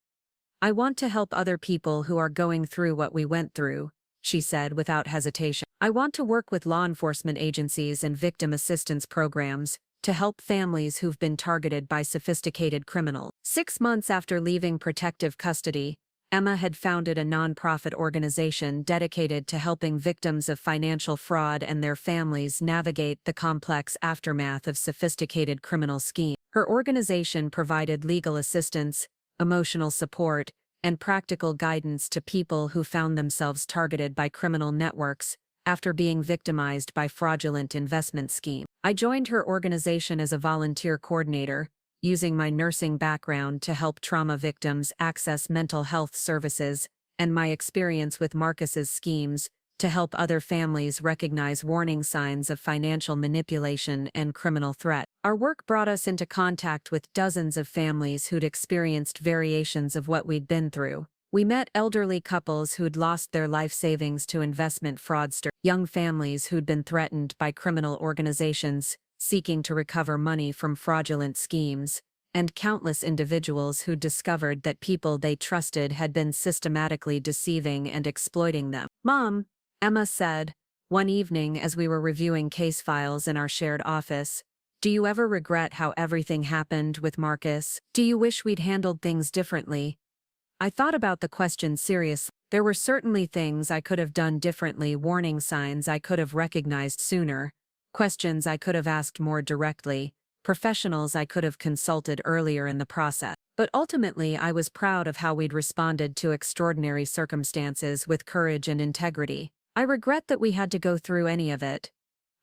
"I want to help other people who are going through what we went through," she said without hesitation. "I want to work with law enforcement agencies and victim assistance programs to help families who've been targeted by sophisticated criminals." 6 months after leaving protective custody, Emma had founded a nonprofit organization dedicated to helping victims of financial fraud and their families navigate the complex aftermath of sophisticated criminal schemes. Her organization provided legal assistance, emotional support, and practical guidance to people who found themselves targeted by criminal networks after being victimized by fraudulent investment schemes. I joined her organization as a volunteer coordinator, using my nursing background to help trauma victims access mental health services, and my experience with Marcus's schemes to help other families recognize warning signs of financial manipulation and criminal threat. Our work brought us into contact with dozens of families who'd experienced variations of what we'd been through. We met elderly couples who'd lost their life savings to investment fraudsters, young families who'd been threatened by criminal organizations seeking to recover money from fraudulent schemes, and countless individuals who discovered that people they trusted had been systematically deceiving and exploiting them. "Mom," Emma said, one evening as we were reviewing case files in our shared office, "do you ever regret how everything happened with Marcus? Do you wish we'd handled things differently?" I thought about the question seriously. There were certainly things I could have done differently, warning signs I could have recognized sooner, questions I could have asked more directly, professionals I could have consulted earlier in the process. But ultimately, I was proud of how we'd responded to extraordinary circumstances with courage and integrity. "I regret that we had to go through any of it,"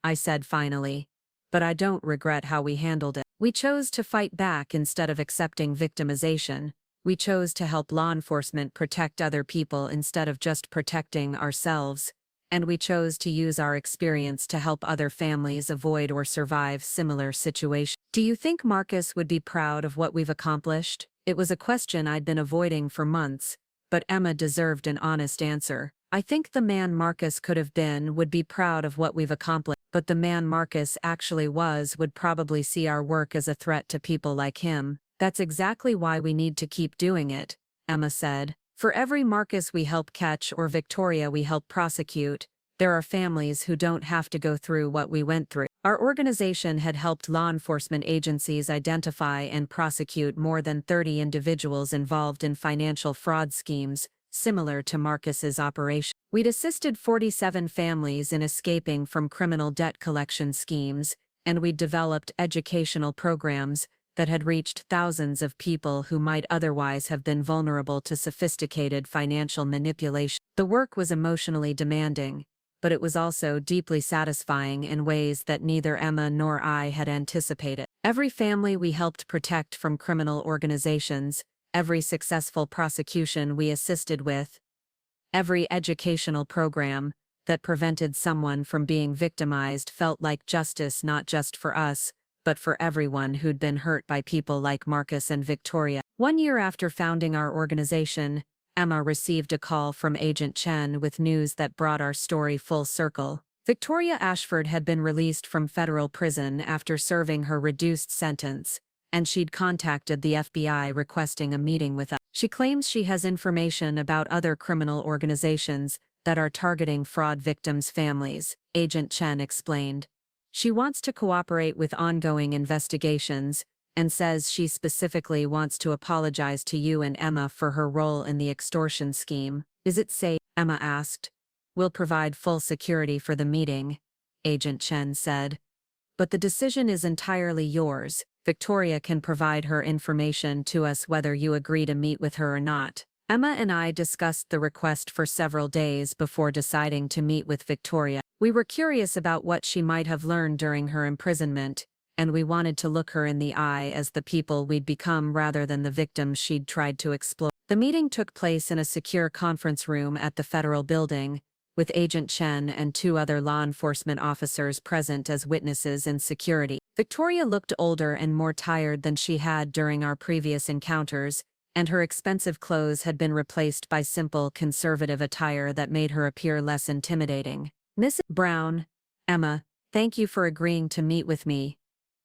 I said finally, "but I don't regret how we handled it. We chose to fight back instead of accepting victimization. We chose to help law enforcement protect other people instead of just protecting ourselves. And we chose to use our experience to help other families avoid or survive similar situations." "Do you think Marcus would be proud of what we've accomplished?" It was a question I'd been avoiding for months, but Emma deserved an honest answer. "I think the man Marcus could have been would be proud of what we've accomplished, but the man Marcus actually was would probably see our work as a threat to people like him. That's exactly why we need to keep doing it," Emma said. "For every Marcus we help catch or Victoria we help prosecute, there are families who don't have to go through what we went through." Our organization had helped law enforcement agencies identify and prosecute more than 30 individuals involved in financial fraud schemes, similar to Marcus's operation. We'd assisted 47 families in escaping from criminal debt collection schemes, and we'd developed educational programs that had reached thousands of people who might otherwise have been vulnerable to sophisticated financial manipulation. The work was emotionally demanding, but it was also deeply satisfying in ways that neither Emma nor I had anticipated. Every family we helped protect from criminal organizations, every successful prosecution we assisted with, every educational program that prevented someone from being victimized felt like justice not just for us, but for everyone who'd been hurt by people like Marcus and Victoria. 1 year after founding our organization, Emma received a call from Agent Chen with news that brought our story full circle. Victoria Ashford had been released from federal prison after serving her reduced sentence, and she'd contacted the FBI requesting a meeting with us. She claims she has information about other criminal organizations that are targeting fraud victims' families, Agent Chen explained. She wants to cooperate with ongoing investigations, and says she specifically wants to apologize to you and Emma for her role in the extortion scheme. "Is it safe?" Emma asked. "We'll provide full security for the meeting," Agent Chen said. "But the decision is entirely yours. Victoria can provide her information to us whether you agree to meet with her or not." Emma and I discussed the request for several days before deciding to meet with Victoria. We were curious about what she might have learned during her imprisonment, and we wanted to look her in the eye as the people we'd become rather than the victims she'd tried to exploit. The meeting took place in a secure conference room at the federal building, with Agent Chen and 2 other law enforcement officers present as witnesses and security. Victoria looked older and more tired than she had during our previous encounters, and her expensive clothes had been replaced by simple, conservative attire that made her appear less intimidating. "Mrs. Brown, Emma, thank you for agreeing to meet with me,"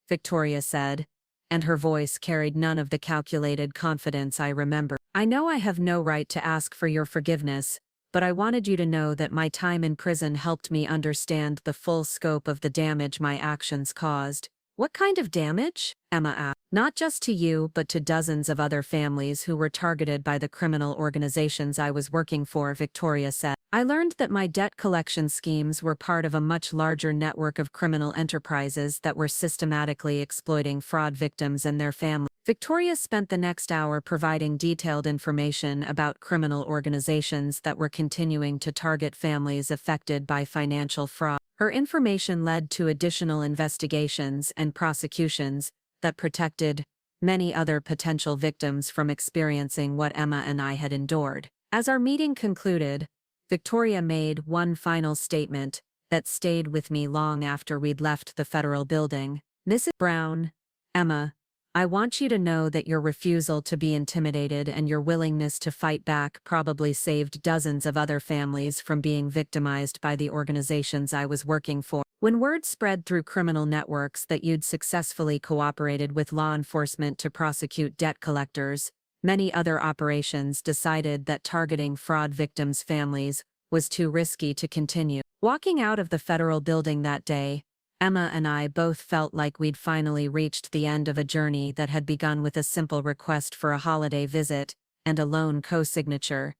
Victoria said, and her voice carried none of the calculated confidence I remember. "I know I have no right to ask for your forgiveness, but I wanted you to know that my time in prison helped me understand the full scope of the damage my actions caused. What kind of damage? Emma asked. Not just to you, but to dozens of other families who were targeted by the criminal organizations I was working for, Victoria said. I learned that my debt collection schemes were part of a much larger network of criminal enterprises that were systematically exploiting fraud victims and their families. Victoria spent the next hour providing detailed information about criminal organizations that were continuing to target families affected by financial fraud. Her information led to additional investigations and prosecutions that protected many other potential victims from experiencing what Emma and I had endured. As our meeting concluded, Victoria made one final statement that stayed with me long after we'd left the federal building. Mrs. Brown, Emma, I want you to know that your refusal to be intimidated and your willingness to fight back probably saved dozens of other families from being victimized by the organizations I was working for. When word spread through criminal networks that you'd successfully cooperated with law enforcement to prosecute debt collectors, many other operations decided that targeting fraud victims' families was too risky to continue. Walking out of the federal building that day, Emma and I both felt like we'd finally reached the end of a journey that had begun with a simple request for a holiday visit and a loan co-signature.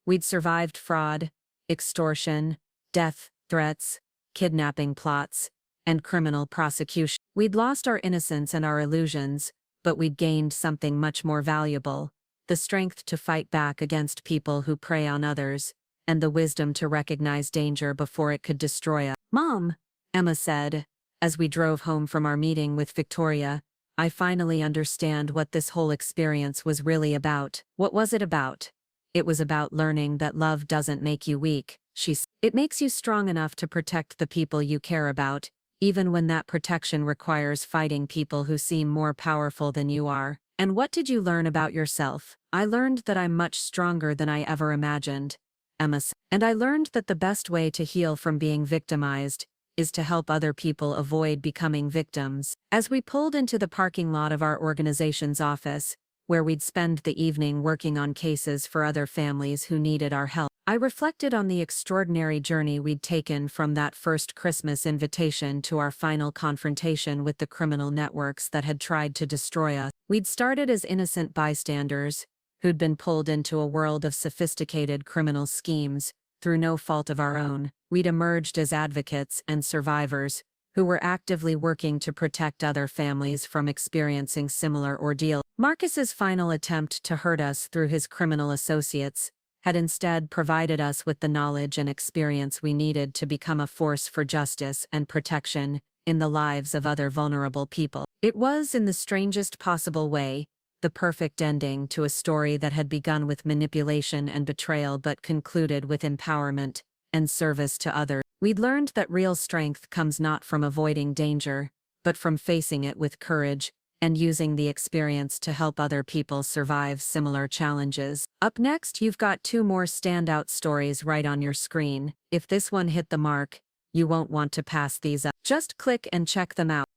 We'd survived fraud, extortion, death threats, kidnapping plots, and criminal prosecution. We'd lost our innocence and our illusions, but we'd gained something much more valuable: the strength to fight back against people who prey on others, and the wisdom to recognize danger before it could destroy us. Mom, Emma said, as we drove home from our meeting with Victoria, I finally understand what this whole experience was really about. What was it about? It was about learning that love doesn't make you weak, she said. It makes you strong enough to protect the people you care about, even when that protection requires fighting people who seem more powerful than you are. And what did you learn about yourself? I learned that I'm much stronger than I ever imagined, Emma said. And I learned that the best way to heal from being victimized is to help other people avoid becoming victims. As we pulled into the parking lot of our organization's office, where we'd spend the evening working on cases for other families who needed our help, I reflected on the extraordinary journey we'd taken from that first Christmas invitation to our final confrontation with the criminal networks that had tried to destroy us. We'd started as innocent bystanders, who'd been pulled into a world of sophisticated criminal schemes, through no fault of our own. We'd emerged as advocates and survivors, who were actively working to protect other families from experiencing similar ordeals. Marcus's final attempt to hurt us through his criminal associates had instead provided us with the knowledge and experience we needed to become a force for justice and protection in the lives of other vulnerable people. It was, in the strangest possible way, the perfect ending to a story that had begun with manipulation and betrayal but concluded with empowerment and service to others. We'd learned that real strength comes not from avoiding danger, but from facing it with courage and using the experience to help other people survive similar challenges. Up next, you've got 2 more standout stories right on your screen. If this one hit the mark, you won't want to pass these up. Just click and check them out.